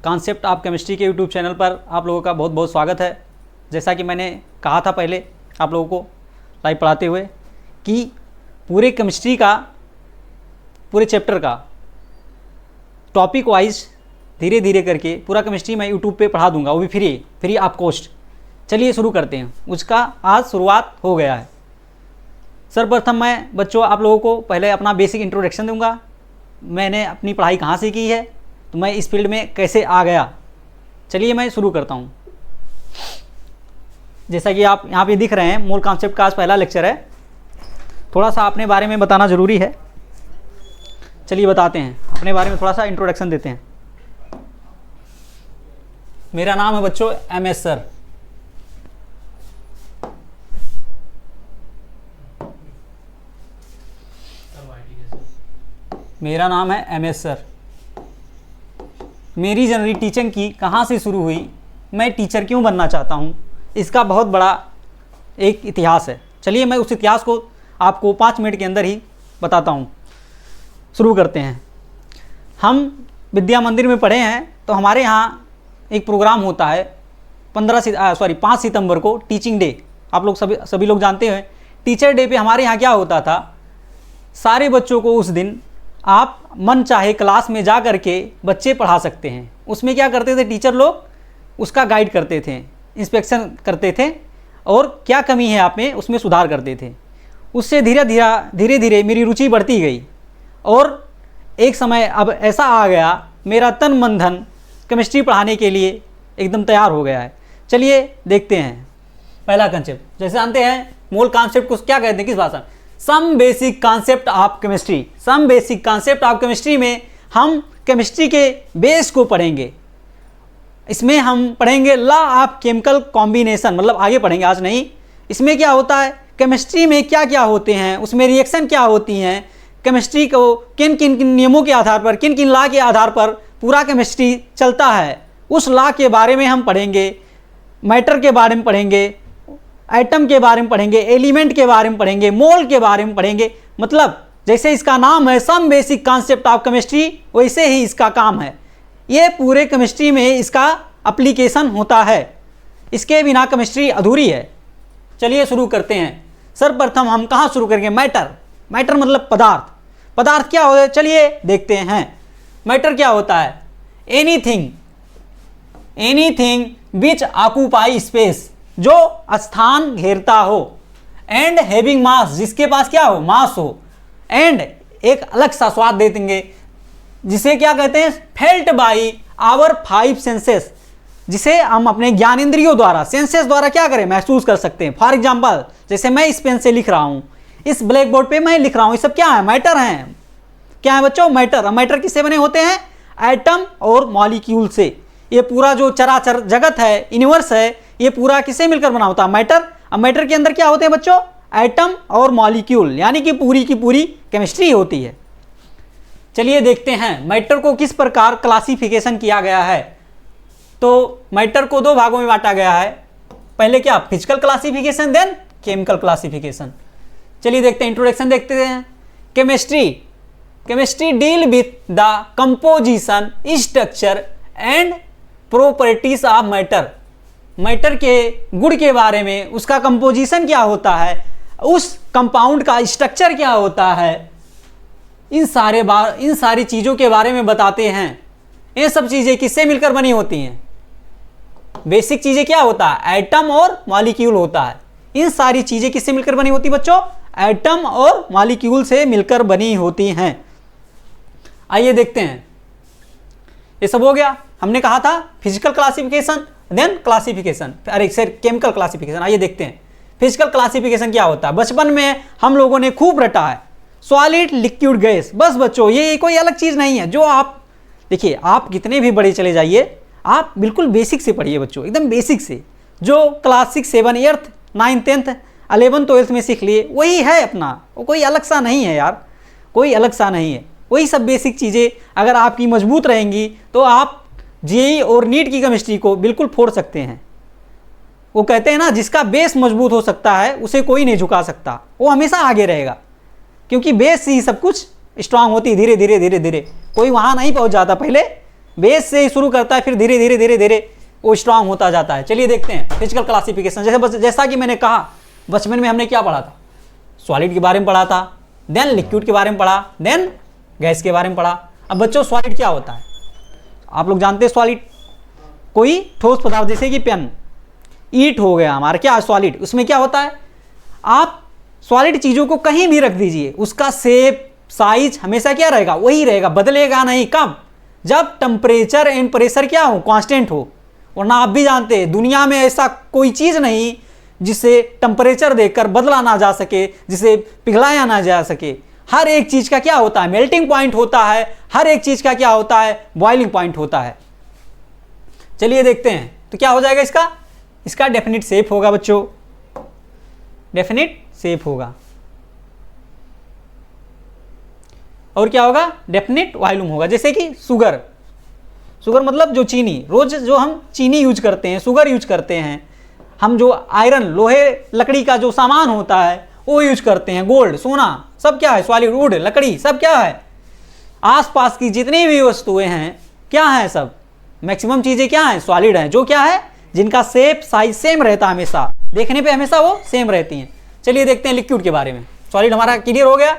Concept of chemistry के YouTube channel पर आप लोगों का बहुत बहुत स्वागत है। जैसा कि मैंने कहा था पहले आप लोगों को लाइव पढ़ाते हुए कि पूरे केमिस्ट्री का पूरे चैप्टर का टॉपिक वाइज धीरे धीरे करके पूरा केमिस्ट्री मैं यूट्यूब पे पढ़ा दूंगा, वो भी फ्री ऑफ कॉस्ट। चलिए शुरू करते हैं। उसका आज शुरुआत हो गया है। सर्वप्रथम मैं बच्चों आप लोगों को पहले अपना बेसिक इंट्रोडक्शन दूंगा। मैंने अपनी पढ़ाई कहाँ से की है, तो मैं इस फील्ड में कैसे आ गया। चलिए मैं शुरू करता हूँ। जैसा कि आप यहाँ पे दिख रहे हैं, मूल कॉन्सेप्ट का आज पहला लेक्चर है। थोड़ा सा अपने बारे में बताना ज़रूरी है। चलिए बताते हैं, अपने बारे में थोड़ा सा इंट्रोडक्शन देते हैं। मेरा नाम है बच्चों MS सर। मेरा नाम है MS सर। मेरी जर्नी टीचिंग की कहाँ से शुरू हुई, मैं टीचर क्यों बनना चाहता हूँ, इसका बहुत बड़ा एक इतिहास है। चलिए मैं उस इतिहास को आपको 5 मिनट के अंदर ही बताता हूँ। शुरू करते हैं। हम विद्या मंदिर में पढ़े हैं, तो हमारे यहाँ एक प्रोग्राम होता है 5 सितंबर को टीचिंग डे। आप लोग सभी लोग जानते हैं। टीचर डे पे हमारे यहाँ क्या होता था, सारे बच्चों को उस दिन आप मन चाहे क्लास में जा करके बच्चे पढ़ा सकते हैं। उसमें क्या करते थे टीचर लोग, उसका गाइड करते थे, इंस्पेक्शन करते थे और क्या कमी है आप में उसमें सुधार करते थे। उससे धीरे धीरे मेरी रुचि बढ़ती गई और एक समय अब ऐसा आ गया, मेरा तन मन धन केमिस्ट्री पढ़ाने के लिए एकदम तैयार हो गया है। चलिए देखते हैं पहला कंसेप्ट। जैसे जानते हैं मूल कॉन्सेप्ट को क्या कहते हैं, किस भाषा में, some basic concept of chemistry. Some basic concept of chemistry में हम केमिस्ट्री के बेस को पढ़ेंगे। इसमें हम पढ़ेंगे लॉ ऑफ केमिकल कॉम्बिनेशन, मतलब आगे पढ़ेंगे, आज नहीं। इसमें क्या होता है, केमिस्ट्री में क्या क्या होते हैं, उसमें रिएक्शन क्या होती हैं, केमिस्ट्री को किन किन नियमों के आधार पर, किन किन लॉ के आधार पर पूरा केमिस्ट्री चलता है, उस लॉ के बारे में हम पढ़ेंगे। मैटर के बारे में पढ़ेंगे, एटम के बारे में पढ़ेंगे, एलिमेंट के बारे में पढ़ेंगे, मोल के बारे में पढ़ेंगे। मतलब जैसे इसका नाम है some basic concept of chemistry, वैसे ही इसका काम है। ये पूरे केमिस्ट्री में इसका एप्लीकेशन होता है। इसके बिना केमिस्ट्री अधूरी है। चलिए शुरू करते हैं। सर्वप्रथम हम कहाँ शुरू करेंगे, मैटर। मैटर मतलब पदार्थ। पदार्थ क्या होता है, चलिए देखते हैं। मैटर क्या होता है, एनीथिंग विच ऑक्यूपाई स्पेस, जो स्थान घेरता हो, एंड हैविंग मास, जिसके पास क्या हो, मास हो, एंड एक अलग सा स्वाद दे देंगे, जिसे क्या कहते हैं, फेल्ट बाई आवर 5 सेंसेस, जिसे हम अपने ज्ञानेंद्रियों द्वारा, सेंसेस द्वारा क्या करें, महसूस कर सकते हैं। फॉर एग्जाम्पल जैसे मैं इस पेन से लिख रहा हूं, इस ब्लैक बोर्ड पे मैं लिख रहा हूं, ये सब क्या है, मैटर हैं। क्या है बच्चों, मैटर। मैटर किससे बने होते हैं, एटम और मॉलिक्यूल से। ये पूरा जो चराचर जगत है, यूनिवर्स है, ये पूरा किससे मिलकर बना होता है, मैटर। अब मैटर के अंदर क्या होते हैं बच्चों, एटम और मॉलिक्यूल, यानी कि पूरी की पूरी केमिस्ट्री होती है। चलिए देखते हैं मैटर को किस प्रकार क्लासिफिकेशन किया गया है। तो मैटर को 2 भागों में बांटा गया है। पहले क्या, physical classification, then chemical classification. चलिए देखते हैं, इंट्रोडक्शन देखते हैं। Chemistry deal with the composition, structure and properties of matter. Matter के गुण के बारे में, उसका कंपोजिशन क्या होता है, उस कंपाउंड का स्ट्रक्चर क्या होता है, इन सारी चीज़ों के बारे में बताते हैं। ये सब चीज़ें किससे मिलकर बनी होती हैं, बेसिक चीज़ें क्या होता है, एटम और मॉलिक्यूल होता है। इन सारी चीज़ें किससे मिलकर बनी होती बच्चों, एटम और मॉलिक्यूल से मिलकर बनी होती हैं। आइए देखते हैं। ये सब हो गया। हमने कहा था फिजिकल क्लासिफिकेशन, देन क्लासिफिकेशन, अरे सर केमिकल क्लासिफिकेशन। आइए देखते हैं फिजिकल क्लासिफिकेशन क्या होता है। बचपन में हम लोगों ने खूब रटा है, सॉलिड, लिक्विड, गैस। बस बच्चों ये कोई अलग चीज़ नहीं है। जो आप देखिए, आप कितने भी बड़े चले जाइए, आप बिल्कुल बेसिक से पढ़िए बच्चों, एकदम बेसिक से। जो क्लास 6, 7, 8, 9, 10, 11, 12 में सीख लिए, वही है अपना। वो कोई अलग सा नहीं है यार, कोई अलग सा नहीं है। वही सब बेसिक चीज़ें अगर आपकी मजबूत रहेंगी तो आप जेईई और नीट की केमिस्ट्री को बिल्कुल फोड़ सकते हैं। वो कहते हैं ना, जिसका बेस मजबूत हो सकता है उसे कोई नहीं झुका सकता, वो हमेशा आगे रहेगा। क्योंकि बेस ही सब कुछ स्ट्रांग होती है, धीरे धीरे धीरे धीरे। कोई वहाँ नहीं पहुँच जाता, पहले बेस से ही शुरू करता है, फिर धीरे धीरे धीरे धीरे वो स्ट्रांग होता जाता है। चलिए देखते हैं फिजिकल क्लासिफिकेशन। जैसा कि मैंने कहा बचपन में हमने क्या पढ़ा था, सॉलिड के बारे में पढ़ा था, देन लिक्विड के बारे में पढ़ा, देन गैस के बारे में पढ़ा। अब बच्चों सॉलिड क्या होता है, आप लोग जानते हैं सॉलिड कोई ठोस पदार्थ, जैसे कि पेन, ईंट हो गया हमारा क्या सॉलिड। उसमें क्या होता है, आप सॉलिड चीज़ों को कहीं भी रख दीजिए, उसका शेप साइज हमेशा क्या रहेगा, वही रहेगा, बदलेगा नहीं। कब, जब टेम्परेचर एंड प्रेशर क्या हो, कांस्टेंट हो। वरना आप भी जानते हैं दुनिया में ऐसा कोई चीज़ नहीं जिसे टेम्परेचर देकर बदला ना जा सके, जिसे पिघलाया ना जा सके। हर एक चीज़ का क्या होता है, मेल्टिंग पॉइंट होता है, हर एक चीज़ का क्या होता है, बॉइलिंग पॉइंट होता है। चलिए देखते हैं तो क्या हो जाएगा इसका डेफिनिट शेप होगा बच्चों, डेफिनिट शेप होगा। और क्या होगा, डेफिनिट वॉल्यूम होगा। जैसे कि शुगर मतलब जो चीनी, रोज जो हम चीनी यूज करते हैं, शुगर यूज करते हैं, हम जो आयरन, लोहे, लकड़ी का जो सामान होता है वो यूज करते हैं, गोल्ड, सोना, सब क्या है सॉलिड, वुड, लकड़ी, सब क्या है, आसपास की जितनी भी वस्तुएं हैं क्या है, सब मैक्सिमम चीजें क्या हैं, सॉलिड हैं। जो क्या है, जिनका शेप साइज सेम रहता है, हमेशा देखने पे हमेशा वो सेम रहती हैं। चलिए देखते हैं लिक्विड के बारे में। सॉलिड हमारा क्लियर हो गया,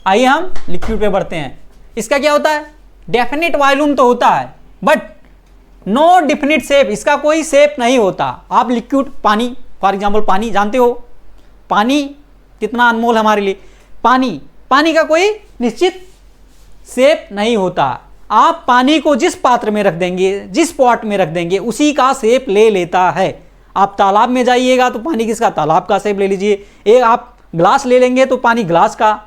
आइए हम लिक्विड पे बढ़ते हैं। इसका क्या होता है, डेफिनिट वॉल्यूम तो होता है बट नो डेफिनिट शेप, इसका कोई शेप नहीं होता। आप लिक्विड, पानी, फॉर एग्जांपल पानी जानते हो, पानी कितना अनमोल हमारे लिए, पानी का कोई निश्चित शेप नहीं होता। आप पानी को जिस पात्र में रख देंगे, जिस पॉट में रख देंगे, उसी का शेप ले लेता है। आप तालाब में जाइएगा तो पानी किसका, तालाब का शेप ले लीजिए। एक आप ग्लास ले लेंगे तो पानी ग्लास का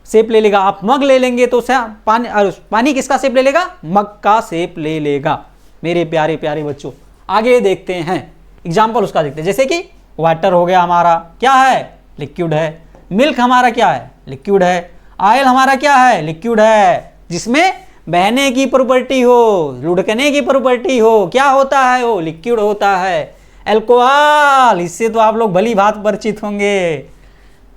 शेप ले लेगा। आप मग ले लेंगे तो पानी किसका शेप ले लेगा, मग का शेप ले लेगा। मेरे प्यारे प्यारे बच्चों आगे देखते हैं एग्जाम्पल उसका देखते हैं। जैसे कि वाटर हो गया हमारा क्या है, लिक्विड है। मिल्क हमारा क्या है, लिक्विड है। ऑयल हमारा क्या है, लिक्विड है। जिसमें बहने की प्रॉपर्टी हो, लुढ़कने की प्रॉपर्टी हो, क्या होता है वो, लिक्विड होता है। अल्कोहल, इससे तो आप लोग भली भांति परिचित होंगे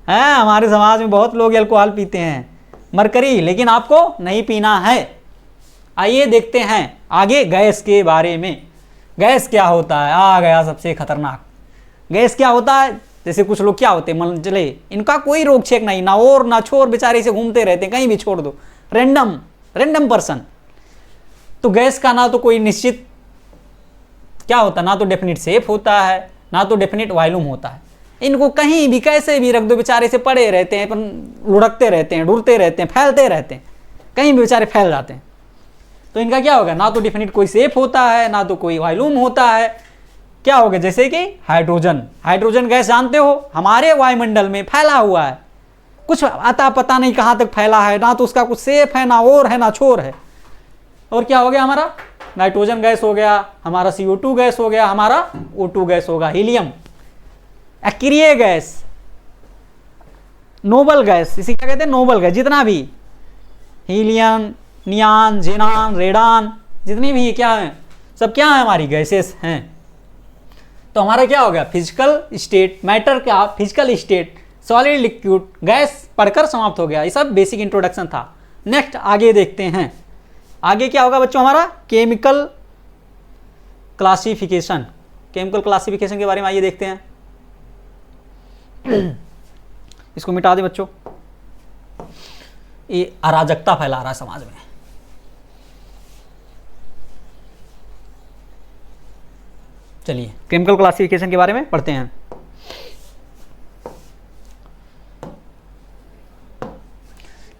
हैं, हमारे समाज में बहुत लोग अल्कोहल पीते हैं। मरकरी, लेकिन आपको नहीं पीना है। आइए देखते हैं आगे गैस के बारे में। गैस क्या होता है, आ गया सबसे खतरनाक। गैस क्या होता है, जैसे कुछ लोग क्या होते हैं मन चले, इनका कोई रोक छेक नहीं, ना और ना छोर, बेचारे से घूमते रहते हैं, कहीं भी छोड़ दो, रैंडम पर्सन। तो गैस का ना तो कोई निश्चित क्या होता है, ना तो डेफिनिट शेप होता है, ना तो डेफिनिट वॉल्यूम होता है। इनको कहीं भी कैसे भी रख दो, बेचारे से पड़े रहते हैं, लुढ़कते रहते हैं, ढूंढते रहते हैं, फैलते रहते हैं, कहीं भी बेचारे फैल जाते हैं। तो इनका क्या होगा, ना तो डेफिनिट कोई शेप होता है, ना तो कोई वॉल्यूम होता है। क्या होगा, जैसे कि हाइड्रोजन गैस जानते हो, हमारे वायुमंडल में फैला हुआ है, कुछ आता पता नहीं कहाँ तक फैला है, ना तो उसका कुछ शेप है, ना और है, ना छोर है। और क्या हो गया हमारा, नाइट्रोजन गैस हो गया, हमारा CO2 गैस हो गया, हमारा O2 गैस होगा, हीलियम, अक्रिय गैस, नोबल गैस, इसे क्या कहते हैं, नोबल गैस। जितना भी हीलियम, नियान, जेनान, रेडान, जितनी भी क्या है, सब क्या है, हमारी गैसेस हैं। तो हमारा क्या हो गया, फिजिकल स्टेट, मैटर का physical state, solid, liquid, gas पढ़कर समाप्त हो गया। ये सब बेसिक इंट्रोडक्शन था। नेक्स्ट आगे देखते हैं, आगे क्या होगा बच्चों, हमारा केमिकल क्लासिफिकेशन। केमिकल क्लासिफिकेशन के बारे में आइए देखते हैं। इसको मिटा दे बच्चों, ये अराजकता फैला रहा है समाज में। चलिए केमिकल क्लासिफिकेशन के बारे में पढ़ते हैं।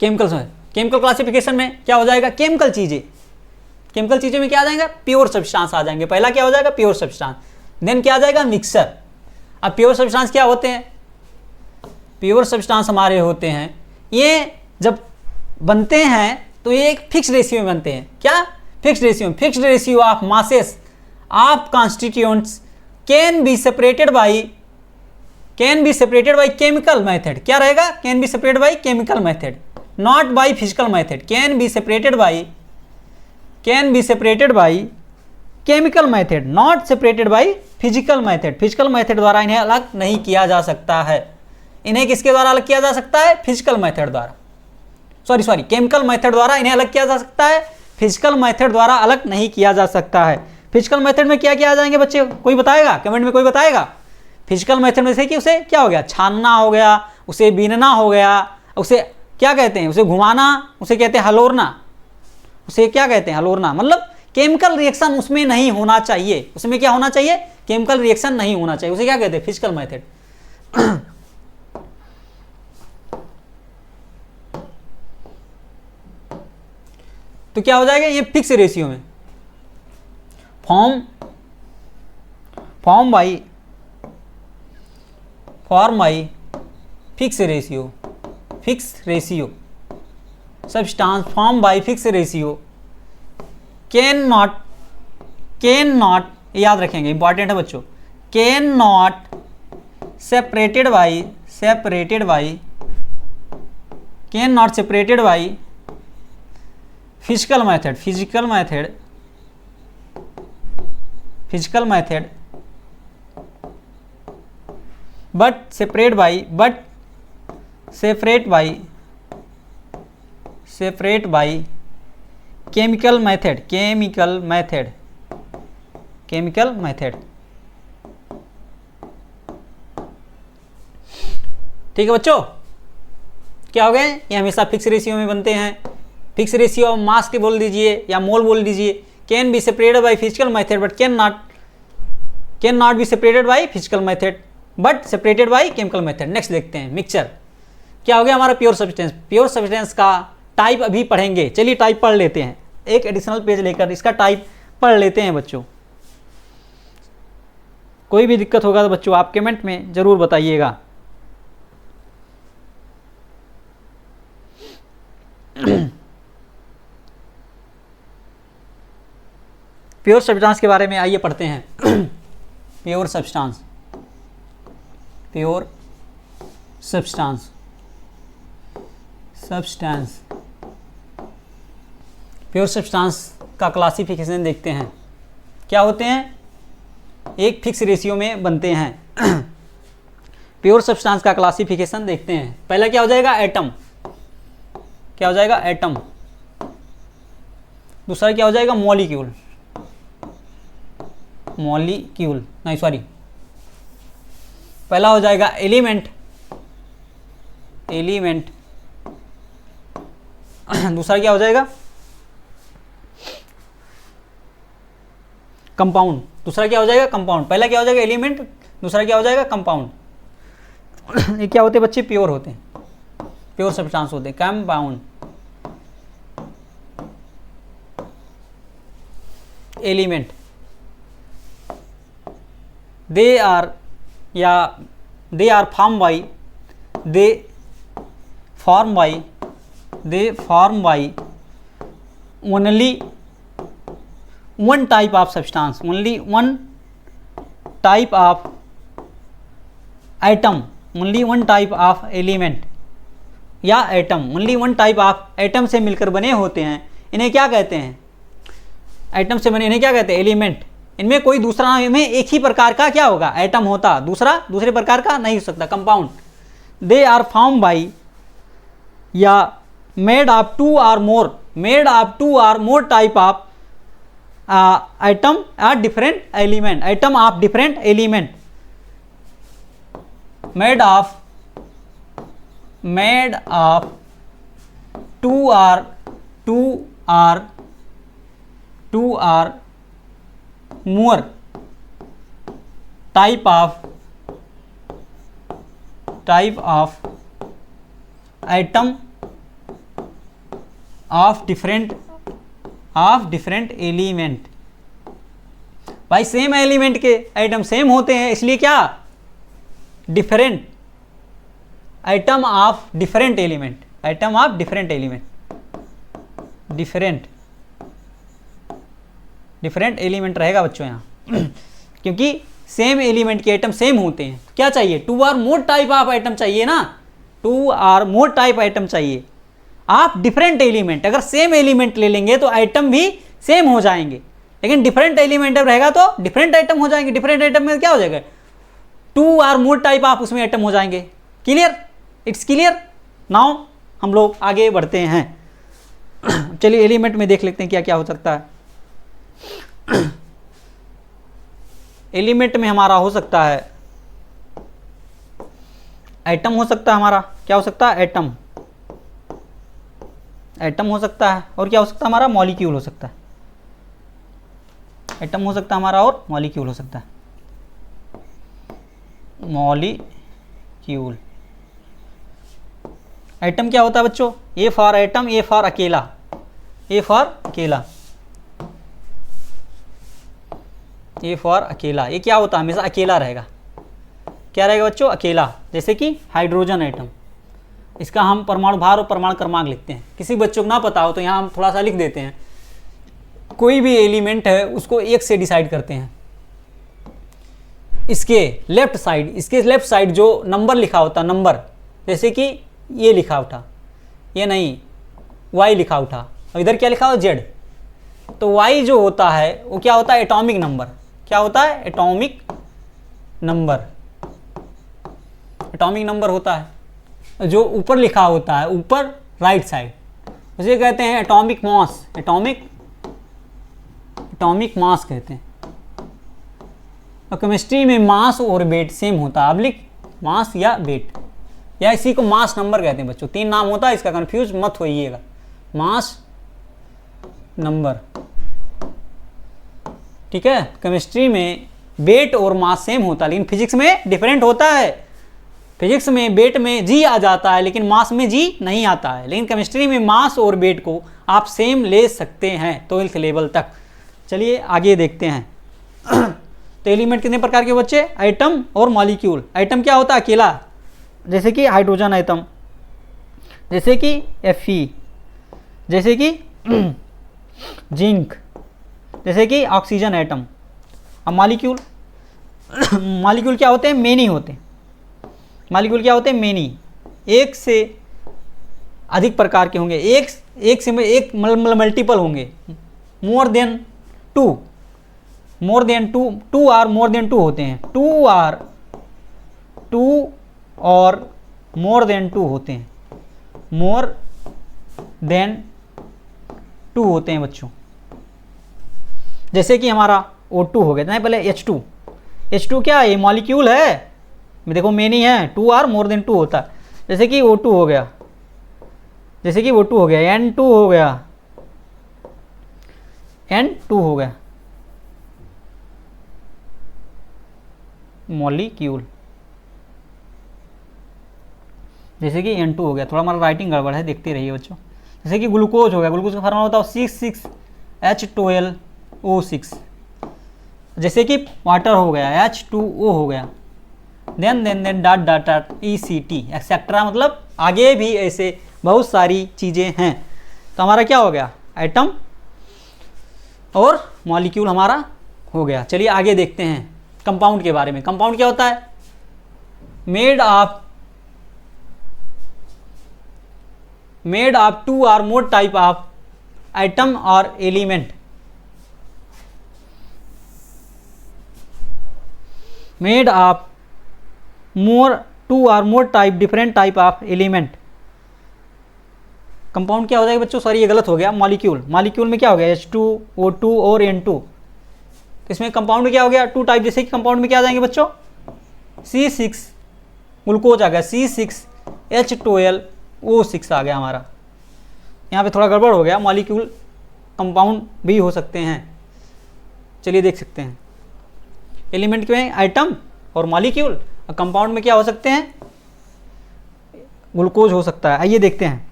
केमिकल क्लासिफिकेशन में क्या हो जाएगा, केमिकल चीजें में क्या आ जाएगा, प्योर सब्सटेंस आ जाएंगे। पहला क्या हो जाएगा, प्योर सब्सटेंस, देन क्या आ जाएगा, मिक्सर। अब प्योर सब्सटेंस क्या होते हैं, प्योर सब्सटेंस हमारे होते हैं, ये जब बनते हैं तो ये एक फिक्स रेशियो में बनते हैं। क्या, fix ratio of masses of constituents can be separated by chemical method. क्या रहेगा, can be separated by chemical method, not by physical method. Can be separated by chemical method, not separated by physical method. Physical method द्वारा इन्हें अलग नहीं किया जा सकता है। इन्हें किसके द्वारा अलग किया जा सकता है, फिजिकल मेथड द्वारा, सॉरी केमिकल मेथड द्वारा इन्हें अलग किया जा सकता है। फिजिकल मेथड द्वारा अलग नहीं किया जा सकता है। फिजिकल मेथड में क्या क्या आ जाएंगे बच्चे, कोई बताएगा, कमेंट में कोई बताएगा। फिजिकल मेथड में से कि उसे क्या हो गया, छानना हो गया, उसे बीनना हो गया, उसे क्या कहते हैं, उसे घुमाना, उसे कहते हैं हलोरना, उसे क्या कहते हैं हलोरना, मतलब केमिकल रिएक्शन उसमें नहीं होना चाहिए। उसमें क्या होना चाहिए, केमिकल रिएक्शन नहीं होना चाहिए, उसे क्या कहते हैं, फिजिकल मेथड। तो क्या हो जाएगा, ये फिक्स रेशियो में form by fix ratio substance form by fix ratio can not, याद रखेंगे, इंपॉर्टेंट है बच्चों, can not separated by physical method but separate by chemical method। ठीक है बच्चों, क्या हो गए, ये हमेशा फिक्स रेशियो में बनते हैं। फिक्स रेशियो मास के बोल दीजिए या मोल बोल दीजिए। Can be separated by physical method but can not be separated by physical method but separated by chemical method. Next देखते हैं मिक्सचर। क्या हो गया हमारा प्योर सब्सटेंस। प्योर सब्सटेंस का टाइप अभी पढ़ेंगे, चलिए टाइप पढ़ लेते हैं, एक एडिशनल पेज लेकर इसका टाइप पढ़ लेते हैं बच्चों। कोई भी दिक्कत होगा तो बच्चों आप कमेंट में जरूर बताइएगा। प्योर सब्सटेंस के बारे में आइए पढ़ते हैं। प्योर सब्सटेंस का क्लासिफिकेशन देखते हैं। क्या होते हैं, एक फिक्स रेशियो में बनते हैं। प्योर सब्सटेंस का क्लासिफिकेशन देखते हैं। पहला क्या हो जाएगा, एटम। क्या हो जाएगा, एटम। दूसरा क्या हो जाएगा, मॉलिक्यूल। नहीं सॉरी, पहला हो जाएगा एलिमेंट। दूसरा क्या हो जाएगा, कंपाउंड। दूसरा क्या हो जाएगा, कंपाउंड। पहला क्या हो जाएगा, एलिमेंट। दूसरा क्या हो जाएगा, कंपाउंड। ये क्या होते हैं बच्चे, प्योर होते हैं, प्योर सब्सटेंस होते हैं। Compound, element, they are formed by only one type of substance, only one type of atom, only one type of element या atom, only one type of atom से मिलकर बने होते हैं। इन्हें क्या कहते हैं, एटम से बने, इन्हें क्या कहते हैं, एलिमेंट। इनमें कोई दूसरा, इनमें एक ही प्रकार का क्या होगा, एटम होता, दूसरे प्रकार का नहीं हो सकता। Compound, they are form by या made of two or more type of atom or different element. Atom of different element, made of two or more type of atom of different element। भाई same element के atom same होते हैं, इसलिए क्या, different atom of different element, different element रहेगा बच्चों यहाँ। क्योंकि सेम एलिमेंट के आइटम सेम होते हैं। क्या चाहिए, two or more type of item चाहिए ना, two or more type item चाहिए आप डिफरेंट एलिमेंट। अगर सेम एलिमेंट ले लेंगे तो आइटम भी सेम हो जाएंगे, लेकिन डिफरेंट एलिमेंट रहेगा तो डिफरेंट आइटम हो जाएंगे। डिफरेंट आइटम में क्या हो जाएगा, two or more type of उसमें आइटम हो जाएंगे। Clear, it's clear. नाउ हम लोग आगे बढ़ते हैं। चलिए एलिमेंट में देख लेते हैं क्या क्या हो सकता है। एलिमेंट में हमारा हो सकता है एटम हो सकता है हमारा, क्या हो सकता है एटम, एटम हो सकता है, और क्या हो सकता है हमारा मॉलिक्यूल हो सकता है, एटम हो सकता है हमारा और मॉलिक्यूल हो सकता है, मॉलिक्यूल। एटम क्या होता है बच्चों, A for atom, A for अकेला, ए फॉर अकेला, ए फॉर अकेला। ये क्या होता है, हमेशा अकेला रहेगा, क्या रहेगा बच्चों अकेला। जैसे कि हाइड्रोजन एटम, इसका हम परमाणु भार और परमाणु क्रमांक लिखते हैं। किसी बच्चों को ना पता हो तो यहाँ हम थोड़ा सा लिख देते हैं। कोई भी एलिमेंट है उसको एक से डिसाइड करते हैं। इसके लेफ्ट साइड जो नंबर लिखा होता है, नंबर, जैसे कि ये लिखा उठा, ये नहीं वाई लिखा उठा, और इधर क्या लिखा हो जेड, तो वाई जो होता है वो क्या होता है एटॉमिक नंबर, क्या होता है एटॉमिक नंबर, एटॉमिक नंबर होता है। जो ऊपर लिखा होता है ऊपर राइट साइड, उसे कहते हैं एटॉमिक मास, एटॉमिक मास कहते हैं। और केमिस्ट्री में मास और वेट सेम होता है, आप लिख मास या वेट, या इसी को मास नंबर कहते हैं बच्चों। 3 नाम होता है इसका, कंफ्यूज मत होइएगा, मास नंबर, ठीक है। केमिस्ट्री में वेट और मास सेम होता है, लेकिन फिजिक्स में डिफरेंट होता है। फिजिक्स में वेट में जी आ जाता है लेकिन मास में जी नहीं आता है, लेकिन केमिस्ट्री में मास और वेट को आप सेम ले सकते हैं 12th लेवल तक। चलिए आगे देखते हैं। तो एलिमेंट कितने प्रकार के बच्चे, एटम और मॉलिक्यूल। एटम क्या होता है अकेला, जैसे कि हाइड्रोजन एटम, जैसे कि Fe, जैसे कि जिंक, जैसे कि ऑक्सीजन एटम। अब मॉलिक्यूल, मॉलिक्यूल क्या होते हैं, मेनी होते हैं। मॉलिक्यूल क्या होते हैं, मेनी, एक से अधिक प्रकार के होंगे, एक से एक मल्टीपल होंगे, more than two, more than two or more than two होते हैं, टू और मोर देन टू होते हैं, मोर देन टू होते हैं बच्चों। जैसे कि हमारा O2 हो गया, नहीं पहले H2 क्या है, ये मॉलिक्यूल है, देखो मेनी है, 2 आर मोर देन 2 होता है। जैसे कि O2 हो गया, जैसे कि O2 हो गया, N2 हो गया, N2 हो गया, मॉलिक्यूल। जैसे कि N2 हो गया, थोड़ा हमारा राइटिंग गड़बड़ है, देखते रहिए बच्चों। जैसे कि ग्लूकोज हो गया, ग्लूकोज का फार्मूला होता है 6,6H12O6। जैसे कि वाटर हो गया, H2O हो गया, देन डॉट ECT एक्सेट्रा, मतलब आगे भी ऐसे बहुत सारी चीज़ें हैं। तो हमारा क्या हो गया, एटम और मॉलिक्यूल हमारा हो गया। चलिए आगे देखते हैं कंपाउंड के बारे में। कंपाउंड क्या होता है, made of 2 or more type of atom और element, made of 2 or more type different type of element. Compound क्या हो जाएगा बच्चों, सॉरी ये गलत हो गया, मॉलिक्यूल में क्या हो गया, H2O2 और N2। तो इसमें कंपाउंड क्या हो गया, 2 टाइप। जैसे कि कंपाउंड में क्या आ जाएंगे बच्चों, C6 ग्लूकोज आ गया, C6H12O6 आ गया हमारा। यहाँ पे थोड़ा गड़बड़ हो गया, मॉलिक्यूल कंपाउंड भी हो सकते हैं। चलिए देख सकते हैं, एलिमेंट में एटम और मॉलिक्यूल, और कंपाउंड में क्या हो सकते हैं, ग्लूकोज हो सकता है। आइए देखते हैं।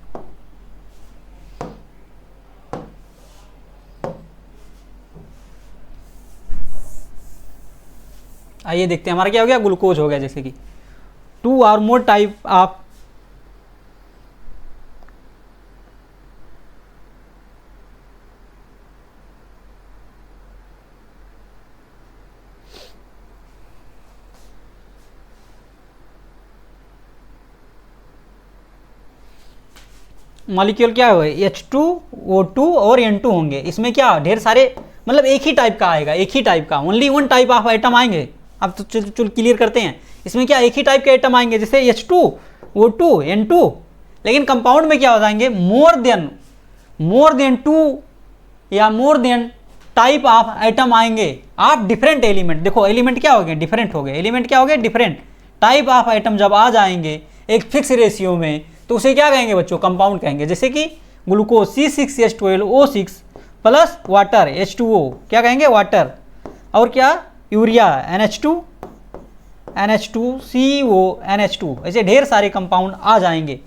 आइए देखते हैं हमारा क्या हो गया, ग्लूकोज हो गया। जैसे कि 2 or more type of molecule क्या हुआ, H2O2 और N2 होंगे। इसमें क्या ढेर सारे, मतलब एक ही टाइप का आएगा, एक ही टाइप का, ओनली 1 टाइप ऑफ आइटम आएंगे। अब तो चल क्लियर करते हैं। इसमें क्या एक ही टाइप के आइटम आएंगे, जैसे H2O2 N2, लेकिन कंपाउंड में क्या हो जाएंगे, मोर देन 2 या more than type of item आएंगे आप डिफरेंट एलिमेंट, देखो एलिमेंट क्या हो गए, डिफरेंट हो गए, एलिमेंट क्या हो गए, डिफरेंट टाइप ऑफ आइटम जब आ जाएंगे एक फिक्स रेशियो में तो उसे क्या कहेंगे बच्चों, कंपाउंड कहेंगे। जैसे कि glucose C6H12O6 plus water H2O क्या कहेंगे, वाटर, और क्या यूरिया NH2CO NH2, ऐसे ढेर सारे कंपाउंड आ जाएंगे,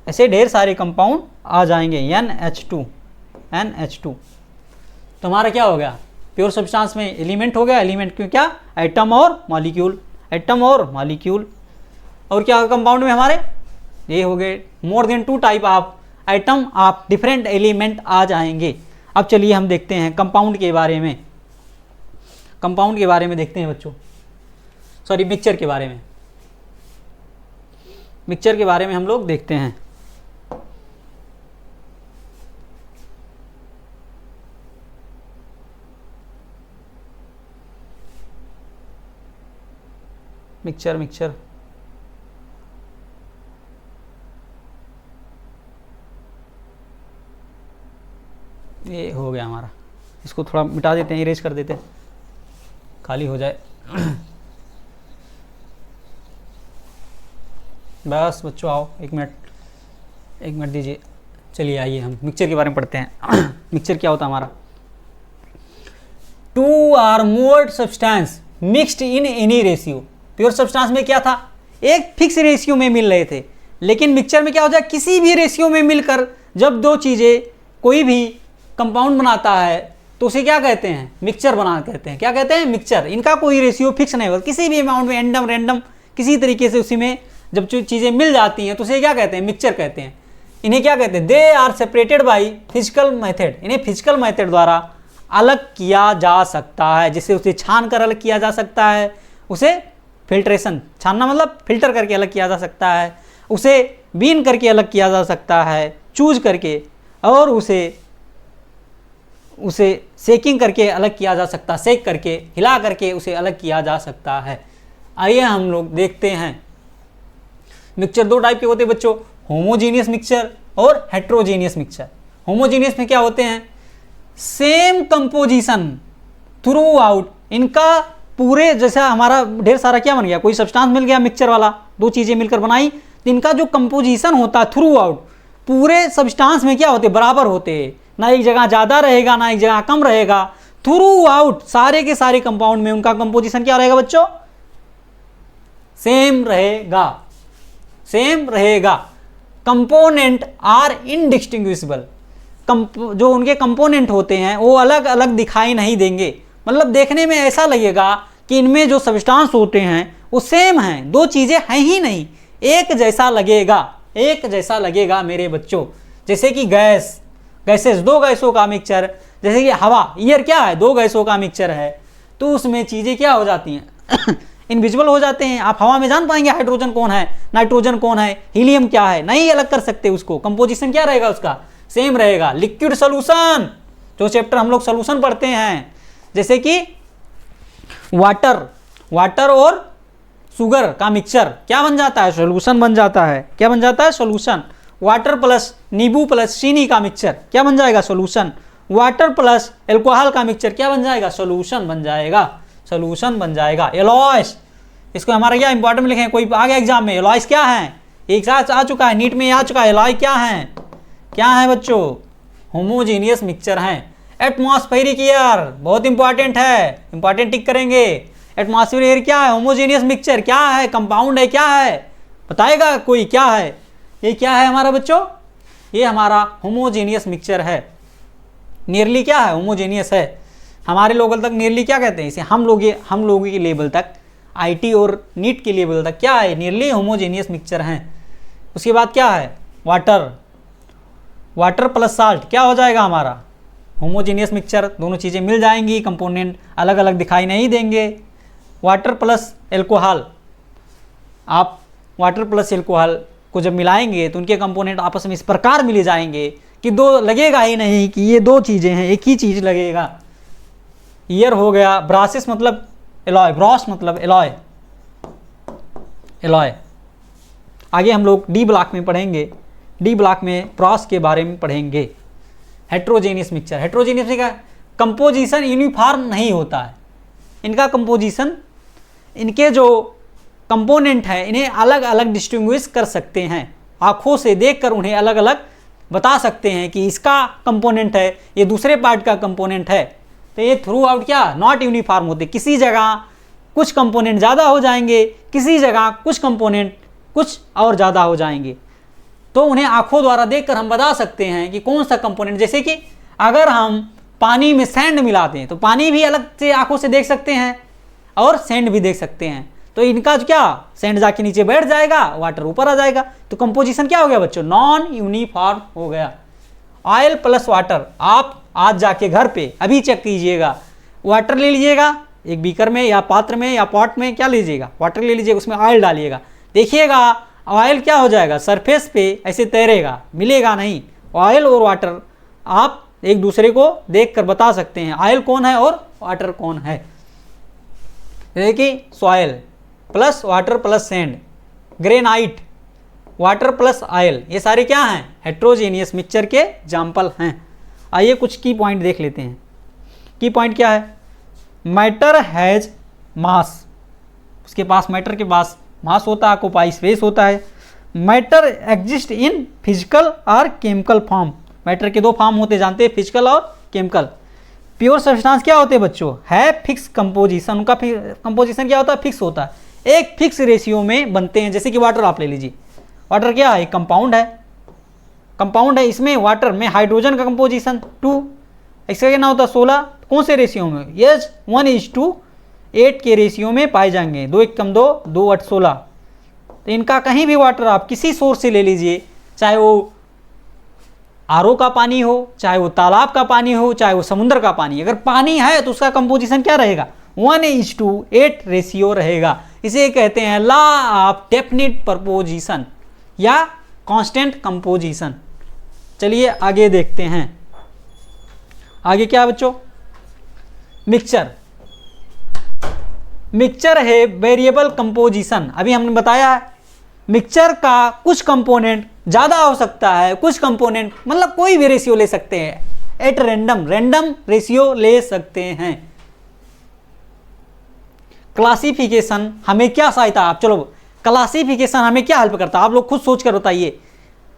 ऐसे ढेर सारे कंपाउंड आ जाएंगे NH2 तो हमारा क्या हो गया, प्योर सब्सटेंस में एलिमेंट हो गया, एलिमेंट क्यों, क्या, एटम और मॉलिक्यूल, एटम और मॉलिक्यूल, और क्या कंपाउंड में हमारे ये हो गए more than 2 type of atom of different element आ जाएंगे। अब चलिए हम देखते हैं कंपाउंड के बारे में, कंपाउंड के बारे में देखते हैं बच्चों, सॉरी मिक्सचर के बारे में, मिक्सचर के बारे में हम लोग देखते हैं। मिक्सचर ये हो गया हमारा, इसको थोड़ा मिटा देते हैं, इरेज कर देते हैं, खाली हो जाए। बस बच्चों आओ, एक मिनट दीजिए। चलिए आइए हम मिक्सचर के बारे में पढ़ते हैं। मिक्सचर क्या होता है हमारा, 2 or more substance mixed in any ratio. Pure substance में क्या था, एक फिक्स रेशियो में मिल रहे थे, लेकिन मिक्सचर में क्या हो जाए, किसी भी रेशियो में मिलकर जब दो चीज़ें कोई भी कंपाउंड बनाता है तो उसे क्या कहते हैं, मिक्सचर बना कहते हैं, क्या कहते हैं, मिक्सचर। इनका कोई रेशियो फिक्स नहीं होता, किसी भी अमाउंट में रैंडम किसी तरीके से उसी में जब चीज़ें मिल जाती हैं तो उसे क्या कहते हैं, मिक्सचर कहते हैं। इन्हें क्या कहते हैं, they are separated by physical method, इन्हें फिजिकल मेथड द्वारा अलग किया जा सकता है, जिससे उसे छान कर अलग किया जा सकता है, उसे फिल्ट्रेशन, छानना मतलब फिल्टर करके अलग किया जा सकता है, उसे बीन करके अलग किया जा सकता है, चूज करके, और उसे सेकिंग करके अलग किया जा सकता है, सेक करके हिला करके उसे अलग किया जा सकता है। आइए हम लोग देखते हैं। मिक्सचर 2 टाइप के होते हैं बच्चों, होमोजीनियस मिक्सचर और हेट्रोजीनियस मिक्सचर। होमोजीनियस में क्या होते हैं, सेम कंपोजिशन थ्रू आउट, इनका पूरे, जैसा हमारा ढेर सारा क्या बन गया, कोई सब्सटेंस मिल गया मिक्सचर वाला, 2 चीज़ें मिलकर बनाई, तो इनका जो कंपोजिशन होता है थ्रू आउट, पूरे सब्सटेंस में क्या होते, बराबर होते हैं, ना एक जगह ज़्यादा रहेगा ना एक जगह कम रहेगा, थ्रू आउट सारे के सारे कंपाउंड में उनका कंपोजिशन क्या रहेगा बच्चों, सेम रहेगा, सेम रहेगा। कंपोनेंट आर इनडिस्टिंग्विशेबल, जो उनके कंपोनेंट होते हैं वो अलग अलग दिखाई नहीं देंगे, मतलब देखने में ऐसा लगेगा कि इनमें जो सब्सटेंस होते हैं वो सेम हैं, 2 चीज़ें हैं ही नहीं, एक जैसा लगेगा, एक जैसा लगेगा मेरे बच्चों। जैसे कि गैसेस, 2 गैसों का मिक्सचर, जैसे कि हवा, एयर क्या है, 2 गैसों का मिक्सचर है, तो उसमें चीज़ें क्या हो जाती हैं इनविजिबल हो जाते हैं। आप हवा में जान पाएंगे हाइड्रोजन कौन है, नाइट्रोजन कौन है, हीलियम क्या है, नहीं अलग कर सकते उसको, कंपोजिशन क्या रहेगा उसका, सेम रहेगा। लिक्विड सोल्यूशन, जो चैप्टर हम लोग सोल्यूशन पढ़ते हैं, जैसे कि वाटर और शुगर का मिक्सचर क्या बन जाता है, सोल्यूशन बन जाता है, क्या बन जाता है, सोल्यूशन। वाटर प्लस नींबू प्लस चीनी का मिक्सचर क्या बन जाएगा, सोल्यूशन। वाटर प्लस एल्कोहल का मिक्सचर क्या बन जाएगा, सोल्यूशन बन जाएगा, सोल्यूशन बन जाएगा। एलॉयस, इसको हमारा क्या इंपॉर्टेंट लिखे, कोई आ गया एग्जाम में, एलॉयस क्या है, एक साथ आ चुका है, नीट में आ चुका है, एलॉय क्या है, क्या है बच्चों, होमोजीनियस मिक्सचर हैं। एटमॉस्फेरिक एयर बहुत इंपॉर्टेंट है, इंपॉर्टेंट टिक करेंगे। एटमॉस्फेरिक एयर क्या है, होमोजीनियस मिक्सचर क्या है, कंपाउंड है, क्या है, बताएगा कोई, क्या है, ये क्या है हमारा बच्चों, ये हमारा होमोजीनियस मिक्सचर है। नियरली क्या है, होमोजीनियस है। हमारे लोगों तक नियरली क्या कहते हैं इसे, हम लोगों के लेवल तक, आईटी और नीट के लेवल तक क्या है, नियरली होमोजीनियस मिक्सचर हैं। उसके बाद क्या है, वाटर प्लस साल्ट क्या हो जाएगा हमारा, होमोजीनियस मिक्सचर, दोनों चीज़ें मिल जाएंगी, कंपोनेंट अलग अलग दिखाई नहीं देंगे। वाटर प्लस एल्कोहल, आप वाटर प्लस एल्कोहल को जब मिलाएंगे तो उनके कंपोनेंट आपस में इस प्रकार मिले जाएंगे कि 2 लगेगा ही नहीं कि ये 2 चीज़ें हैं, एक ही चीज़ लगेगा। ईयर हो गया, ब्रासिस मतलब एलॉय, ब्रॉस मतलब एलॉय, एलॉय। आगे हम लोग डी ब्लॉक में पढ़ेंगे, डी ब्लॉक में ब्रॉस के बारे में पढ़ेंगे। Heterogeneous mixture. हेट्रोजेनियस में क्या, कंपोजिशन यूनिफॉर्म नहीं होता है, इनका कंपोजिशन, इनके जो कंपोनेंट है इन्हें अलग अलग डिस्टिंग्विश कर सकते हैं, आंखों से देखकर उन्हें अलग अलग बता सकते हैं कि इसका कंपोनेंट है, ये दूसरे पार्ट का कंपोनेंट है। तो ये थ्रू आउट क्या, नॉट यूनिफॉर्म होते, किसी जगह कुछ कंपोनेंट ज़्यादा हो जाएंगे, किसी जगह कुछ कंपोनेंट कुछ और ज़्यादा हो जाएंगे। तो उन्हें आंखों द्वारा देखकर हम बता सकते हैं कि कौन सा कंपोनेंट, जैसे कि अगर हम पानी में सैंड मिलाते हैं तो पानी भी अलग से आंखों से देख सकते हैं और सैंड भी देख सकते हैं। तो इनका जो क्या, सैंड जाके नीचे बैठ जाएगा, वाटर ऊपर आ जाएगा, तो कंपोजिशन क्या हो गया बच्चों, नॉन यूनिफॉर्म हो गया। ऑयल प्लस वाटर, आप आज जाके घर पे अभी चेक कीजिएगा, वाटर ले लीजिएगा एक बीकर में या पात्र में या पॉट में, क्या लीजिएगा, वाटर ले लीजिएगा, उसमें ऑयल डालिएगा, देखिएगा ऑयल क्या हो जाएगा, सरफेस पे ऐसे तैरेगा, मिलेगा नहीं। ऑयल और वाटर आप एक दूसरे को देखकर बता सकते हैं ऑयल कौन है और वाटर कौन है। देखिए soil plus water plus sand, granite, water plus oil, ये सारे क्या हैं, हेट्रोजेनियस मिक्सचर के एग्जाम्पल हैं। आइए कुछ की पॉइंट देख लेते हैं। की पॉइंट क्या है, मैटर हैज मास, उसके पास मैटर के पास मास होता है, ऑक्यूपाई स्पेस होता है। मैटर एग्जिस्ट इन फिजिकल और केमिकल फॉर्म, मैटर के दो फॉर्म होते जानते हैं, फिजिकल और केमिकल। प्योर सब्सटेंस क्या होते हैं बच्चों, है फिक्स कंपोजिशन, उनका कंपोजिशन क्या होता है, फिक्स होता है, एक फिक्स रेशियो में बनते हैं। जैसे कि वाटर आप ले लीजिए, वाटर क्या है, कंपाउंड है, कंपाउंड है, इसमें वाटर में हाइड्रोजन का कंपोजिशन 2, इसका क्या होता है 16, कौन से रेशियो में, यस 1:8 के रेशियो में पाए जाएंगे, 2 1 कम 2, 2 8 16। तो इनका कहीं भी वाटर आप किसी सोर्स से ले लीजिए, चाहे वो आरओ का पानी हो, चाहे वो तालाब का पानी हो, चाहे वो समुद्र का पानी, अगर पानी है तो उसका कंपोजिशन क्या रहेगा, 1:8 रेशियो रहेगा। इसे कहते हैं लॉ ऑफ डेफिनिट प्रपोजिशन या कांस्टेंट कंपोजिशन। चलिए आगे देखते हैं, आगे क्या बच्चों, मिक्सचर। मिक्सचर है वेरिएबल कंपोजिशन, अभी हमने बताया है मिक्सचर का कुछ कंपोनेंट ज़्यादा हो सकता है, कुछ कंपोनेंट मतलब कोई भी रेशियो ले सकते हैं, एट रैंडम, रैंडम रेशियो ले सकते हैं। क्लासिफिकेशन हमें क्या सहायता, आप चलो क्लासिफिकेशन हमें क्या हेल्प करता है, आप लोग खुद सोच कर बताइए।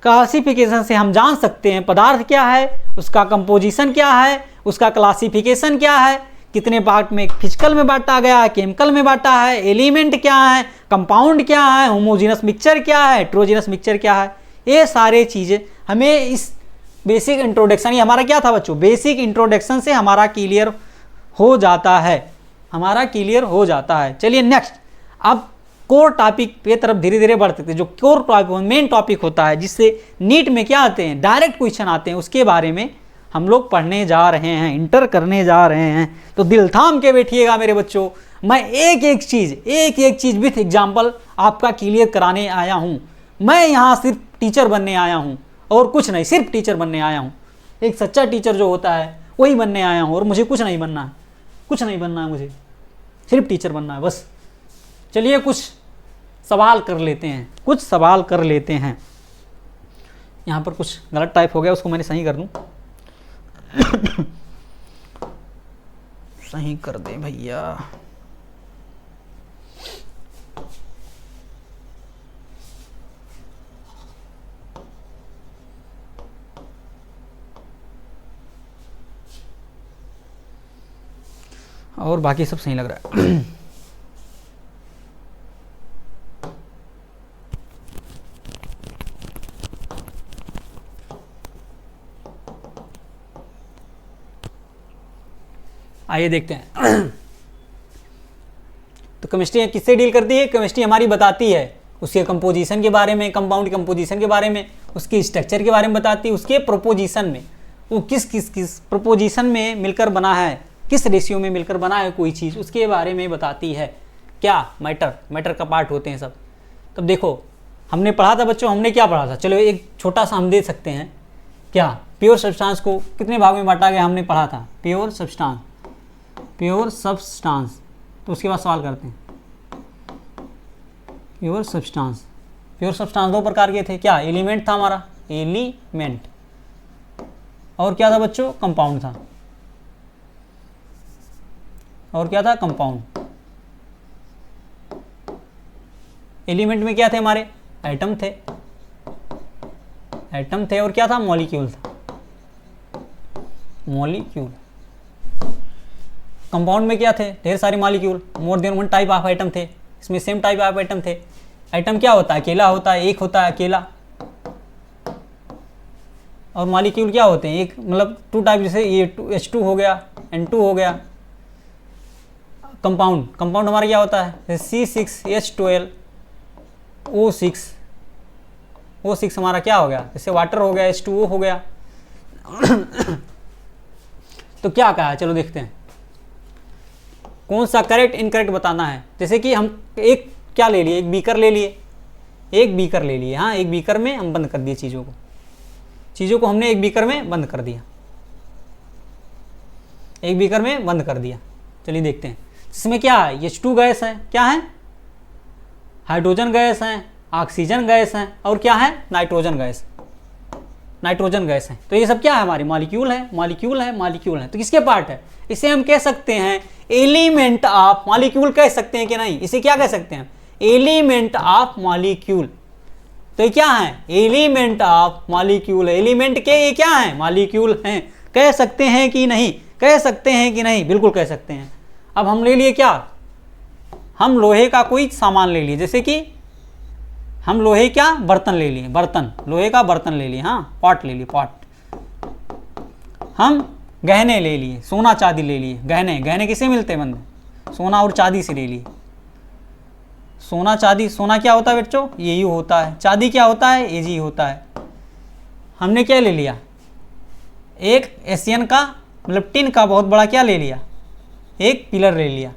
क्लासिफिकेशन से हम जान सकते हैं पदार्थ क्या है, उसका कंपोजिशन क्या है, उसका क्लासिफिकेशन क्या है, कितने पार्ट में फिजिकल में बांटा गया है, केमिकल में बांटा है, एलिमेंट क्या है, कंपाउंड क्या है, होमोजीनस मिक्सचर क्या है, हेट्रोजीनस मिक्सचर क्या है, ये सारे चीज़ें हमें इस बेसिक इंट्रोडक्शन, ये हमारा क्या था बच्चों, बेसिक इंट्रोडक्शन से हमारा क्लियर हो जाता है, हमारा क्लियर हो जाता है। चलिए नेक्स्ट, अब कोर टॉपिक पे तरफ धीरे धीरे बढ़ते थे, जो कोर टॉपिक मेन टॉपिक होता है जिससे नीट में क्या आते हैं, डायरेक्ट क्वेश्चन आते हैं, उसके बारे में हम लोग पढ़ने जा रहे हैं, इंटर करने जा रहे हैं। तो दिल थाम के बैठिएगा मेरे बच्चों, मैं एक एक चीज़ विथ एग्जाम्पल आपका क्लियर कराने आया हूँ। मैं यहाँ सिर्फ टीचर बनने आया हूँ और कुछ नहीं, सिर्फ टीचर बनने आया हूँ। एक सच्चा टीचर जो होता है वही बनने आया हूँ, और मुझे कुछ नहीं बनना है, कुछ नहीं बनना है, मुझे सिर्फ टीचर बनना है बस। चलिए कुछ सवाल कर लेते हैं, कुछ सवाल कर लेते हैं। यहाँ पर कुछ गलत टाइप हो गया, उसको मैंने सही कर दूँ। सही कर दे भैया। और बाकी सब सही लग रहा है। आइए देखते हैं। तो केमिस्ट्री किससे डील करती है, केमिस्ट्री हमारी बताती है उसके कंपोजिशन के बारे में, कंपाउंड कंपोजिशन के बारे में, उसके स्ट्रक्चर के बारे में बताती है, उसके प्रोपोजिशन में वो किस प्रोपोजिशन में मिलकर बना है, किस रेशियो में मिलकर बना है कोई चीज़, उसके बारे में बताती है। क्या मैटर का पार्ट होते हैं सब। तब देखो हमने पढ़ा था बच्चों, हमने क्या पढ़ा था, चलो एक छोटा सा हम दे सकते हैं। क्या प्योर सब्सटेंस को कितने भाग में बांटा गया, हमने पढ़ा था प्योर सब्सटेंस। तो उसके बाद सवाल करते हैं, प्योर सब्सटेंस दो प्रकार के थे। क्या एलिमेंट था हमारा, और क्या था बच्चों, कंपाउंड था। और क्या था, कंपाउंड। एलिमेंट में क्या थे हमारे, एटम थे, एटम थे। और क्या था, मॉलिक्यूल था, मॉलिक्यूल। कंपाउंड में क्या थे, ढेर सारे molecule, more than one type of item थे। इसमें सेम टाइप ऑफ आइटम थे। आइटम क्या होता है, अकेला होता है, एक होता है अकेला। और मॉलिक्यूल क्या होते हैं, एक मतलब टू टाइप, जैसे ये H2 हो गया, N2 हो गया। कंपाउंड, कंपाउंड हमारा क्या होता है, जैसे C6H12O6, O6 हमारा क्या हो गया, जैसे वाटर हो गया, H2O हो गया। तो क्या कहा है, चलो देखते हैं कौन सा करेक्ट इनकरेक्ट बताना है। जैसे कि हम एक क्या ले लिए, एक बीकर ले लिए, एक बीकर ले लिए। हाँ, एक बीकर में हम बंद कर दिए चीज़ों को हमने एक बीकर में बंद कर दिया, एक बीकर में बंद कर दिया। चलिए देखते हैं इसमें क्या है, H2 गैस है, क्या है, हाइड्रोजन गैस है, ऑक्सीजन गैस है, और क्या है, नाइट्रोजन गैस, नाइट्रोजन गैस है। तो ये सब क्या है, हमारी मॉलिक्यूल है, मॉलिक्यूल है, मॉलिक्यूल है। तो किसके पार्ट है, इसे हम कह सकते हैं एलिमेंट ऑफ मॉलिक्यूल, कह सकते हैं कि नहीं, इसे क्या कह सकते हैं, एलिमेंट ऑफ मॉलिक्यूल। तो ये क्या है, एलिमेंट ऑफ मॉलिक्यूल। एलिमेंट के ये क्या है, मॉलिक्यूल हैं। कह सकते हैं कि नहीं, कह सकते हैं कि नहीं, बिल्कुल कह सकते हैं। अब हम ले लिए क्या, हम लोहे का कोई सामान ले लिए, जैसे कि हम लोहे क्या बर्तन ले लिए, बर्तन, लोहे का बर्तन ले लिए, हाँ, पॉट ले लिए, पॉट। हम गहने ले लिए, सोना चांदी ले लिए, गहने, गहने किसे मिलते हैं बंदे, सोना और चांदी से ले लिए। सोना चांदी, सोना क्या होता है बच्चों, ये यू होता है, चांदी क्या होता है, ये जी होता है। हमने क्या ले लिया, एक एशियन का मतलब टिन का बहुत बड़ा क्या ले लिया, एक पिलर ले लिया।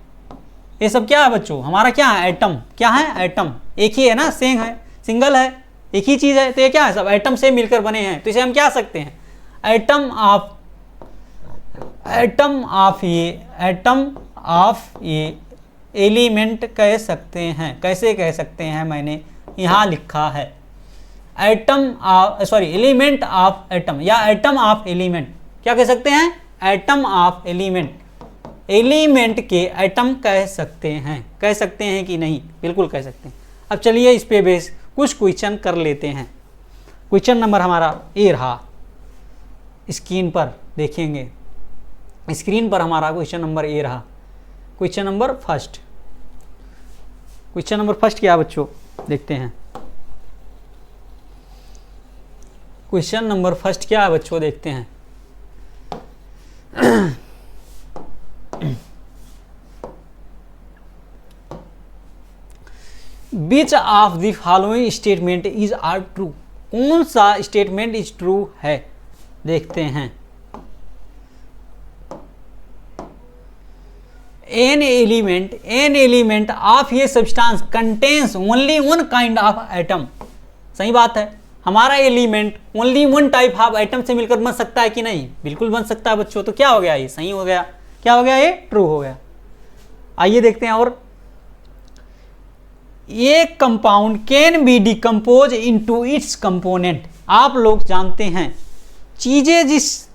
ये सब क्या है बच्चों, हमारा क्या है, एटम। क्या है, एटम, एक ही है ना, सेम है, सिंगल है, एक ही चीज़ है। तो ये क्या है, सब एटम से मिलकर बने हैं। तो इसे हम क्या सकते हैं, एटम ऑफ, एटम ऑफ ये, एटम ऑफ ये एलिमेंट कह सकते हैं। कैसे कह सकते हैं, मैंने यहाँ लिखा है, atom of, sorry, element of atom, या एटम ऑफ एलिमेंट, क्या कह सकते हैं, एटम ऑफ एलिमेंट। एलिमेंट के एटम कह सकते हैं, कह सकते हैं कि नहीं, बिल्कुल कह सकते हैं। अब चलिए इस पे बेस कुछ क्वेश्चन कर लेते हैं। क्वेश्चन नंबर हमारा ए रहा, स्क्रीन पर देखेंगे, स्क्रीन पर हमारा क्वेश्चन नंबर ए रहा। Question number first, question number first क्या बच्चों, देखते हैं। क्वेश्चन नंबर फर्स्ट क्या है बच्चों, देखते हैं। Which of the following statement is are true? कौन सा स्टेटमेंट इज ट्रू है, देखते हैं। एन एलिमेंट ऑफ ये substance contains only one kind of atom. सही बात है, हमारा element only one type of atom से मिलकर बन सकता है कि नहीं, बिल्कुल बन सकता है बच्चों। तो क्या हो गया, ये सही हो गया, क्या हो गया, ये ट्रू हो गया। आइए देखते हैं। और ये compound can be decompose into its component. आप लोग जानते हैं चीज़ें जिस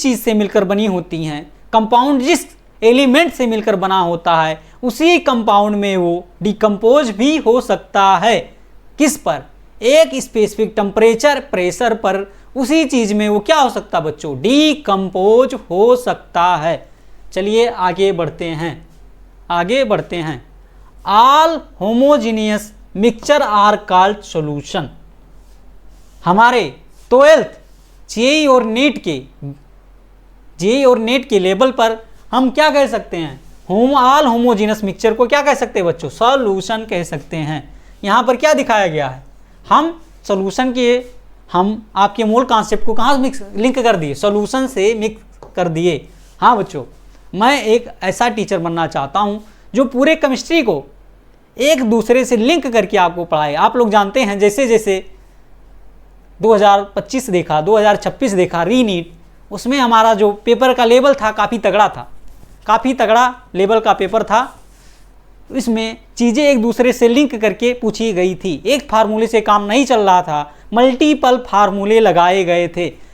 चीज़ से मिलकर बनी होती हैं, कंपाउंड जिस एलिमेंट से मिलकर बना होता है, उसी कंपाउंड में वो डिकम्पोज भी हो सकता है। किस पर, एक स्पेसिफिक टेम्परेचर प्रेशर पर उसी चीज़ में वो क्या हो सकता है बच्चों, डिकम्पोज हो सकता है। चलिए आगे बढ़ते हैं, आगे बढ़ते हैं। All homogeneous mixture are called solution. हमारे 12th जेईई और नीट के लेवल पर हम क्या कह सकते हैं, ऑल होमोजीनियस मिक्सचर को क्या कह सकते हैं बच्चों, सॉल्यूशन कह सकते हैं। यहाँ पर क्या दिखाया गया है, हम सॉल्यूशन के, हम आपके मूल कॉन्सेप्ट को कहाँ लिंक कर दिए, सॉल्यूशन से मिक्स कर दिए। हाँ बच्चों, मैं एक ऐसा टीचर बनना चाहता हूँ जो पूरे केमिस्ट्री को एक दूसरे से लिंक करके आपको पढ़ाए। आप लोग जानते हैं जैसे जैसे 2025 देखा, 2026 देखा रीनीट, उसमें हमारा जो पेपर का लेवल था काफ़ी तगड़ा था, काफ़ी तगड़ा लेवल का पेपर था। इसमें चीज़ें एक दूसरे से लिंक करके पूछी गई थी, एक फार्मूले से काम नहीं चल रहा था, मल्टीपल फार्मूले लगाए गए थे।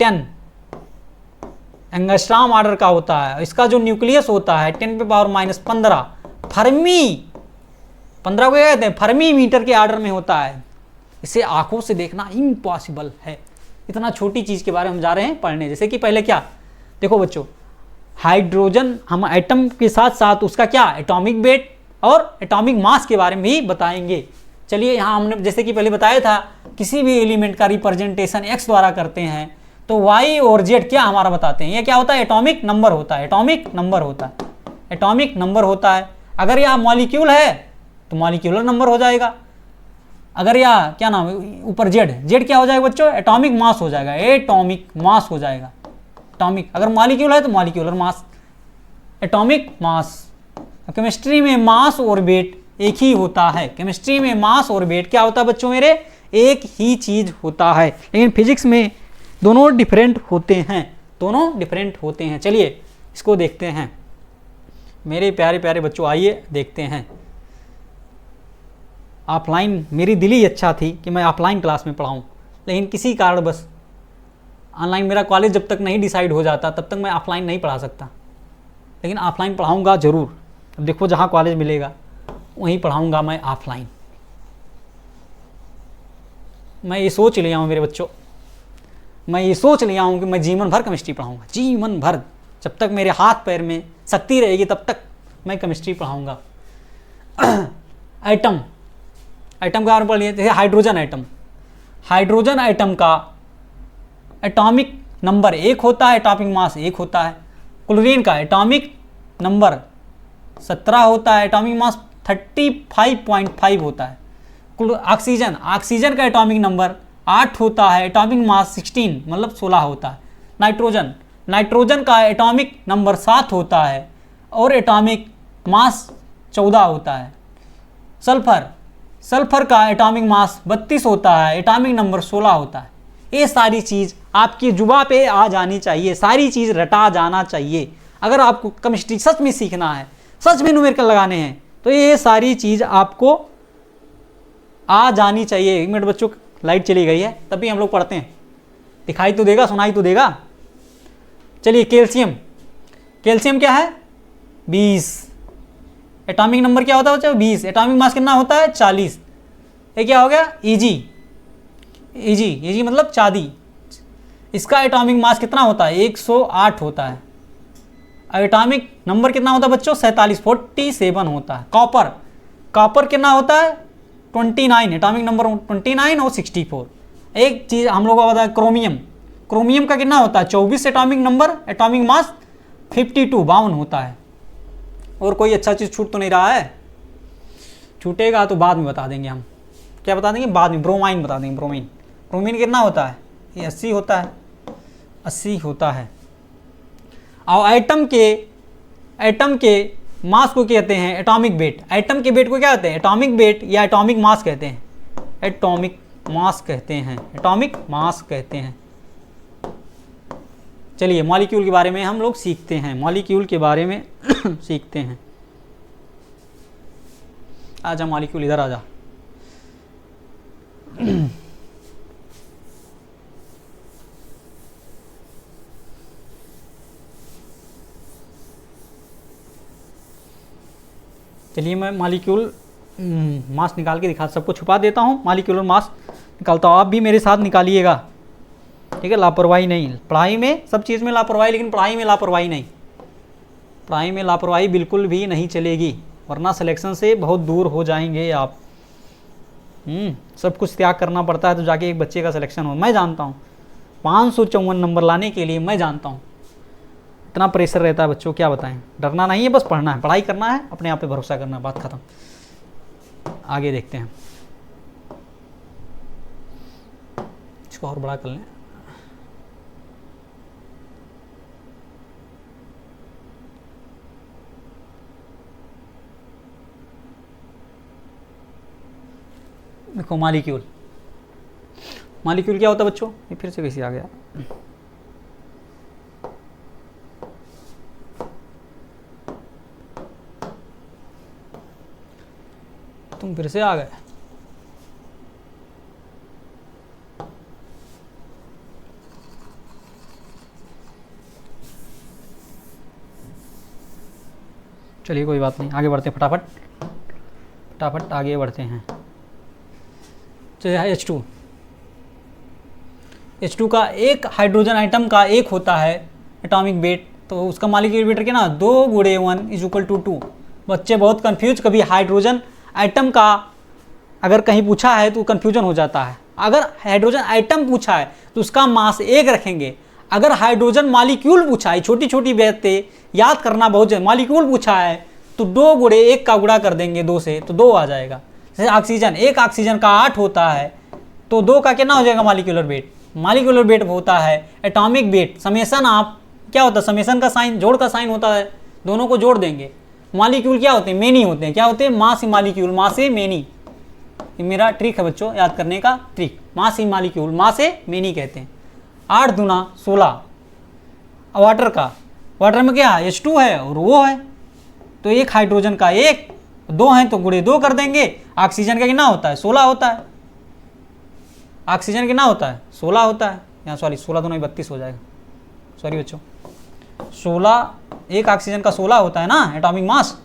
10 एंगस्ट्रॉम ऑर्डर का होता है। इसका जो न्यूक्लियस होता है 10⁻⁻15 फर्मी, 15 को क्या कहते हैं, फर्मी मीटर के ऑर्डर में होता है। इसे आंखों से देखना इम्पॉसिबल है। इतना छोटी चीज के बारे में हम जा रहे हैं पढ़ने। जैसे कि पहले क्या, देखो बच्चों, हाइड्रोजन, हम एटम के साथ साथ उसका क्या एटॉमिक वेट और एटॉमिक मास के बारे में भी बताएंगे। चलिए यहाँ हमने जैसे कि पहले बताया था, किसी भी एलिमेंट का रिप्रेजेंटेशन x द्वारा करते हैं तो y और z क्या हमारा बताते हैं। ये क्या होता है, एटॉमिक नंबर होता है, एटॉमिक नंबर होता है, एटॉमिक नंबर होता है। अगर यह मॉलिक्यूल है तो मॉलिक्यूलर नंबर हो जाएगा। अगर यह क्या नाम है ऊपर z क्या हो जाएगा बच्चों, एटॉमिक मास हो जाएगा, एटॉमिक मास हो जाएगा, एटॉमिक। अगर मॉलिक्यूल है तो molecular mass, atomic mass. Chemistry में मास और वेट एक ही होता है। केमिस्ट्री में मास और वेट क्या होता है बच्चों मेरे, एक ही चीज होता है। लेकिन फिजिक्स में दोनों डिफरेंट होते हैं, दोनों डिफरेंट होते हैं। चलिए इसको देखते हैं मेरे प्यारे प्यारे बच्चों, आइए देखते हैं। ऑफलाइन मेरी दिल ही अच्छा थी कि मैं ऑफलाइन क्लास में पढ़ाऊँ, लेकिन किसी कारण बस ऑनलाइन मेरा कॉलेज जब तक नहीं डिसाइड हो जाता तब तक मैं ऑफलाइन नहीं पढ़ा सकता। लेकिन ऑफलाइन पढ़ाऊँगा ज़रूर। अब देखो जहाँ कॉलेज मिलेगा वहीं पढ़ाऊँगा मैं ऑफलाइन। मैं ये सोच लिया हूँ मेरे बच्चों, मैं ये सोच लिया हूँ कि मैं जीवन भर केमिस्ट्री पढ़ाऊँगा, जीवन भर। जब तक मेरे हाथ पैर में शक्ति रहेगी तब तक मैं केमिस्ट्री पढ़ाऊँगा। एटम, एटम का पढ़ लिए, जैसे हाइड्रोजन एटम, हाइड्रोजन एटम का एटॉमिक नंबर 1 होता है, एटॉमिक मास 1 होता है। क्लोरीन का एटॉमिक नंबर 17 होता है, एटॉमिक मास 35.5 होता है। ऑक्सीजन, ऑक्सीजन का एटॉमिक नंबर 8 होता है, एटॉमिक मास 16 मतलब 16 होता है। नाइट्रोजन, नाइट्रोजन का एटॉमिक नंबर 7 होता है और एटॉमिक मास 14 होता है। सल्फर, सल्फर का एटॉमिक मास 32 होता है, एटॉमिक नंबर 16 होता है। ये सारी चीज़ आपकी जुबान पे आ जानी चाहिए, सारी चीज़ रटा जाना चाहिए। अगर आपको केमिस्ट्री सच में सीखना है, सच में न्यूमेरिकल लगाने हैं, तो ये सारी चीज़ आपको आ जानी चाहिए। 1 मिनट बच्चों, लाइट चली गई है तभी हम लोग पढ़ते हैं, दिखाई तो देगा, सुनाई तो देगा। चलिए कैल्शियम, कैल्शियम क्या है 20, एटॉमिक नंबर क्या होता है बच्चों 20, एटॉमिक मास कितना होता है 40। ये क्या हो गया ईजी, ईजी, ईजी मतलब चांदी। इसका एटॉमिक मास कितना होता है 108 होता है। एटॉमिक नंबर कितना होता है बच्चों 47 होता है। कॉपर, कॉपर कितना होता है 29, एटॉमिक नंबर 29 और 64। एक चीज़ हम लोगों को पता है क्रोमियम, क्रोमियम का कितना होता है 24 एटॉमिक नंबर, एटॉमिक मास 52 होता है। और कोई अच्छा चीज़ छूट तो नहीं रहा है, छूटेगा तो बाद में बता देंगे हम। क्या बता देंगे बाद में, ब्रोमाइन बता देंगे। ब्रोमीन, ब्रोमीन कितना होता है ये 80 होता है, 80 होता है। और एटम के मास को कहते हैं एटॉमिक वेट। एटम के वेट को क्या कहते हैं एटॉमिक वेट या एटॉमिक मास कहते हैं, एटॉमिक मास कहते हैं, एटॉमिक मास कहते हैं। चलिए मॉलिक्यूल के बारे में हम लोग सीखते हैं, मॉलिक्यूल के बारे में सीखते हैं। आजा मॉलिक्यूल इधर आजा। चलिए मैं मॉलिक्यूल मास निकाल के दिखा, सबको छुपा देता हूँ, मॉलिक्यूलर मास निकालता हूँ। आप भी मेरे साथ निकालिएगा, ठीक है। लापरवाही नहीं, पढ़ाई में सब चीज़ में लापरवाही, लेकिन पढ़ाई में लापरवाही नहीं। पढ़ाई में लापरवाही बिल्कुल भी नहीं चलेगी, वरना सिलेक्शन से बहुत दूर हो जाएंगे आप। सब कुछ त्याग करना पड़ता है तो जाके एक बच्चे का सिलेक्शन हो। मैं जानता हूँ 554 नंबर लाने के लिए, मैं जानता हूँ इतना प्रेशर रहता है बच्चों, क्या बताएं। डरना नहीं है, बस पढ़ना है, पढ़ाई करना है, अपने आप पे भरोसा करना है, बात खत्म। आगे देखते हैं, इसको और बड़ा कर लें। देखो मॉलिक्यूल, मॉलिक्यूल क्या होता है बच्चों, ये फिर से कैसे आ गया, तुम फिर से आ गए। चलिए कोई बात नहीं, आगे बढ़ते हैं फटाफट फटाफट आगे बढ़ते हैं। चलिए H2 का एक हाइड्रोजन आइटम का एक होता है एटॉमिक वेट, तो उसका मॉलिक्यूलर वेट क्या ना 2 × 1 = 2। बच्चे बहुत कंफ्यूज, कभी हाइड्रोजन आइटम का अगर कहीं पूछा है तो कंफ्यूजन हो जाता है। अगर हाइड्रोजन आइटम पूछा है तो उसका मास 1 रखेंगे। अगर हाइड्रोजन मॉलिक्यूल पूछा है, छोटी छोटी बातें याद करना बहुत जरूरी। मॉलिक्यूल पूछा है तो 2 × 1 का गुणा कर देंगे 2 से, तो 2 आ जाएगा। जैसे ऑक्सीजन, एक ऑक्सीजन का 8 होता है तो 2 का कितना हो जाएगा मॉलिक्यूलर वेट। मॉलिक्यूलर वेट होता है एटॉमिक वेट समेसन। आप क्या होता है, समेसन का साइन जोड़ का साइन होता है, दोनों को जोड़ देंगे। मॉलिक्यूल क्या होते हैं, मेनी होते हैं। क्या होते हैं, मास मॉलिक्यूल, मास ए मेनी। ये मेरा ट्रिक है बच्चों, याद करने का ट्रिक। मास ई मॉलिक्यूल, मास ए मेनी कहते हैं। 8 × 16 वाटर का, वाटर में क्या है H2 है और वो है, तो एक हाइड्रोजन का 1, 2 हैं तो गुणे 2 कर देंगे। ऑक्सीजन का कितना होता है 16 होता है। ऑक्सीजन कितना होता है 16 होता है। यहाँ सॉरी 16 2 32 हो जाएगा, सॉरी बच्चों 16, एक ऑक्सीजन का 16 होता है ना एटॉमिक मास,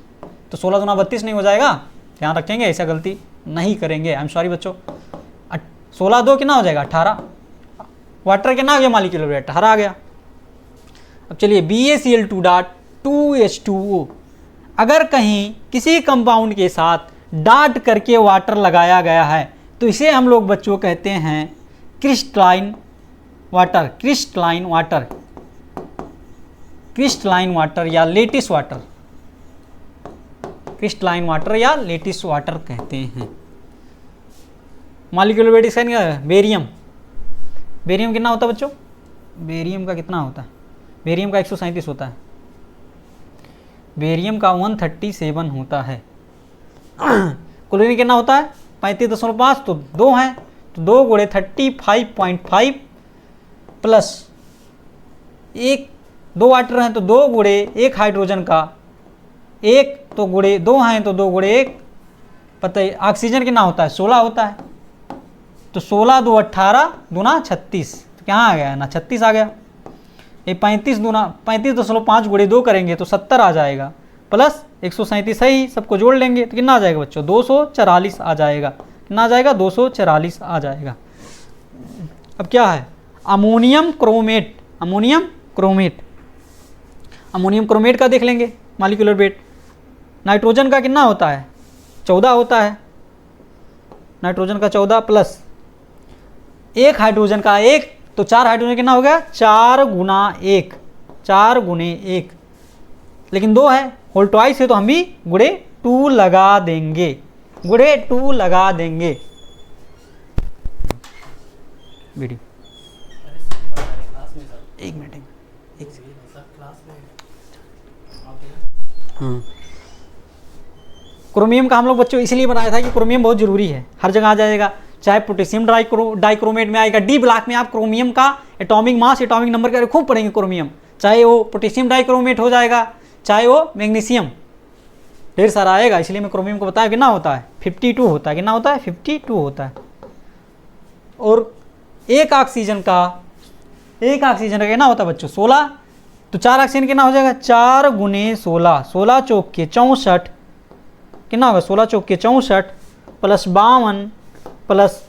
तो 16 2 32 नहीं हो जाएगा। ध्यान रखेंगे, ऐसा गलती नहीं करेंगे। आई एम सॉरी बच्चों। 16 2 कितना हो जाएगा 18। वाटर कितना आ गया मॉलिक्यूलर वेट 18 आ गया। अब चलिए BaCl2.2H2O, अगर कहीं किसी कंपाउंड के साथ डाट करके वाटर लगाया गया है तो इसे हम लोग बच्चों कहते हैं crystalline water. Crystalline water, crystalline water या लेटिस वाटर, क्रिस्टलाइन वाटर या लेटिस वाटर कहते हैं। मॉलिक्यूलर वेट इसका क्या है, बेरियम। बेरियम कितना होता है बच्चों, बेरियम का कितना होता है, बेरियम का 137 होता है। बेरियम का 137 होता है। क्लोरीन कितना होता है 35.5, तो 2 हैं तो 2 × 35.5 प्लस 1, 2 वाटर हैं तो 2 × 1 हाइड्रोजन का 1, तो गुणे 2 हैं तो 2 × 1 पता है। ऑक्सीजन कितना होता है 16 होता है, तो 16 2 18 दूना 36, तो क्या आ गया ना 36 आ गया। ये 35.5 × 2 करेंगे तो 70 आ जाएगा, प्लस 137 है ही, सबको जोड़ लेंगे तो कितना आ जाएगा बच्चों 244 आ जाएगा। कितना आ जाएगा 244 आ जाएगा। अब क्या है ammonium chromate. Ammonium chromate, ammonium chromate का देख लेंगे मॉलिक्यूलर वेट। नाइट्रोजन का कितना होता है 14 होता है, नाइट्रोजन का 14 प्लस 1 हाइड्रोजन का 1, तो 4 हाइड्रोजन कितना हो गया 4 × 1, 4 × 1, लेकिन 2 है होल ट्वाइस है तो हम भी गुणे 2 लगा देंगे, गुणे 2 लगा देंगे। वीडियो एक मिनट हाँ। क्रोमियम का हम लोग बच्चों इसलिए बनाया था कि क्रोमियम बहुत जरूरी है, हर जगह आ जाएगा, चाहे पोटेशियम डाइक्रोमेट में आएगा, डी ब्लॉक में आप क्रोमियम का एटॉमिक मास एटॉमिक नंबर के खूब पढ़ेंगे क्रोमियम, चाहे वो पोटेशियम डाइक्रोमेट हो जाएगा, चाहे वो मैग्नीशियम, ढेर सारा आएगा। इसलिए मैं क्रोमियम को बताया कितना होता है 52 होता है। कितना होता है 52 होता है। और एक ऑक्सीजन का कितना होता है बच्चों 16, तो 4 ऑक्सीजन कितना हो जाएगा 4 × 16, 16 चौक के 64, कितना होगा 16 चौक के 64 प्लस 52 प्लस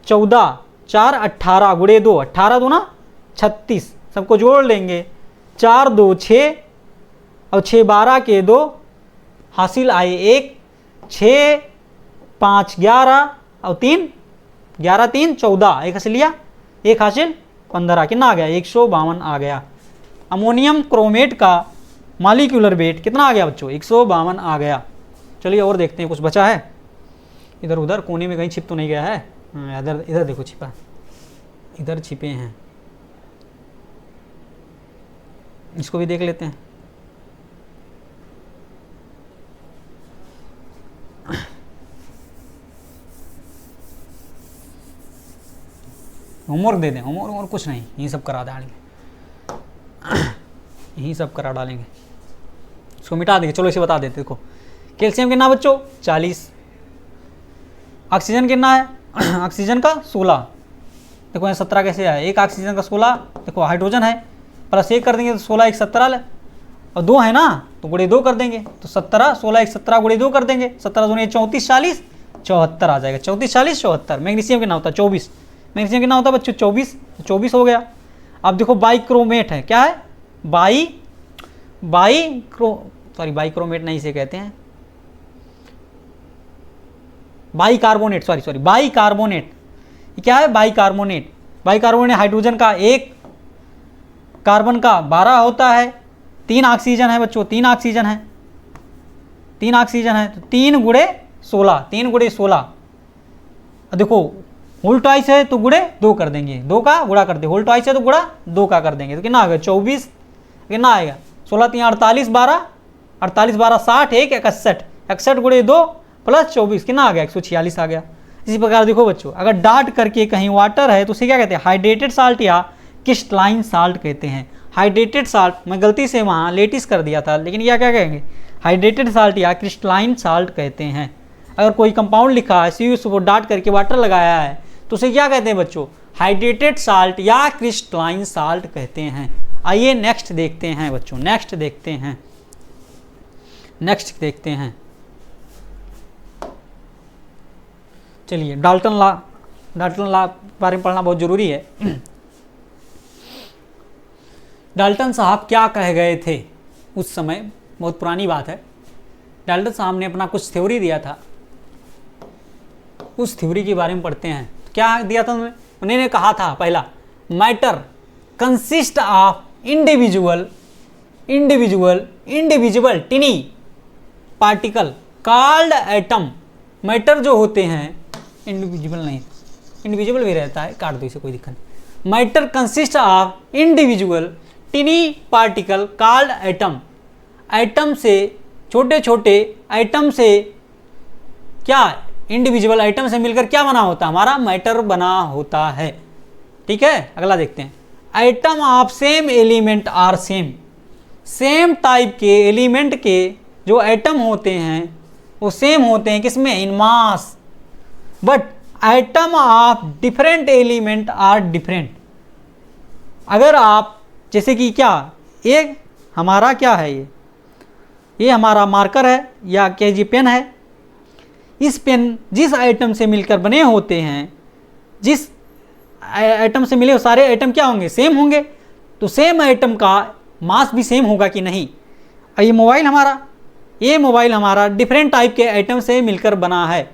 14, 4 18 गुणे 2, 18 2 36, सबको जोड़ लेंगे 4 2 6 और 6 12 के 2 हासिल आए 1, 6 5 11 और 3 11 3 14, एक हासिल लिया, एक हासिल 15, कितना आ गया 152 आ गया। अमोनियम क्रोमेट का मॉलिक्यूलर वेट कितना आ गया बच्चों 152 आ गया। चलिए और देखते हैं कुछ बचा है, इधर उधर कोने में कहीं छिप तो नहीं गया है, इधर इधर देखो छिपा, इधर छिपे हैं, इसको भी देख लेते हैं। होमवर्क दे दें, होमवर्क और कुछ नहीं, यही सब करा डालेंगे, यही सब करा डालेंगे, इसको मिटा देंगे। चलो इसे बता देते, देखो कैल्शियम कितना बच्चों 40, ऑक्सीजन कितना है ऑक्सीजन का 16, देखो यहाँ 17 कैसे आया, एक ऑक्सीजन का 16, देखो हाइड्रोजन है प्लस 1 कर देंगे तो 16 1 17, और 2 है ना तो गुणे 2 कर देंगे, तो 17 16 1 17 गुणे 2 कर देंगे, 17 दूनी 34 40 74 आ जाएगा, 34 40 74। मैग्नीशियम कितना होता है 24, मैग्नीशियम कितना होता है बच्चों 24, 24 हो गया। अब देखो बाइक्रोमेट है, क्या है बाइक्रोमेट नहीं से कहते हैं, बाइकार्बोनेट, सॉरी बाइकार्बोनेट, क्या है बाइकार्बोनेट। बाइकार्बोनेट हाइड्रोजन का 1, कार्बन का 12 होता है, 3 ऑक्सीजन है बच्चों, 3 ऑक्सीजन है, 3 ऑक्सीजन है, तो 3 गुणे 16, 3 गुणे 16। देखो होल ट्वाइस है तो गुणे 2 कर देंगे, 2 का गुणा कर दे, होल ट्वाइस है तो गुणा 2 का कर देंगे, तो कितना आ गया 24, कितना आएगा 16 3 48 12, 48 12 60, 1 61, 61 गुणे 2 प्लस 24 कितना आ गया 146 आ गया। इसी प्रकार देखो बच्चों, अगर डाट करके कहीं वाटर है तो उसे क्या कहते हैं हाइड्रेटेड साल्ट या क्रिस्टलाइन साल्ट कहते हैं। हाइड्रेटेड साल्ट, मैं गलती से वहाँ लेटिस कर दिया था, लेकिन यह क्या कहेंगे हाइड्रेटेड साल्ट या क्रिस्टलाइन साल्ट कहते हैं। अगर कोई कंपाउंड लिखा है सी उसको डाट करके वाटर लगाया है तो उसे क्या कहते हैं बच्चों हाइड्रेटेड साल्ट या क्रिस्टलाइन साल्ट कहते हैं। आइए नेक्स्ट देखते हैं बच्चों, नेक्स्ट देखते हैं। चलिए डाल्टन लॉ बारे में पढ़ना बहुत ज़रूरी है। डाल्टन साहब क्या कह गए थे उस समय, बहुत पुरानी बात है। डाल्टन साहब ने अपना कुछ थ्योरी दिया था, उस थ्योरी के बारे में पढ़ते हैं। तो क्या दिया था उन्होंने कहा था पहला, matter consist of individual टिनी particle called atom. Matter जो होते हैं इंडिविजुअल नहीं, इंडिविजुअल भी रहता है, काट दो इसे कोई दिक्कत नहीं। Matter consist of individual टिनी particle called atom. Atom से छोटे छोटे एटम से क्या इंडिविजुअल आइटम से मिलकर क्या बना होता है हमारा मैटर बना होता है। ठीक है, अगला देखते हैं। Item of same element are same type के एलिमेंट के जो एटम होते हैं वो सेम होते हैं किसमें in mass, but atom of different element are different. अगर आप जैसे कि क्या एक हमारा क्या है ये हमारा मार्कर है या क्या जी पेन है, इस पेन जिस आइटम से मिलकर बने होते हैं, जिस आइटम से मिले सारे आइटम क्या होंगे सेम होंगे, तो सेम आइटम का मास भी सेम होगा कि नहीं। ये मोबाइल हमारा डिफरेंट टाइप के आइटम से मिलकर बना है,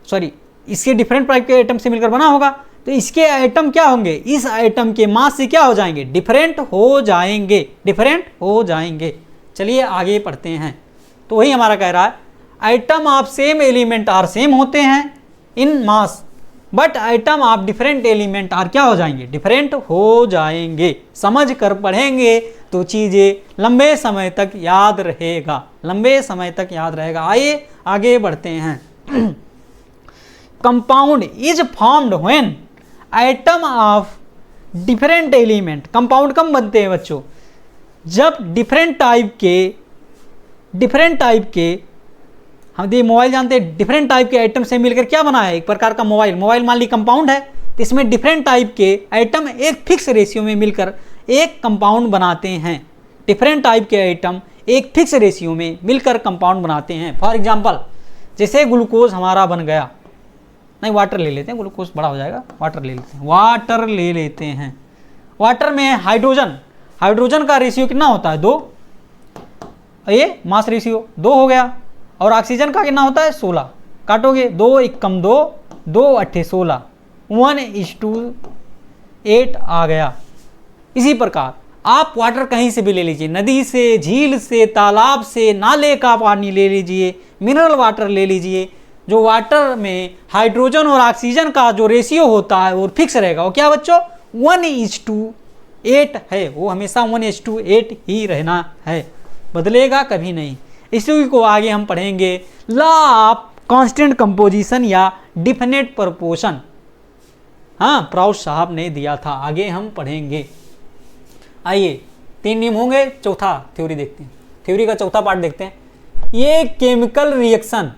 सॉरी इसके डिफरेंट टाइप के आइटम से मिलकर बना होगा, तो इसके आइटम क्या होंगे इस आइटम के मास से क्या हो जाएंगे डिफरेंट हो जाएंगे। चलिए आगे पढ़ते हैं। तो वही हमारा कह रहा है atom of same element are same होते हैं in mass, but atom of different element are क्या हो जाएंगे डिफरेंट हो जाएंगे। समझ कर पढ़ेंगे तो चीज़ें लंबे समय तक याद रहेगा। आइए आगे बढ़ते हैं। Compound is formed when item of different element. Compound कब बनते हैं बच्चों, जब डिफरेंट टाइप के हम ये मोबाइल जानते हैं डिफरेंट टाइप के आइटम से मिलकर क्या बना है एक प्रकार का मोबाइल मान ली कंपाउंड है, तो इसमें डिफरेंट टाइप के आइटम एक फिक्स रेशियो में मिलकर एक कंपाउंड बनाते हैं। डिफरेंट टाइप के आइटम एक फिक्स रेशियो में मिलकर कंपाउंड बनाते हैं। फॉर एग्जांपल जैसे ग्लूकोज हमारा बन गया, नहीं वाटर ले लेते हैं, ग्लूकोज बड़ा हो जाएगा, वाटर ले लेते हैं। वाटर में हाइड्रोजन का रेशियो कितना होता है 2, ये मास रेशियो 2 हो गया, और ऑक्सीजन का कितना होता है 16, काटोगे 2 1 कम 2 2 8 16 1:8 आ गया। इसी प्रकार आप वाटर कहीं से भी ले लीजिए, नदी से, झील से, तालाब से, नाले का पानी ले लीजिए, मिनरल वाटर ले लीजिए, जो वाटर में हाइड्रोजन और ऑक्सीजन का जो रेशियो होता है वो फिक्स रहेगा। वो क्या बच्चों 1:8 है, वो हमेशा 1:8 ही रहना है, बदलेगा कभी नहीं। इसी को आगे हम पढ़ेंगे लॉ ऑफ कांस्टेंट कंपोजिशन या डिफिनेट प्रपोर्शन। हाँ, प्राउड साहब ने दिया था, आगे हम पढ़ेंगे। आइए 3 नियम होंगे, चौथा थ्योरी देखते हैं, थ्योरी का चौथा पार्ट देखते हैं। ये केमिकल रिएक्शन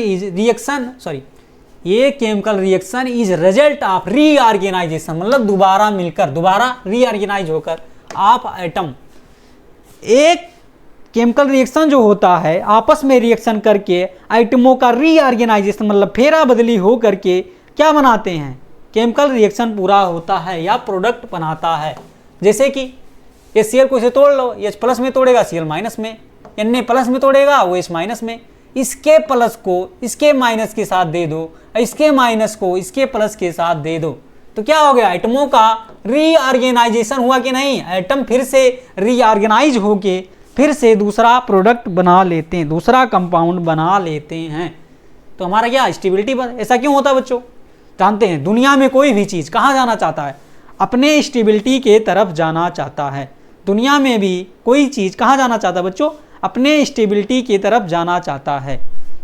इज ये chemical reaction is result of reorganisation, मतलब दोबारा मिलकर, दोबारा रीऑर्गेनाइज होकर आप एटम, एक केमिकल रिएक्शन जो होता है आपस में रिएक्शन करके आइटमों का रीऑर्गेनाइजेशन मतलब फेरा बदली हो करके क्या बनाते हैं, केमिकल रिएक्शन पूरा होता है या प्रोडक्ट बनाता है। जैसे कि ये Cl को इसे तोड़ लो, H प्लस में तोड़ेगा Cl माइनस में, Na प्लस में तोड़ेगा वो H माइनस में, इसके प्लस को इसके माइनस के साथ दे दो, इसके माइनस को इसके प्लस के साथ दे दो, तो क्या हो गया, आइटमों का रीऑर्गेनाइजेशन हुआ कि नहीं, आइटम फिर से रीऑर्गेनाइज होके फिर से दूसरा प्रोडक्ट बना लेते हैं, दूसरा कंपाउंड बना लेते हैं। तो हमारा क्या स्टेबिलिटी पर, ऐसा क्यों होता है बच्चों, जानते हैं दुनिया में कोई भी चीज़ कहाँ जाना चाहता है, अपने स्टेबिलिटी के तरफ जाना चाहता है। दुनिया में भी कोई चीज़ कहाँ जाना चाहता है बच्चों, अपने स्टेबिलिटी की तरफ जाना चाहता है।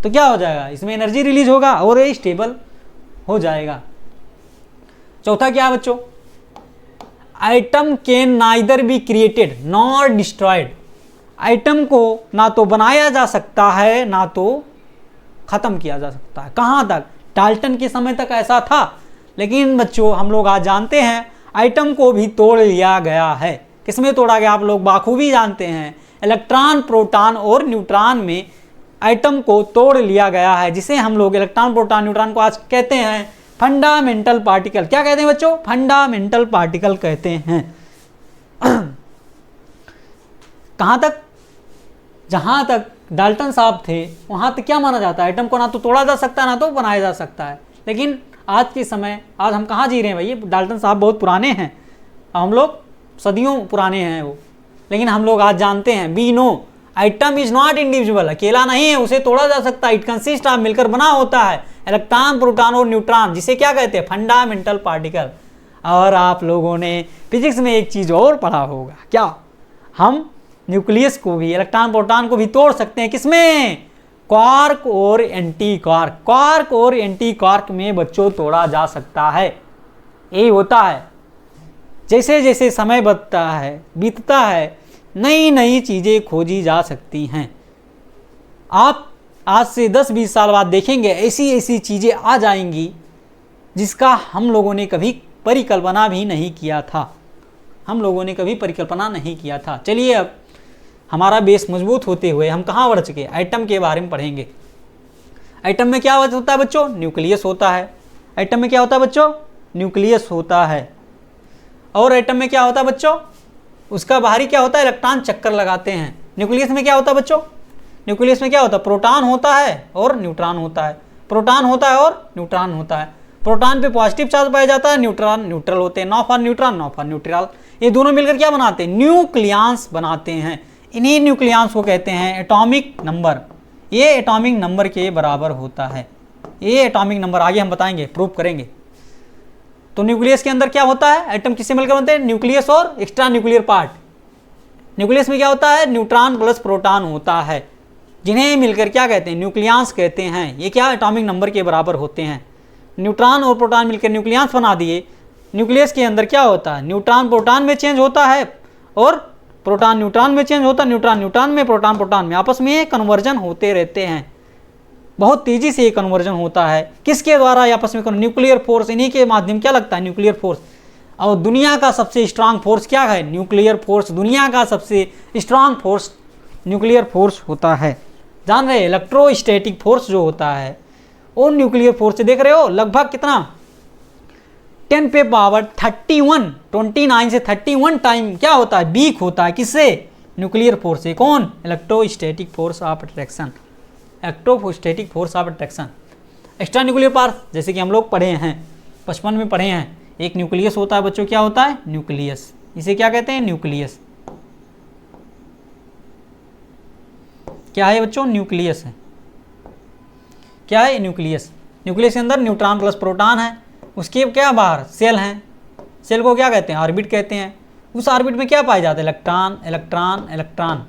तो क्या हो जाएगा, इसमें एनर्जी रिलीज होगा और ये स्टेबल हो जाएगा। चौथा क्या है बच्चों, item can neither be created nor destroyed, item को ना तो बनाया जा सकता है ना तो खत्म किया जा सकता है। कहाँ तक, डाल्टन के समय तक ऐसा था, लेकिन बच्चों हम लोग आज जानते हैं आइटम को भी तोड़ लिया गया है। किसमें तोड़ा गया, आप लोग बाखूबी जानते हैं, इलेक्ट्रॉन, प्रोटॉन और न्यूट्रॉन में आइटम को तोड़ लिया गया है, जिसे हम लोग इलेक्ट्रॉन, प्रोटॉन, न्यूट्रॉन को आज कहते हैं फंडामेंटल पार्टिकल। क्या कहते हैं बच्चों, फंडामेंटल पार्टिकल कहते हैं। कहाँ तक, जहाँ तक डाल्टन साहब थे वहाँ तक क्या माना जाता है, आइटम को ना तो तोड़ा जा सकता है ना तो बनाया जा सकता है। लेकिन आज के समय, आज हम कहाँ जी रहे हैं भाई, डाल्टन साहब बहुत पुराने हैं, हम लोग सदियों पुराने हैं वो, लेकिन हम लोग आज जानते हैं we know item is not individual, अकेला नहीं है, उसे तोड़ा जा सकता है, इट कंसिस्ट ऑफ, मिलकर बना होता है इलेक्ट्रॉन, प्रोटॉन और न्यूट्रॉन, जिसे क्या कहते हैं फंडामेंटल पार्टिकल। और आप लोगों ने फिजिक्स में एक चीज़ और पढ़ा होगा, क्या, हम न्यूक्लियस को भी, इलेक्ट्रॉन, प्रोटॉन को भी तोड़ सकते हैं, किसमें, क्वार्क और एंटी क्वार्क, क्वार्क और एंटी क्वार्क में बच्चों तोड़ा जा सकता है। यही होता है, जैसे जैसे समय बीतता है नई नई चीज़ें खोजी जा सकती हैं। आप आज से 10-20 साल बाद देखेंगे ऐसी ऐसी चीज़ें आ जाएंगी जिसका हम लोगों ने कभी परिकल्पना भी नहीं किया था, हम लोगों ने कभी परिकल्पना नहीं किया था। चलिए अब हमारा बेस मजबूत होते हुए हम कहाँ बढ़ चुके, आइटम के बारे में पढ़ेंगे। आइटम में क्या होता है बच्चों, न्यूक्लियस होता है। आइटम में क्या होता है बच्चों, न्यूक्लियस होता है। और आइटम में क्या होता है बच्चों, उसका बाहरी क्या होता है, इलेक्ट्रॉन चक्कर लगाते हैं। न्यूक्लियस में क्या होता है बच्चों, न्यूक्लियस में क्या होता है, प्रोटॉन होता है और न्यूट्रॉन होता है, प्रोटॉन होता है और न्यूट्रॉन होता है। प्रोटॉन पे पॉजिटिव चार्ज पाया जाता है, न्यूट्रॉन न्यूट्रल होते हैं, नॉ फॉर न्यूट्रॉन नॉ फॉर न्यूट्रल। ये दोनों मिलकर क्या बनाते हैं, न्यूक्लियस बनाते हैं। इन्हीं न्यूक्लियस को कहते हैं एटॉमिक नंबर। ये एटॉमिक नंबर के बराबर होता है, ये एटॉमिक नंबर आगे हम बताएंगे, प्रूव करेंगे। तो न्यूक्लियस के अंदर क्या होता है, एटम किससे मिलकर बनते हैं, न्यूक्लियस और एक्स्ट्रा न्यूक्लियर पार्ट। न्यूक्लियस में क्या होता है, न्यूट्रॉन प्लस प्रोटॉन होता है, जिन्हें मिलकर क्या कहते हैं, न्यूक्लियस कहते हैं। ये क्या एटॉमिक नंबर के बराबर होते हैं। न्यूट्रॉन और प्रोटॉन मिलकर न्यूक्लियस बना दिए। न्यूक्लियस के अंदर क्या होता है, न्यूट्रॉन प्रोटॉन में चेंज होता है और प्रोटॉन न्यूट्रॉन में चेंज होता है, न्यूट्रॉन न्यूट्रॉन में, प्रोटॉन प्रोटॉन में, आपस में कन्वर्जन होते रहते हैं। बहुत तेजी से ये कन्वर्जन होता है, किसके द्वारा, आपस में न्यूक्लियर फोर्स, इन्हीं के माध्यम क्या लगता है, न्यूक्लियर फोर्स। और दुनिया का सबसे स्ट्रांग फोर्स क्या है, न्यूक्लियर फोर्स। दुनिया का सबसे स्ट्रांग फोर्स न्यूक्लियर फोर्स होता है। जान रहे, इलेक्ट्रोस्टैटिक फोर्स जो होता है वो न्यूक्लियर फोर्स से, देख रहे हो, लगभग कितना 10 पे पावर 31, 29 से 31 टाइम क्या होता है, वीक होता है, किससे, न्यूक्लियर फोर्स से। कौन, electrostatic force of attraction, electrostatic force of attraction. Extra nuclear part, जैसे कि हम लोग पढ़े हैं, बचपन में पढ़े हैं, एक न्यूक्लियस होता है बच्चों, क्या होता है, न्यूक्लियस। इसे क्या कहते हैं, न्यूक्लियस। क्या है बच्चों, न्यूक्लियस है। क्या है, न्यूक्लियस। न्यूक्लियस के अंदर न्यूट्रॉन प्लस प्रोटॉन है, उसके क्या बाहर सेल हैं, सेल को क्या कहते हैं, ऑर्बिट कहते हैं। उस ऑर्बिट में क्या पाया जाता है, इलेक्ट्रॉन इलेक्ट्रॉन इलेक्ट्रॉन,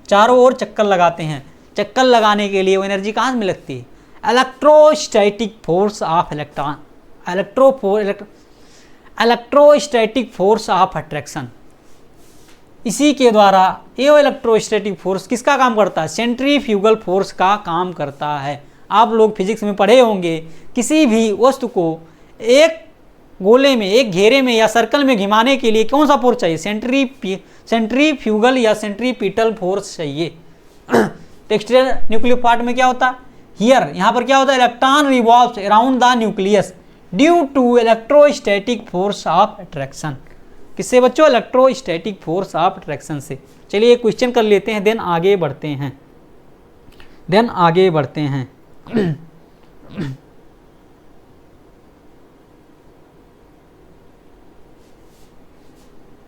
चारों ओर चक्कर लगाते हैं। चक्कर लगाने के लिए वो एनर्जी कहाँ से मिलती है, electrostatic force of electron, electrostatic force of attraction. इसी के द्वारा ये इलेक्ट्रोस्टैटिक फोर्स किसका काम करता है, सेंट्रीफ्यूगल फोर्स का काम करता है। आप लोग फिजिक्स में पढ़े होंगे, किसी भी वस्तु को एक गोले में, एक घेरे में या सर्कल में घुमाने के लिए कौन सा फोर्स चाहिए? सेंट्रीफ्यूगल या सेंट्रीपिटल फोर्स चाहिए। टेक्सटाइल न्यूक्लियर पार्ट में क्या होता है? हियर, यहाँ पर क्या होता है? Electron revolves around the nucleus due to electrostatic force of attraction. किससे बच्चों? इलेक्ट्रोस्टैटिक फोर्स ऑफ अट्रैक्शन से। चलिए एक क्वेश्चन कर लेते हैं, देन आगे बढ़ते हैं।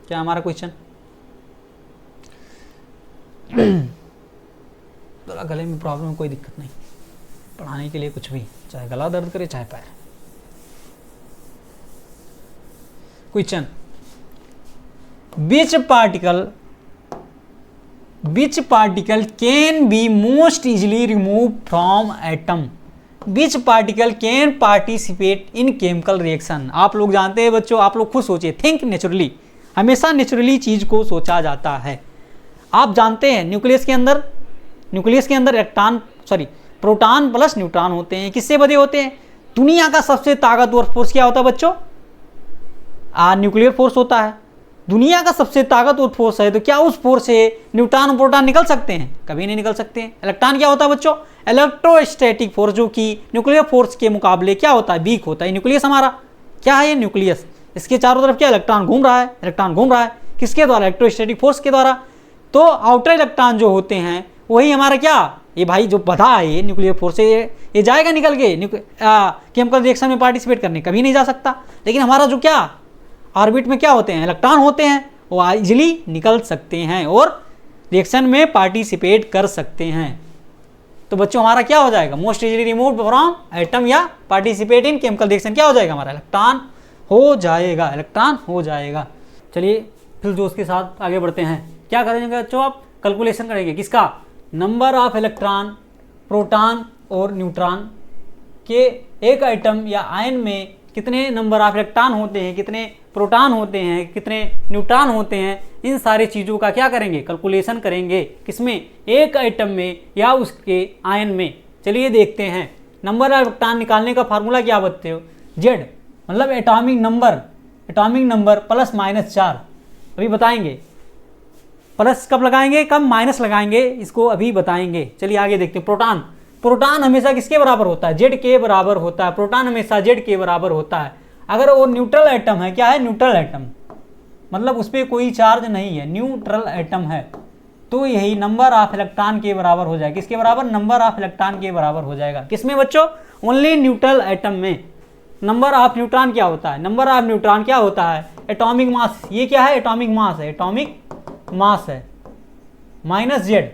क्या हमारा क्वेश्चन? थोड़ा गले में प्रॉब्लम, कोई दिक्कत नहीं, पढ़ाने के लिए कुछ भी, चाहे गला दर्द करे चाहे पैर। Question, which particle can be most easily removed from atom? Which particle can participate in chemical reaction? आप लोग जानते हैं बच्चों, आप लोग खुद सोचिए, थिंक नेचुरली, हमेशा नेचुरली चीज को सोचा जाता है। आप जानते हैं न्यूक्लियस के अंदर प्रोटॉन प्लस न्यूट्रॉन होते हैं। किससे बने होते हैं? दुनिया का सबसे ताकतवर फोर्स क्या होता है बच्चों? न्यूक्लियर फोर्स होता है। दुनिया का सबसे ताकतवर फोर्स है, तो क्या उस फोर्स से न्यूट्रॉन और प्रोटॉन निकल सकते हैं? कभी नहीं निकल सकते हैं। इलेक्ट्रॉन क्या होता है बच्चों? इलेक्ट्रोस्टैटिक फोर्स, जो कि न्यूक्लियर फोर्स के मुकाबले क्या होता है? वीक होता है। न्यूक्लियस हमारा क्या है? ये न्यूक्लियस, इसके चारों तरफ क्या? इलेक्ट्रॉन घूम रहा है। किसके द्वारा? इलेक्ट्रोस्टैटिक फोर्स के द्वारा। तो आउटर इलेक्ट्रॉन जो होते हैं वही हमारा क्या, ये भाई जो बधा है ये न्यूक्लियर फोर्स से, ये जाएगा निकल के केमिकल रिएक्शन में पार्टिसिपेट करने? कभी नहीं जा सकता। लेकिन हमारा जो क्या ऑर्बिट में क्या होते हैं? इलेक्ट्रॉन होते हैं, वो इजिली निकल सकते हैं और रिएक्शन में पार्टिसिपेट कर सकते हैं। तो बच्चों हमारा क्या हो जाएगा? Most easily removed from atom या पार्टिसिपेट इन केमिकल रिएक्शन क्या हो जाएगा? हमारा इलेक्ट्रॉन हो जाएगा। चलिए फिर जो उसके साथ आगे बढ़ते हैं। क्या करेंगे बच्चों? आप कैलकुलेशन करेंगे किसका? नंबर ऑफ इलेक्ट्रॉन, प्रोटॉन और न्यूट्रॉन के एक एटम या आयन में कितने नंबर ऑफ इलेक्ट्रॉन होते हैं, कितने प्रोटॉन होते हैं, कितने न्यूट्रॉन होते हैं, इन सारे चीज़ों का क्या करेंगे? कैलकुलेशन करेंगे। किसमें? एक एटम में या उसके आयन में। चलिए देखते हैं। नंबर ऑफ इलेक्ट्रॉन निकालने का फार्मूला क्या बताते हो? जेड, मतलब एटॉमिक नंबर प्लस माइनस 4। अभी बताएंगे। प्लस कब लगाएंगे, कब माइनस लगाएंगे, इसको अभी बताएंगे। चलिए आगे देखते हैं। प्रोटॉन हमेशा किसके बराबर होता है? जेड के बराबर होता है। प्रोटॉन हमेशा जेड के बराबर होता है। अगर वो न्यूट्रल एटम है, क्या है? न्यूट्रल एटम, मतलब उस पर कोई चार्ज नहीं है, न्यूट्रल एटम है, तो यही नंबर ऑफ इलेक्ट्रॉन के बराबर हो जाएगा। किसके बराबर? नंबर ऑफ इलेक्ट्रॉन के बराबर हो जाएगा। किसमें बच्चों? ओनली न्यूट्रल एटम में। नंबर ऑफ न्यूट्रॉन क्या होता है? नंबर ऑफ न्यूट्रॉन क्या होता है? Atomic mass. ये क्या है? एटॉमिक मास है minus Z.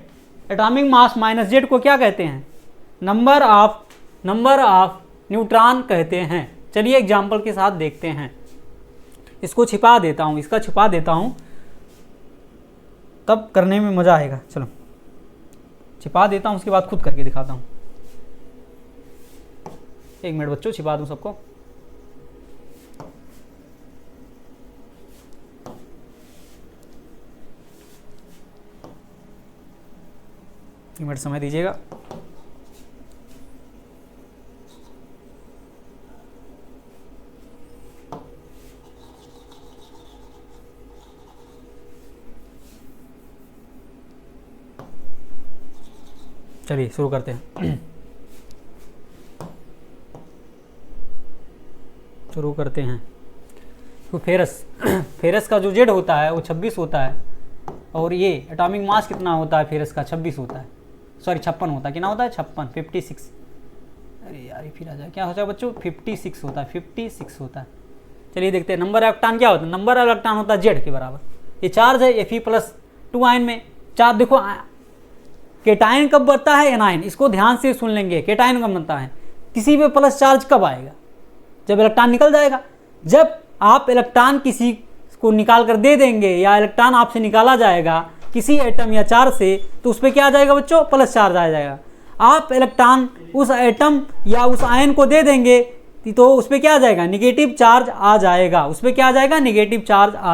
Atomic mass minus Z को क्या कहते हैं? नंबर ऑफ न्यूट्रॉन कहते हैं। चलिए एग्जाम्पल के साथ देखते हैं। इसको छिपा देता हूँ, तब करने में मज़ा आएगा। चलो छिपा देता हूँ, उसके बाद खुद करके दिखाता हूँ। एक मिनट बच्चों, छिपा दूँ सबको। एक मिनट समय दीजिएगा। चलिए शुरू करते हैं। तो फेरस का जो जेड होता है वो 26 होता है, और ये एटॉमिक मास कितना होता है? फेरस का 26 होता है, सॉरी 56 होता है। कितना होता है? 56। अरे यार फिर आ जाए, क्या होता है बच्चों? 56 होता है। चलिए देखते हैं। नंबर ऑफ इलेक्ट्रॉन क्या होता है? नंबर ऑफ इलेक्ट्रॉन होता है जेड के बराबर। ये चार्ज है Fe+2 आयन में। चार्ज देखो, केटायन कब बनता है? एनायन। इसको ध्यान से सुन लेंगे। केटायन कब बनता है? किसी पे प्लस चार्ज कब आएगा? जब इलेक्ट्रॉन निकल जाएगा। जब आप इलेक्ट्रॉन किसी को निकाल कर दे देंगे या इलेक्ट्रॉन आपसे निकाला जाएगा किसी एटम या चार्ज से, तो उस पर क्या आ जाएगा बच्चों? प्लस चार्ज आ जाएगा। आप इलेक्ट्रॉन उस एटम या उस आयन को दे देंगे तो उस पर क्या आ जाएगा? निगेटिव चार्ज आ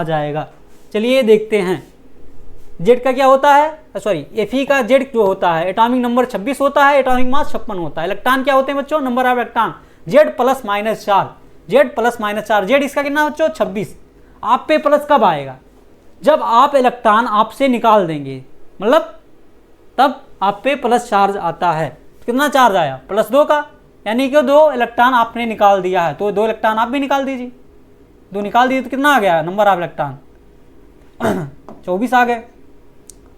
जाएगा। चलिए देखते हैं। जेड का क्या होता है, सॉरी Fe का जेड जो होता है एटॉमिक नंबर 26 होता है, एटॉमिक मास 56 होता है। इलेक्ट्रॉन क्या होते हैं बच्चों, number of electron Z plus minus 4, Z plus minus 4, Z इसका कितना बच्चों 26। आप पे प्लस कब आएगा, जब आप इलेक्ट्रॉन आपसे निकाल देंगे, मतलब तब आप पे प्लस चार्ज आता है। कितना चार्ज आया, +2 का, यानी कि 2 इलेक्ट्रॉन आपने निकाल दिया है, तो 2 इलेक्ट्रॉन आप भी निकाल दीजिए, 2 निकाल दिए तो कितना आ गया नंबर ऑफ इलेक्ट्रॉन 24 आ गए।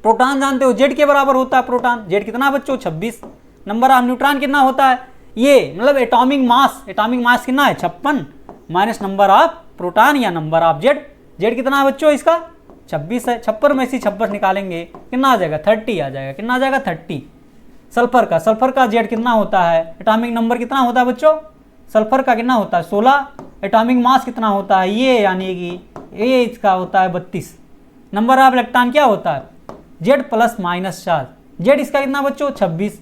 प्रोटॉन जानते हो जेड के बराबर होता है, प्रोटॉन जेड कितना बच्चों 26। नंबर ऑफ न्यूट्रॉन कितना होता है, ये मतलब एटॉमिक मास कितना है 56 माइनस नंबर ऑफ प्रोटॉन या नंबर ऑफ जेड, जेड कितना है बच्चों इसका 26 है। 56 में से 26 निकालेंगे कितना आ जाएगा 30 आ जाएगा, कितना आ जाएगा 30। सल्फर का जेड कितना होता है, एटॉमिक नंबर कितना होता है बच्चों, सल्फर का कितना होता है 16, एटॉमिक मास कितना होता है ये, यानी कि ये इसका होता है 32। नंबर ऑफ इलेक्ट्रॉन क्या होता है जेड प्लस माइनस 4, जेड इसका कितना बच्चों 26,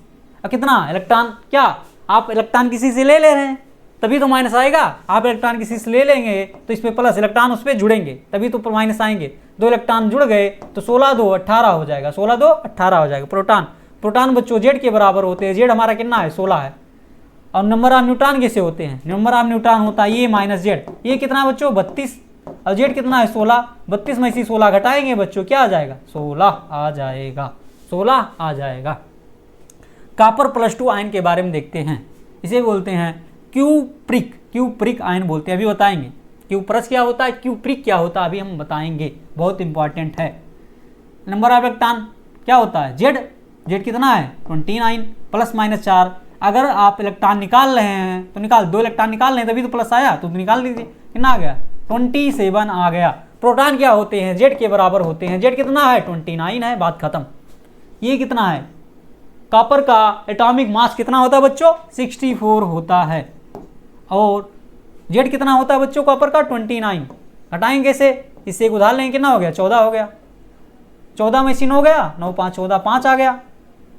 और कितना इलेक्ट्रॉन, क्या आप इलेक्ट्रॉन किसी से ले रहे हैं तभी तो माइनस आएगा, आप इलेक्ट्रॉन किसी से ले लेंगे तो इस पर प्लस, इलेक्ट्रॉन उस पर जुड़ेंगे तभी तो माइनस आएंगे। 2 इलेक्ट्रॉन जुड़ गए तो 16 2 18 हो जाएगा, 16 2 18 हो जाएगा। प्रोटॉन बच्चों जेड के बराबर होते हैं, जेड हमारा कितना है 16 है। और नंबर ऑफ न्यूट्रॉन कैसे होते हैं, नंबर ऑफ न्यूट्रॉन होता है ये माइनस जेड, ये कितना बच्चों 32, और जेड कितना है 16, 32 में से 16 घटाएंगे बच्चों क्या आ जाएगा 16 आ जाएगा, 16 आ जाएगा। कॉपर +2 आयन के बारे में देखते हैं, इसे बोलते हैं क्यूप्रिक आयन बोलते हैं, अभी बताएंगे। क्यूप्रस क्या होता है, क्यूप्रिक क्या होता है अभी हम बताएंगे, बहुत इंपॉर्टेंट है। नंबर ऑफ इलेक्ट्रॉन क्या होता है जेड कितना है 29 प्लस माइनस 4, अगर आप इलेक्ट्रॉन निकाल रहे हैं तो निकाल, 2 इलेक्ट्रॉन निकाल रहे हैं तभी तो प्लस आया, तो निकाल दीजिए कितना आ गया 27 आ गया। प्रोटॉन क्या होते हैं जेड के बराबर होते हैं, जेड कितना है 29 है, बात खत्म। ये कितना है, कॉपर का एटॉमिक मास कितना होता है बच्चों 64 होता है, और जेड कितना होता है बच्चों कॉपर का 29। घटाएंगे कैसे, इससे एक उदाहरण लेंगे, कितना हो गया 14 हो गया, 14 में से 9 गया, 9 5 14 5 आ गया,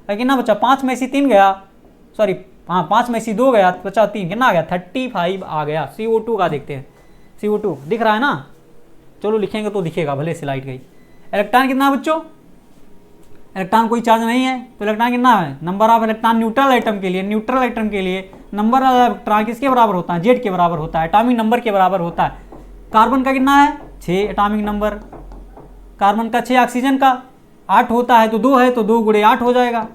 कितना बच्चा 5 में से 3 गया, सॉरी हाँ 5 में से 2 गया, बच्चा 3, कितना आ गया 35 आ गया। CO2 का देखते हैं, CO2 दिख रहा है ना, चलो लिखेंगे तो दिखेगा, भले से लाइट गई। इलेक्ट्रॉन कितना है बच्चों, इलेक्ट्रॉन कोई चार्ज नहीं है तो इलेक्ट्रॉन कितना है, number of electron neutral atom के लिए नंबर ऑफ इलेक्ट्रॉन किसके बराबर होता है जेड के बराबर होता है, एटॉमिक नंबर के बराबर होता है। कार्बन का कितना है 6 एटॉमिक नंबर, कार्बन का 6, ऑक्सीजन का 8 होता है, तो 2 है तो 2 × 8 हो जाएगा,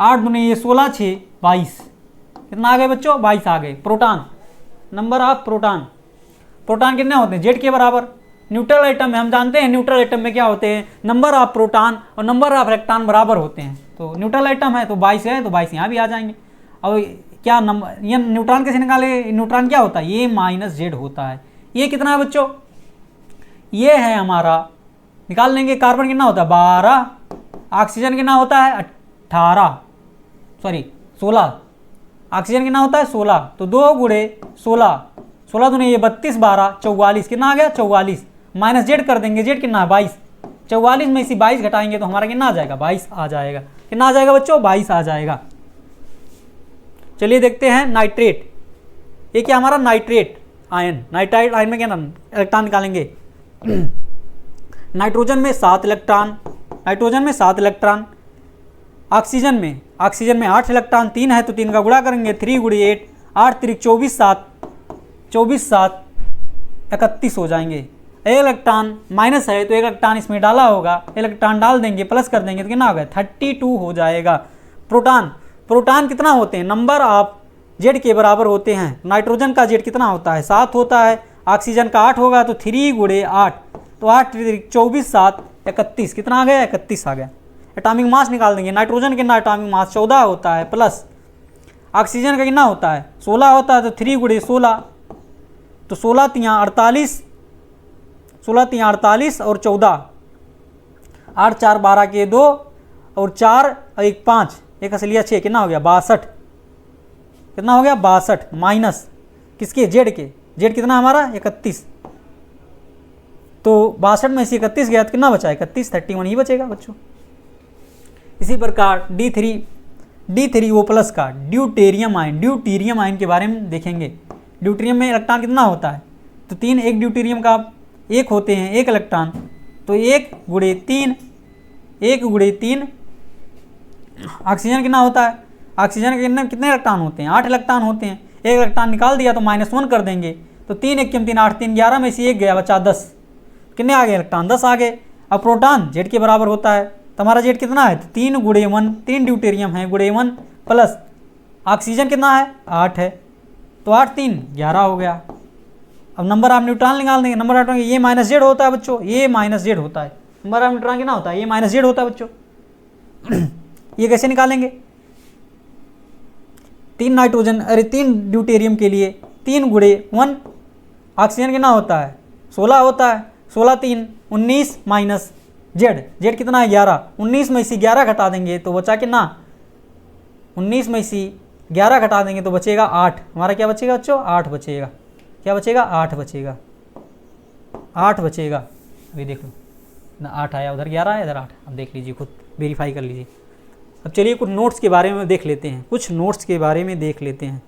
8 दूनी ये 16 6 22, कितना आ गए बच्चों 22 आ गए। प्रोटॉन, नंबर ऑफ प्रोटॉन कितने होते हैं जेड के बराबर। न्यूट्रल एटम में हम जानते हैं, न्यूट्रल एटम में क्या होते हैं, नंबर ऑफ प्रोटॉन और नंबर ऑफ इलेक्ट्रॉन बराबर होते हैं, तो न्यूट्रल एटम है तो 22 है तो 22 यहाँ भी आ जाएंगे। और क्या नंबर, ये न्यूट्रॉन कैसे निकाले, न्यूट्रॉन क्या होता है ये माइनस जेड होता है। ये कितना है बच्चों, ये है हमारा, निकाल लेंगे। कार्बन कितना होता है 12, ऑक्सीजन कितना होता है 18, सॉरी 16, ऑक्सीजन कितना होता है 16, तो 2 × 16, 16 दूनी ये 32 12 44, कितना आ गया 44, माइनस जेड कर देंगे, जेड कितना है 22, 44 में से 22 घटाएंगे तो हमारा कितना आ जाएगा 22 आ जाएगा, कितना आ जाएगा बच्चों 22 आ जाएगा। चलिए देखते हैं नाइट्रेट, ये क्या हमारा नाइट्रेट आयन, नाइट्राइट आयन में क्या नाम इलेक्ट्रॉन निकालेंगे नाइट्रोजन में 7 इलेक्ट्रॉन, ऑक्सीजन में 8 इलेक्ट्रॉन, 3 है तो 3 का गुणा करेंगे, 3 × 8, 8 3 24 7 31 हो जाएंगे। एक इलेक्ट्रॉन माइनस है तो एक इलेक्ट्रॉन इसमें डाला होगा, इलेक्ट्रॉन डाल देंगे प्लस कर देंगे तो कितना हो गया 32 हो जाएगा। प्रोटॉन कितना होते हैं, नंबर ऑफ जेड के बराबर होते हैं। नाइट्रोजन का जेड कितना होता है 7 होता है, ऑक्सीजन का 8 होगा तो 3 × 8, तो 8 3 24 7 31, कितना आ गया 31 आ गया। एटॉमिक मास निकाल देंगे, नाइट्रोजन कितना एटॉमिक मास 14 होता है, प्लस ऑक्सीजन का कितना होता है 16 होता है, तो 3 × 16, तो 16 3 48, 16 3 48 और 14, 8 4 12 के 2 और 4 और 1 5, एक असलिया 6, कितना हो गया 62, कितना हो गया 62, माइनस किसके जेड के, जेड कितना हमारा 31, तो 62 में से 31 गया तो कितना बचा 31, 31 ही बचेगा बच्चों। इसी प्रकार D3 O प्लस का ड्यूटेरियम आयन के बारे में देखेंगे। ड्यूटेरियम में इलेक्ट्रॉन कितना होता है, तो 3, एक ड्यूटेरियम का 1 होते हैं 1 इलेक्ट्रॉन, तो 1 × 3 1 × 3 ऑक्सीजन कितना होता है, ऑक्सीजन के कितने इलेक्ट्रॉन होते हैं, 8 इलेक्ट्रॉन होते हैं। एक इलेक्ट्रॉन निकाल दिया तो -1 कर देंगे, तो 3 × 3 = 8, 3 × 11 में से 1 गया, बचा 10। कितने आ गए इलेक्ट्रॉन, 10 आ गए। अब प्रोटॉन जेड के बराबर होता है, तुम्हारा जेड कितना है, तो 3 × 1, 3 ड्यूटेरियम है × 1 प्लस ऑक्सीजन कितना है 8 है, तो 8 × 3 = 11 हो गया। अब नंबर ऑफ न्यूट्रॉन निकाल देंगे, नंबर ऑफ ये -z होता है बच्चों, ये -z होता है, नंबर ऑफ न्यूट्रॉन कितना होता है, ये -z होता है बच्चों। ये कैसे निकालेंगे, 3 नाइट्रोजन, अरे 3 ड्यूटेरियम के लिए 3 × 1 ऑक्सीजन कितना होता है 16 होता है, 16 × 3 = 19 माइनस जेड कितना है 11, 19 में से 11 घटा देंगे तो बचा कितना, 19 में से 11 घटा देंगे तो बचेगा 8। हमारा क्या बचेगा बच्चों, 8 बचेगा। क्या बचेगा, 8 बचेगा, 8 बचेगा। अभी देख लो ना, 8 आया, उधर 11 आया, इधर 8। अब देख लीजिए, खुद वेरीफाई कर लीजिए। अब चलिए कुछ नोट्स के बारे में देख लेते हैं, कुछ नोट्स के बारे में देख लेते हैं।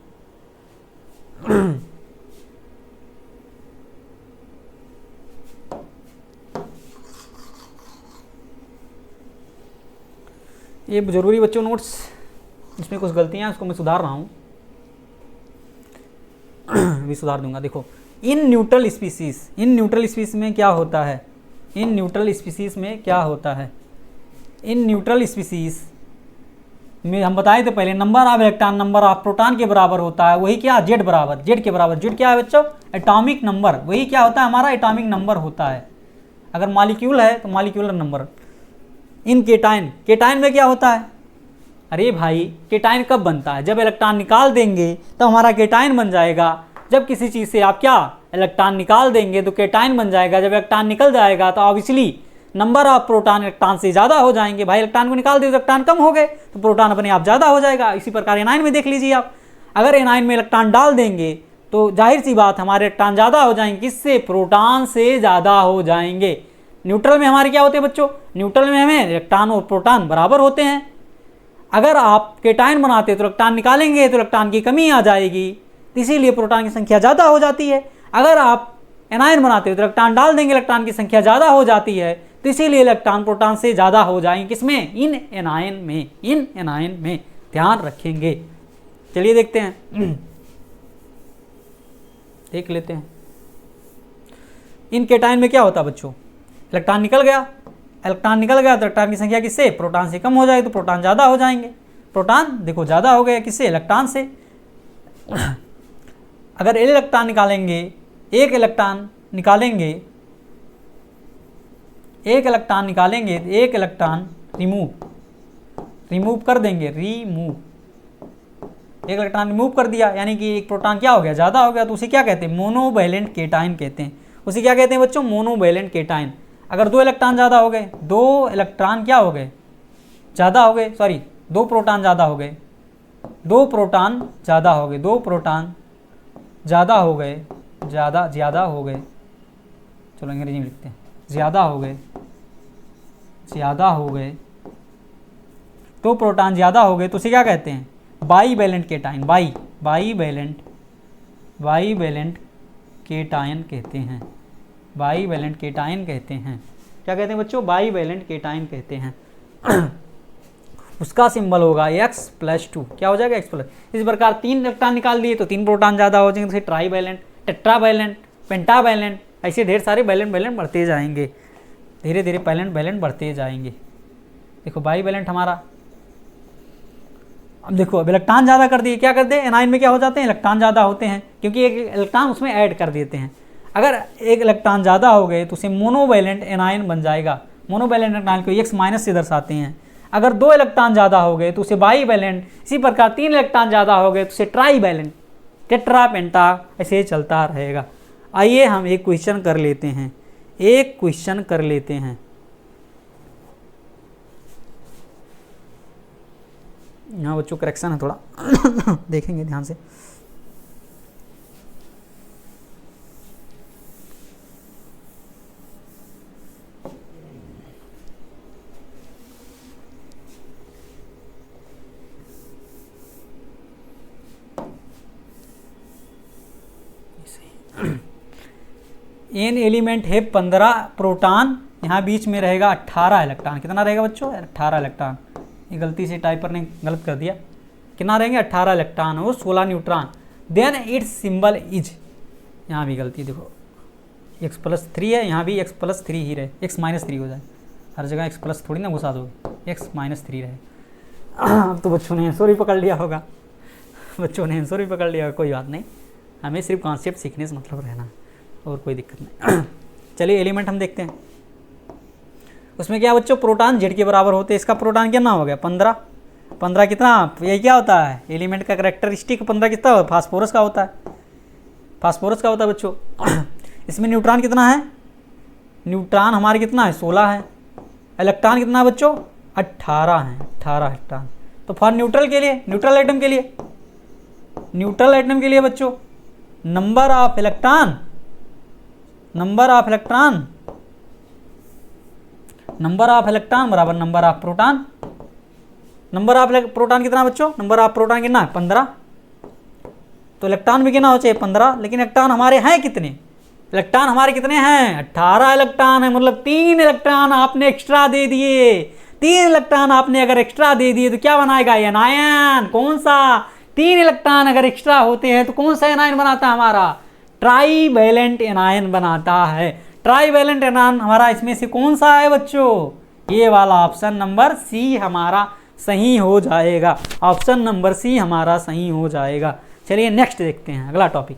ये जरूरी बच्चों नोट्स, इसमें कुछ गलतियां हैं उसको मैं सुधार रहा हूँ, भी सुधार दूंगा। देखो, इन न्यूट्रल स्पीसीज में क्या होता है, इन न्यूट्रल स्पीसीज में क्या होता है, इन न्यूट्रल स्पीसीज में हम बताए थे पहले, number of electron number of proton के बराबर होता है। वही क्या, जेड बराबर, जेड के बराबर। जेड क्या है बच्चों, एटॉमिक नंबर। वही क्या होता है, हमारा एटॉमिक नंबर होता है। अगर मॉलिक्यूल है तो मॉलिक्यूलर नंबर। इन केटाइन में क्या होता है, अरे भाई केटाइन कब बनता है, जब इलेक्ट्रॉन निकाल देंगे तो हमारा केटाइन बन जाएगा। जब किसी चीज़ से आप क्या इलेक्ट्रॉन निकाल देंगे तो केटाइन बन जाएगा। जब इलेक्ट्रॉन निकल जाएगा तो obviously number of proton electron से ज़्यादा हो जाएंगे। भाई इलेक्ट्रॉन को निकाल दिए तो इलेक्ट्रॉन कम हो गए तो प्रोटॉन अपने आप ज़्यादा हो जाएगा। इसी प्रकार एनाइन में देख लीजिए आप, अगर एनाइन में इलेक्ट्रॉन डाल देंगे तो जाहिर सी बात हमारे इलेक्ट्रॉन ज़्यादा हो जाएंगे, किससे, प्रोटॉन से ज़्यादा हो जाएंगे। न्यूट्रल में हमारे क्या होते हैं बच्चों, न्यूट्रल में हमें इलेक्ट्रॉन और प्रोटॉन बराबर होते हैं। अगर आप केटाइन बनाते तो इलेक्ट्रॉन निकालेंगे तो इलेक्ट्रॉन की कमी आ जाएगी, इसीलिए प्रोटॉन की संख्या ज़्यादा हो जाती है। अगर आप एनाइन बनाते हो तो इलेक्ट्रॉन डाल देंगे, इलेक्ट्रॉन की संख्या ज़्यादा हो जाती है, तो इसीलिए इलेक्ट्रॉन प्रोटॉन से ज़्यादा हो जाएंगे। किसमें, इन एनाइन में, इन एनाइन में ध्यान रखेंगे। चलिए देखते हैं, देख लेते हैं इन केटाइन में क्या होता है बच्चों। इलेक्ट्रॉन निकल गया तो इलेक्ट्रॉन की संख्या किससे, प्रोटॉन से कम हो जाए तो प्रोटॉन ज़्यादा हो जाएंगे। प्रोटॉन देखो ज़्यादा हो गया किससे, इलेक्ट्रॉन से। अगर इलेक्ट्रॉन निकालेंगे, एक इलेक्ट्रॉन निकालेंगे, एक इलेक्ट्रॉन रिमूव कर देंगे, एक इलेक्ट्रॉन रिमूव कर दिया, यानी कि एक प्रोटॉन क्या हो गया, ज़्यादा हो गया, तो उसे क्या कहते हैं, मोनोवैलेंट केटाइन कहते हैं। उसे क्या कहते हैं बच्चों, मोनोवैलेंट केटाइन। अगर 2 इलेक्ट्रॉन ज़्यादा हो गए, 2 इलेक्ट्रॉन क्या हो गए, ज़्यादा हो गए, सॉरी 2 प्रोटॉन ज़्यादा हो गए, 2 प्रोटॉन ज़्यादा हो गए, 2 प्रोटॉन ज़्यादा हो गए, ज़्यादा हो गए, चलो अंग्रेजी में लिखते हैं, ज़्यादा हो गए, तो प्रोटॉन ज़्यादा हो गए तो उसे क्या कहते हैं, बाईवैलेंट केटाइन। बाईवैलेंट केटाइन कहते हैं, बाईवैलेंट केटाइन कहते हैं। क्या कहते हैं बच्चों, बाईवैलेंट केटाइन कहते हैं। उसका सिंबल होगा X+2, क्या हो जाएगा, X+। इस प्रकार 3 इलेक्ट्रॉन निकाल दिए तो 3 प्रोटॉन ज़्यादा हो जाएंगे, तो ट्राईवैलेंट, टेट्रावैलेंट, पेंटावैलेंट, ऐसे ढेर सारे वैलेंट बढ़ते जाएंगे, धीरे धीरे वैलेंट बढ़ते जाएंगे। देखो बाईवैलेंट हमारा, अब देखो अब इलेक्ट्रॉन ज़्यादा कर दिए, क्या कर दे, एनाइन में क्या हो जाते हैं, इलेक्ट्रॉन ज़्यादा होते हैं, क्योंकि एक इलेक्ट्रॉन उसमें ऐड कर देते हैं। अगर एक इलेक्ट्रॉन ज़्यादा हो गए तो उसे मोनोवैलेंट एनाइन बन जाएगा। मोनोवैलेंट एनाइन को X- से दर्शाते हैं। अगर 2 इलेक्ट्रॉन ज़्यादा हो गए तो उसे बाईवैलेंट, इसी प्रकार 3 इलेक्ट्रॉन ज़्यादा हो गए तो उसे ट्राईवैलेंट, टेट्रा, पेंटा, ऐसे चलता रहेगा। आइए हम एक क्वेश्चन कर लेते हैं, यहाँ बच्चों करेक्शन है थोड़ा, देखेंगे ध्यान से। एन एलिमेंट है 15 प्रोटॉन यहाँ बीच में रहेगा 18 इलेक्ट्रॉन। कितना रहेगा बच्चों? 18 इलेक्ट्रॉन। ये गलती से टाइपर ने गलत कर दिया। कितना रहेंगे? 18 इलेक्ट्रॉन और 16 neutron. Then it's symbol is, यहाँ भी गलती देखो, x+3 है, यहाँ भी x+3 ही रहे, x-3 हो जाए। हर जगह x+ थोड़ी ना घुसा दो, x-3 रहे। अब तो बच्चों ने आंसर ही पकड़ लिया होगा, बच्चों ने आंसर ही पकड़ लिया होगा। कोई बात नहीं, हमें सिर्फ कॉन्सेप्ट सीखने से मतलब रहना, और कोई दिक्कत नहीं। चलिए एलिमेंट हम देखते हैं। उसमें क्या बच्चों? प्रोटॉन Z के बराबर होते हैं। इसका प्रोटॉन कितना हो गया? 15। 15 कितना? ये क्या होता है? एलिमेंट का कैरेक्टरिस्टिक 15 कितना होता है? फास्फोरस का होता है, फास्फोरस का होता है बच्चों। इसमें न्यूट्रॉन कितना है? न्यूट्रॉन हमारे कितना है? 16 है। इलेक्ट्रॉन कितना है बच्चों? 18 है, 18 इलेक्ट्रॉन। तो फॉर न्यूट्रल के लिए, न्यूट्रल एटम के लिए, न्यूट्रल एटम के लिए बच्चों number of electron, number of electron, number of electron बराबर number of proton. Number of proton कितना बच्चों? नंबर ऑफ प्रोटॉन कितना है? 15। तो इलेक्ट्रॉन भी कितना हो चाहिए? 15। लेकिन इलेक्ट्रॉन हमारे हैं कितने? इलेक्ट्रॉन हमारे कितने हैं? 18 इलेक्ट्रॉन है। मतलब 3 इलेक्ट्रॉन आपने एक्स्ट्रा दे दिए। 3 इलेक्ट्रॉन आपने अगर एक्स्ट्रा दे दिए तो क्या बनाएगा? एनायन। कौन सा? 3 इलेक्ट्रॉन अगर एक्स्ट्रा होते हैं तो कौन सा एनायन बनाता है? हमारा ट्राईवैलेंट एनायन बनाता है। ट्राईवैलेंट एनायन हमारा इसमें से कौन सा है बच्चों? ये वाला ऑप्शन नंबर सी हमारा सही हो जाएगा। ऑप्शन नंबर सी हमारा सही हो जाएगा। चलिए नेक्स्ट देखते हैं, अगला टॉपिक।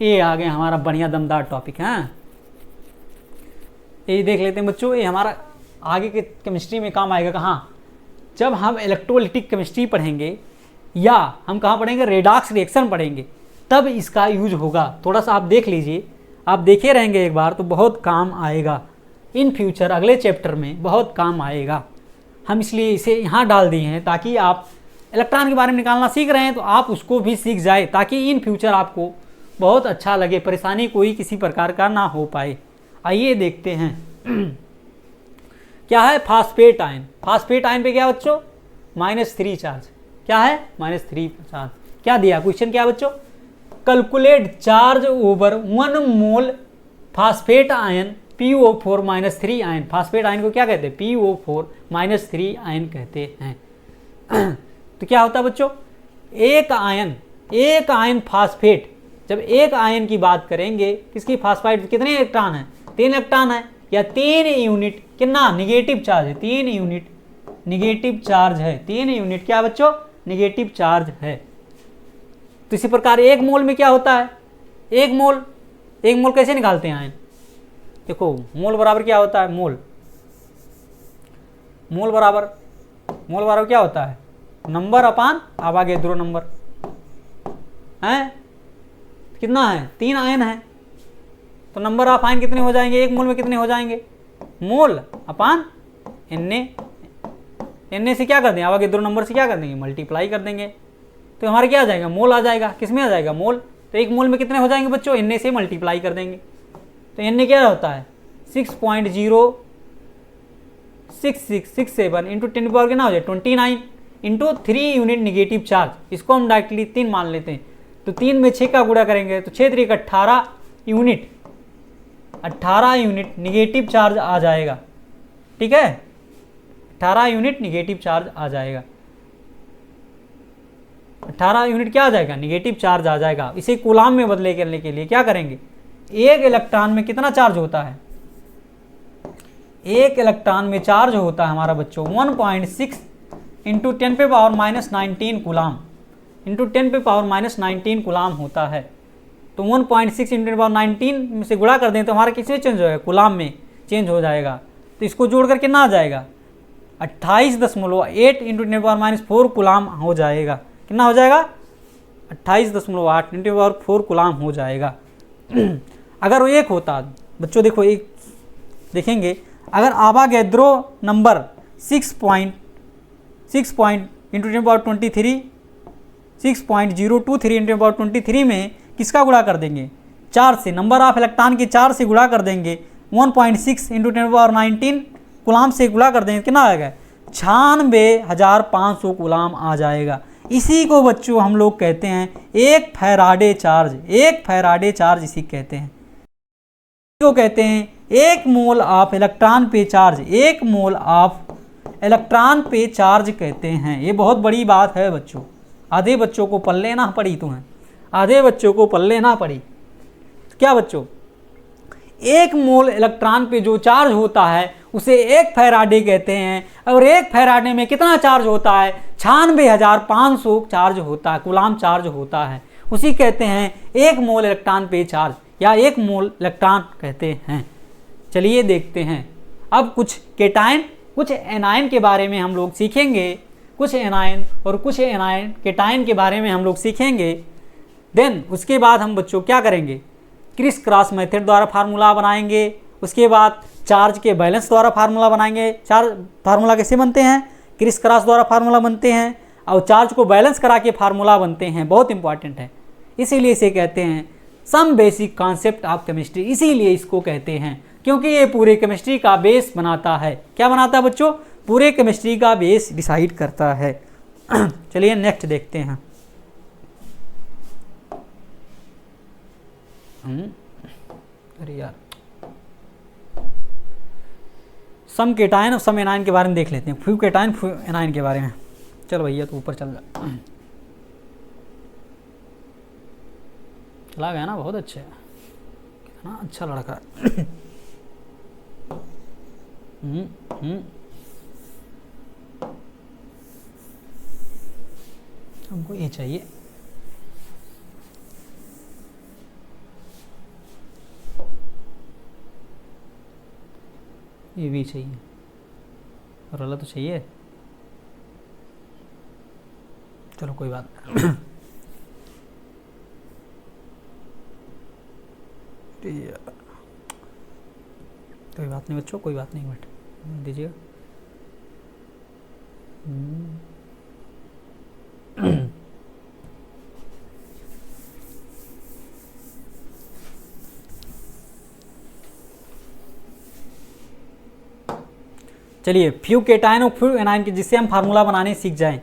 ये आ गया हमारा बढ़िया दमदार टॉपिक है। ये देख लेते हैं बच्चों, ये हमारा आगे के केमिस्ट्री में काम आएगा। कहाँ? जब हम इलेक्ट्रोलिटिक केमिस्ट्री पढ़ेंगे या हम कहाँ पढ़ेंगे? रेडॉक्स रिएक्शन पढ़ेंगे, तब इसका यूज होगा। थोड़ा सा आप देख लीजिए, आप देखे रहेंगे एक बार तो बहुत काम आएगा इन फ्यूचर, अगले चैप्टर में बहुत काम आएगा। हम इसलिए इसे यहाँ डाल दिए हैं ताकि आप इलेक्ट्रॉन के बारे में निकालना सीख रहे हैं तो आप उसको भी सीख जाए, ताकि इन फ्यूचर आपको बहुत अच्छा लगे, परेशानी कोई किसी प्रकार का ना हो पाए। आइए देखते हैं क्या है फास्फेट आयन। फास्फेट आयन पे क्या बच्चों? -3 चार्ज। क्या है? -3 चार्ज। क्या दिया क्वेश्चन? क्या बच्चों? Calculate charge over 1 mole phosphate ion PO4 -3 ion. Phosphate ion को क्या कहते हैं? PO4 -3 आयन कहते हैं। तो क्या होता है बच्चों? एक आयन फास्फेट, जब एक आयन की बात करेंगे, किसकी? फास्फाइड। कितने इलेक्ट्रॉन है? 3 इलेक्ट्रॉन है, या 3 यूनिट कितना? निगेटिव चार्ज है। 3 यूनिट निगेटिव चार्ज है। 3 यूनिट क्या बच्चों? निगेटिव चार्ज है। तो इसी प्रकार 1 मोल में क्या होता है? 1 मोल कैसे निकालते हैं आयन? देखो मोल बराबर क्या होता है? मोल बराबर क्या होता है? नंबर अपान आवागेद्रो नंबर है। कितना है? 3 आयन है, तो नंबर ऑफ आयन कितने हो जाएंगे? 1 मोल में कितने हो जाएंगे? मोल अपान Na से क्या कर देंगे? आवागेद्रो नंबर से क्या कर देंगे? मल्टीप्लाई कर देंगे। तो हमारे क्या आ जाएगा? मोल आ जाएगा। किस में आ जाएगा? मोल। तो 1 मोल में कितने हो जाएंगे बच्चों? Na से मल्टीप्लाई कर देंगे। तो Na क्या होता है? 6.0667 इंटू 10 की पावर कितना हो जाए? 29 इंटू 3 यूनिट निगेटिव चार्ज। इसको हम डायरेक्टली 3 मान लेते हैं। तो 3 में 6 का गुणा करेंगे तो 6 3 18 यूनिट, 18 यूनिट निगेटिव चार्ज आ जाएगा। ठीक है, 18 यूनिट निगेटिव चार्ज आ जाएगा। 18 यूनिट क्या आ जाएगा? निगेटिव चार्ज आ जाएगा। इसे कूलाम में बदले करने के लिए क्या करेंगे? एक इलेक्ट्रॉन में कितना चार्ज होता है? एक इलेक्ट्रॉन में चार्ज होता है हमारा बच्चों 1.6 इंटू 10 पे पावर -19 कूलाम, इंटू 10 पे पावर -19 कूलाम होता है। तो 1.6 इंटू 19 में से गुणा कर दें तो हमारा किसमें चेंज हो जाएगा? कूलाम में चेंज हो जाएगा। तो इसको जोड़कर कितना आ जाएगा? 28.8 इंटू 10 पावर -4 कूलाम हो जाएगा। कितना हो जाएगा? 28.8 इंटू पावर 4 कूलाम हो जाएगा। अगर वो एक होता बच्चों, देखो एक देखेंगे, अगर आवागेद्रो नंबर 6.023 इंटू पावर 23 में किसका गुणा कर देंगे? 4 से, नंबर ऑफ इलेक्ट्रॉन के 4 से गुणा कर देंगे। 1.6 इंटू 10 पावर 19 कूलाम से गुणा कर देंगे, कितना आएगा? 96,500 कूलाम आ जाएगा। इसी को बच्चों हम लोग कहते हैं 1 फैराडे चार्ज। 1 फैराडे चार्ज इसी कहते हैं, इसको कहते हैं 1 मोल ऑफ इलेक्ट्रॉन पे चार्ज, 1 मोल ऑफ इलेक्ट्रॉन पे चार्ज कहते हैं। ये बहुत बड़ी बात है बच्चों, आधे बच्चों को पल्ले ना पड़ी तुम्हें, आधे बच्चों को पल्ले ना पड़ी। क्या बच्चों, 1 मोल इलेक्ट्रॉन पे जो चार्ज होता है उसे 1 फैराडे कहते हैं, और 1 फैराडे में कितना चार्ज होता है, 96,500 चार्ज होता है, कूलाम चार्ज होता है, उसी कहते हैं 1 मोल इलेक्ट्रॉन पे चार्ज, या 1 मोल इलेक्ट्रॉन कहते हैं। चलिए देखते हैं अब कुछ केटायन, कुछ एनायन के बारे में हम लोग सीखेंगे, कुछ एनायन और कुछ एनायन केटायन के बारे में हम लोग सीखेंगे। देन उसके बाद हम बच्चों क्या करेंगे, क्रिस क्रॉस मेथड द्वारा फार्मूला बनाएंगे, उसके बाद चार्ज के बैलेंस द्वारा फार्मूला बनाएंगे। चार्ज फार्मूला कैसे बनते हैं, क्रिस क्रॉस द्वारा फार्मूला बनते हैं, और चार्ज को बैलेंस करा के फार्मूला बनते हैं, बहुत इंपॉर्टेंट है। इसीलिए इसे कहते हैं some basic concept of chemistry, इसीलिए इसको कहते हैं क्योंकि ये पूरे केमिस्ट्री का बेस बनाता है। क्या बनाता है बच्चों, पूरे केमिस्ट्री का बेस डिसाइड करता है। चलिए नेक्स्ट देखते हैं। अरे यार, सम केटायन और सम एनायन के बारे में देख लेते हैं, फ्यू केटायन फ्यू एनायन के बारे में। चलो भैया तो ऊपर चल जा, चला गया ना, बहुत अच्छा है, कितना अच्छा लड़का। हमको ये चाहिए, ये भी चाहिए, और वाला तो चाहिए, चलो कोई बात नहीं। कोई बात नहीं बच्चों, कोई बात नहीं, मिनट दीजिएगा। चलिए फ्यू केटायन और फ्यू एनायन के जिससे हम फार्मूला बनाने सीख जाएं।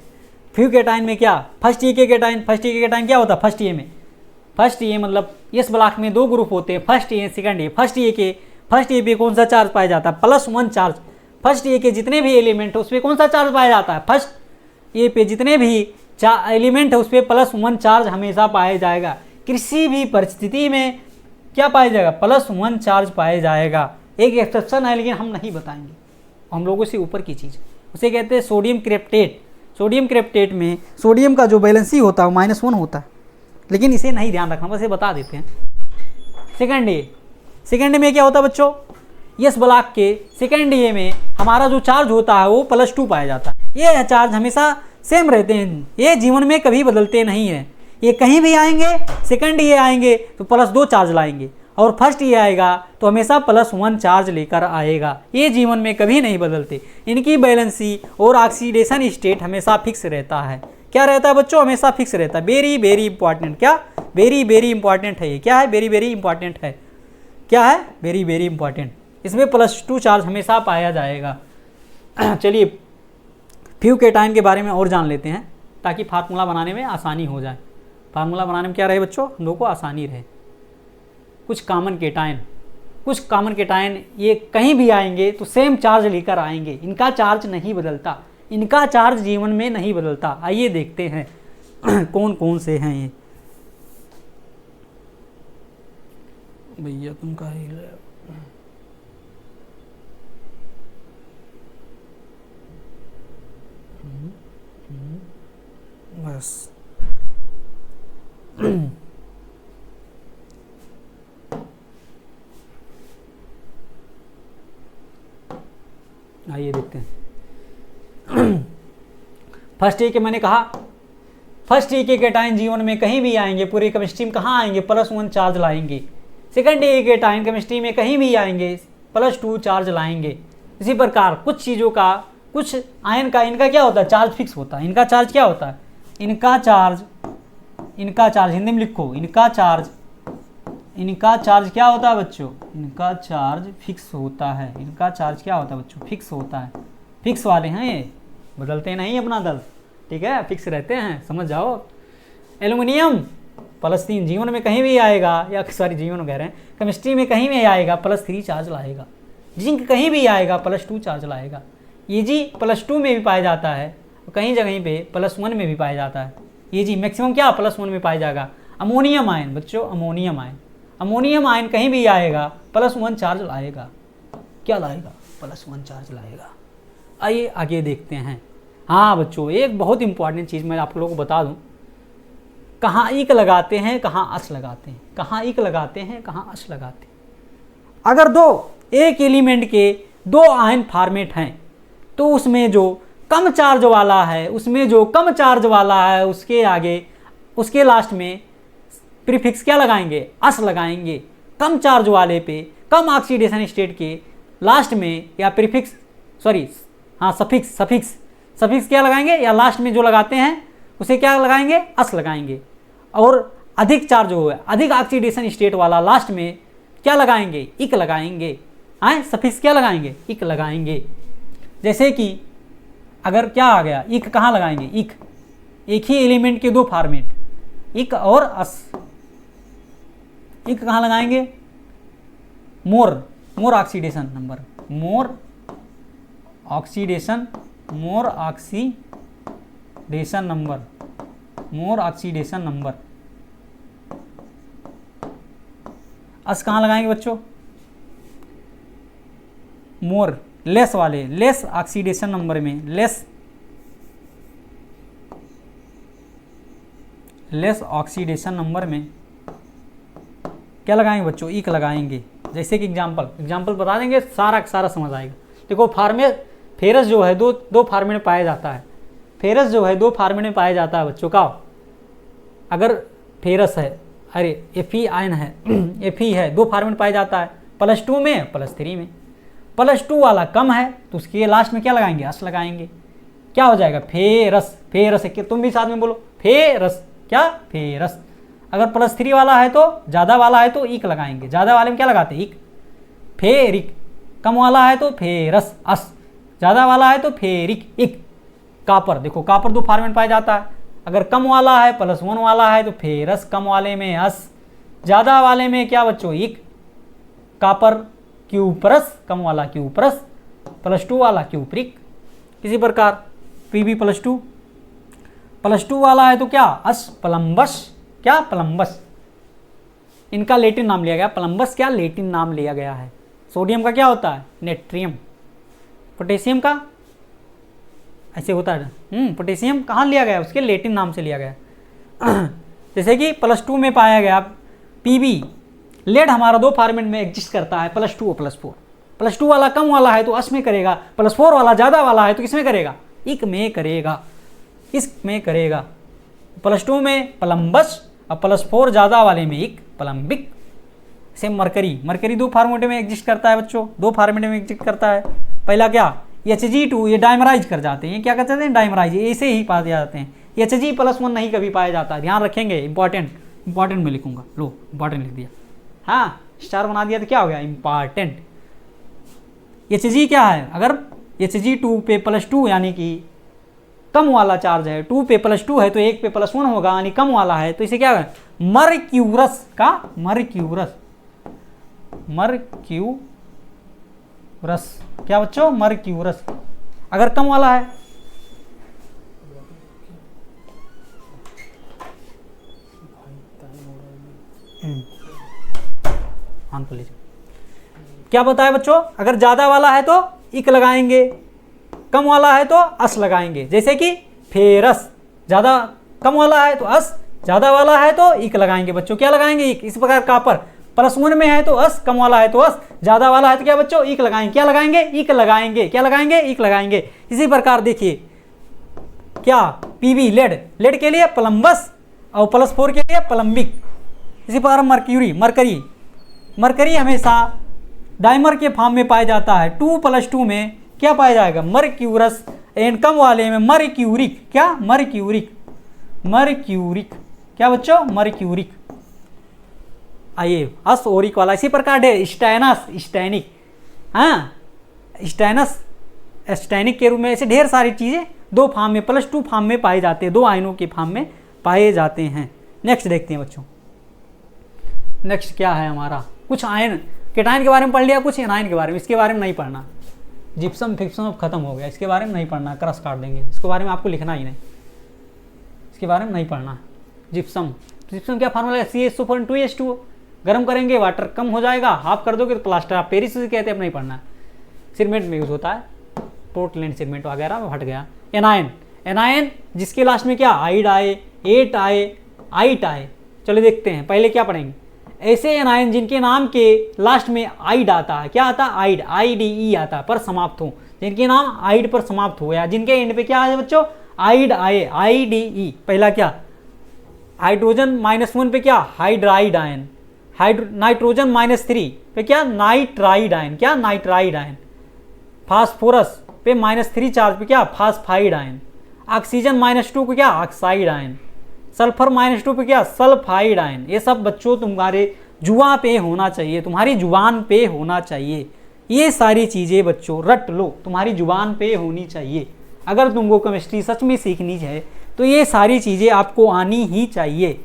फ्यू केटायन में क्या, फर्स्ट ए के केटायन, फर्स्ट ए के केटायन क्या होता है, फर्स्ट ए में, फर्स्ट ए मतलब इस ब्लॉक में 2 ग्रुप होते हैं, first A second A. First A पे कौन सा चार्ज पाया जाता है, +1 चार्ज। फर्स्ट ए के जितने भी एलिमेंट है उस पर कौन सा चार्ज पाया जाता है, फर्स्ट ए पे जितने भी एलिमेंट है उस पर +1 चार्ज हमेशा पाया जाएगा। किसी भी परिस्थिति में क्या पाया जाएगा, +1 चार्ज पाया जाएगा। एक एक्सेप्शन है लेकिन हम नहीं बताएंगे, हम लोगों से ऊपर की चीज़, उसे कहते हैं सोडियम क्रेप्टेट। सोडियम क्रेप्टेट में सोडियम का जो बैलेंसी होता है वो -1 होता है, लेकिन इसे नहीं ध्यान रखना, बस ये बता देते हैं। सेकंड ए में क्या होता है बच्चों, इस ब्लॉक के सेकंड ए में हमारा जो चार्ज होता है वो +2 पाया जाता है। ये चार्ज हमेशा सेम रहते हैं, ये जीवन में कभी बदलते नहीं हैं। ये कहीं भी आएंगे, सेकंड ए आएंगे तो +2 चार्ज लाएंगे, और फर्स्ट ए आएगा तो हमेशा +1 चार्ज लेकर आएगा। ये जीवन में कभी नहीं बदलते, इनकी बैलेंसी और ऑक्सीडेशन स्टेट हमेशा फिक्स रहता है। क्या रहता है बच्चों, हमेशा फिक्स रहता है। वेरी वेरी इंपॉर्टेंट, क्या वेरी वेरी इंपॉर्टेंट है, ये क्या है, वेरी वेरी इंपॉर्टेंट है, क्या है, वेरी वेरी इंपॉर्टेंट। इसमें +2 चार्ज हमेशा पाया जाएगा। चलिए फ्यू केटायन के बारे में और जान लेते हैं ताकि फार्मूला बनाने में आसानी हो जाए। फार्मूला बनाने में क्या रहे बच्चों, हम लोगों को आसानी रहे। कुछ कॉमन केटायन ये कहीं भी आएंगे तो सेम चार्ज लेकर आएंगे, इनका चार्ज नहीं बदलता, इनका चार्ज जीवन में नहीं बदलता। आइए देखते हैं कौन कौन से हैं ये। भैया तुम का ही बस आइए देखते हैं। फर्स्ट ए के मैंने कहा, फर्स्ट ए के केटायन जीवन में कहीं भी आएंगे, पूरी केमिस्ट्री में कहाँ आएंगे, +1 चार्ज लाएंगे। सेकंड ए के केटायन केमिस्ट्री में कहीं भी आएंगे, +2 चार्ज लाएंगे। इसी प्रकार कुछ चीज़ों का, कुछ आयन का, इनका क्या होता है, चार्ज फिक्स होता है। इनका चार्ज क्या होता है, इनका चार्ज हिंदी में लिखो, इनका चार्ज क्या होता है बच्चों, इनका चार्ज फिक्स होता है। इनका चार्ज क्या होता है बच्चों, फिक्स होता है। फिक्स वाले हैं ये, बदलते नहीं अपना दल, ठीक है, फिक्स रहते हैं, समझ जाओ। +3 जीवन में कहीं भी आएगा, या सॉरी जीवन कह रहे हैं, केमिस्ट्री में कहीं भी आएगा +3 चार्ज लाएगा। जिंक कहीं भी आएगा +2 चार्ज लाएगा। ये जी +2 में भी पाया जाता है, कहीं जगह पे +1 में भी पाया जाता है। ये जी मैक्सिमम क्या +1 में पाया जाएगा। अमोनियम आयन बच्चों, अमोनियम आयन, अमोनियम आयन कहीं भी आएगा +1 चार्ज लाएगा। क्या लाएगा? +1 चार्ज लाएगा। आइए आगे देखते हैं। हाँ बच्चों, एक बहुत इंपॉर्टेंट चीज़ मैं आप लोगों को बता दूं, कहाँ इक लगाते हैं, कहाँ अस लगाते हैं, कहाँ इक लगाते हैं, कहाँ अस लगाते हैं। अगर एक एलिमेंट के 2 आयन फॉर्मेट हैं तो उसमें जो कम चार्ज वाला है, उसके आगे, उसके लास्ट में प्रीफिक्स क्या लगाएंगे? अस लगाएंगे। कम चार्ज वाले पे, कम ऑक्सीडेशन स्टेट के लास्ट में या प्रीफिक्स सफिक्स क्या लगाएंगे, या लास्ट में जो लगाते हैं उसे क्या लगाएंगे? अस लगाएंगे। और अधिक चार्ज हुआ है, अधिक ऑक्सीडेशन स्टेट वाला लास्ट में क्या लगाएंगे? इक लगाएंगे। सफिक्स क्या लगाएंगे? इक लगाएंगे। जैसे कि अगर क्या आ गया, इक कहाँ लगाएंगे? इक, एक ही एलिमेंट के 2 फॉर्मेट, इक और अस। इक कहाँ लगाएंगे? मोर ऑक्सीडेशन नंबर, मोर ऑक्सीडेशन नंबर। अस कहाँ लगाएंगे बच्चों? मोर, लेस वाले, लेस ऑक्सीडेशन नंबर में, लेस ऑक्सीडेशन नंबर में क्या लगाएंगे बच्चों? इक लगाएंगे। जैसे कि एग्जाम्पल बता देंगे, सारा समझ आएगा। देखो फेरस जो है दो फार्मेट में पाया जाता है। फेरस जो है 2 फार्मेट में पाया जाता है बच्चों का। अगर फेरस है, अरे Fe आयन है, Fe है, 2 फार्मेट पाया जाता है, +2 में, +3 में। +2 वाला कम है तो उसके लास्ट में क्या लगाएंगे? अस लगाएंगे। क्या हो जाएगा? फेरस है। तुम भी साथ में बोलो, फेरस। क्या? फेरस। अगर +3 वाला है तो, ज़्यादा वाला है तो इक लगाएंगे। ज़्यादा वाले में क्या लगाते हैं? इक। फेरिक। कम वाला है तो फेरस, अस। ज़्यादा वाला है तो फेरिक, इक। कापर, देखो कापर 2 फार्मेट पाया जाता है। अगर कम वाला है, +1 वाला है तो फेरस, कम वाले में अस, ज़्यादा वाले में क्या बच्चों? इक। कापर क्यूपरस, कम वाला क्यूपरस, +2 वाला क्यूपरिक। इसी प्रकार Pb +2 वाला है तो क्या? अस, प्लम्बस। क्या? प्लम्बस। इनका लेटिन नाम लिया गया, प्लम्बस क्या लेटिन नाम लिया गया है। सोडियम का क्या होता है? नेट्रियम। पोटेशियम का ऐसे होता है। पोटेशियम कहाँ लिया गया? उसके लेटिन नाम से लिया गया। जैसे कि +2 में पाया गया Pb, लेड हमारा 2 फॉर्मेट में एग्जिस्ट करता है, +2 और +4। +2 वाला कम वाला है तो अस में करेगा, +4 वाला ज़्यादा वाला है तो किस में करेगा? इक में करेगा, इसमें करेगा। +2 में प्लम्बस और +4 ज़्यादा वाले में इक, प्लम्बिक। सेम मरकरी 2 फार्मेट में एग्जिस्ट करता है बच्चों, 2 फार्मेट में एग्जिस्ट करता है। पहला क्या? Hg2, ये डायमराइज कर जाते हैं। ये क्या करते हैं? डायमराइज, ऐसे ही पाए जाते हैं। Hg+1 नहीं कभी पाया जाता है, ध्यान रखेंगे। इंपॉर्टेंट में लिखूंगा, लो इंपॉर्टेंट लिख दिया। हाँ, स्टार बना दिया तो क्या हो गया? इंपॉर्टेंट। Hg क्या है? अगर Hg2 पे +2 यानी कि कम वाला चार्ज है, 2 पे +2 है तो 1 पे +1 होगा, यानी कम वाला है तो इसे क्या है? मर्क्यूरस का, मर्क्यूरस क्या बच्चों? मर्क्यूरस। अगर कम वाला है क्या बताया बच्चों? अगर ज़्यादा वाला है तो इक लगाएंगे, कम वाला है तो अस लगाएंगे। जैसे कि फेरस, ज़्यादा कम वाला है तो अस, ज़्यादा वाला है तो इक लगाएंगे बच्चों। क्या लगाएंगे? इक। इस प्रकार कापर +1 में है तो अस, कम वाला है तो अस, ज़्यादा वाला है तो क्या बच्चों? इक लगाएंगे। क्या लगाएंगे? इक लगाएंगे। क्या लगाएंगे? इक लगाएंगे। इसी प्रकार देखिए क्या? Pb लेड के लिए प्लम्बस और +4 के लिए प्लम्बिक। इसी प्रकार मरकरी हमेशा डाइमर के फॉर्म में पाया जाता है। 2 + 2 में क्या पाया जाएगा? मर्क्यूरस। एंड कम वाले में मर्क्यूरिक। क्या? मर्क्यूरिक। क्या बच्चों? मर्क्यूरिक। आइए अस ओरिक वाला। इसी प्रकार स्टैनिक। हाँ, स्टैनिक के रूप में ऐसे ढेर सारी चीज़ें 2 फॉर्म में, +2 फॉर्म में पाए जाते हैं, 2 आयनों के फॉर्म में पाए जाते हैं। नेक्स्ट देखते हैं बच्चों, नेक्स्ट क्या है हमारा, कुछ आयन केटायन के बारे में पढ़ लिया, कुछ एनायन के बारे में, इसके बारे में नहीं पढ़ना। जिप्सम फिप्सम अब खत्म हो गया, इसके बारे में नहीं पढ़ना, क्रश काट देंगे, इसके बारे में आपको लिखना ही नहीं, इसके बारे में नहीं पढ़ना। जिप्सम, जिप्सम क्या फार्मूला है, CH2 गर्म करेंगे वाटर कम हो जाएगा, हाफ कर दोगे तो प्लास्टर ऑफ पेरिस से कहते हैं, अब नहीं पढ़ना। सीमेंट में यूज होता है, पोर्टलैंड सीमेंट वगैरह हट गया। एनायन, एनायन जिसके लास्ट में क्या आइड आए, एट आए, आइट आए। चलो देखते हैं, पहले क्या पढ़ेंगे, ऐसे एनायन जिनके नाम के लास्ट में आइड आता है, क्या आता है आइड, IDE आता है, पर समाप्त हो, जिनके नाम आइड पर समाप्त हो या जिनके एंड पे क्या आए बच्चों, आइड आए, IDE। पहला क्या, हाइड्रोजन -1 पे क्या हाइड्राइड आयन, नाइट्रोजन -3 पे क्या नाइट्राइड आयन, क्या नाइट्राइड आयन। फास्फोरस पे -3 चार्ज पे क्या फास्फाइड आयन। ऑक्सीजन -2 पे क्या ऑक्साइड आयन। सल्फर -2 पे क्या सल्फाइड आयन। ये सब बच्चों तुम्हारे जुआ पे होना चाहिए, तुम्हारी जुबान पे होना चाहिए। ये सारी चीज़ें बच्चों रट लो, तुम्हारी जुबान पे होनी चाहिए। अगर तुमको केमिस्ट्री सच में सीखनी है तो ये सारी चीज़ें आपको आनी ही चाहिए,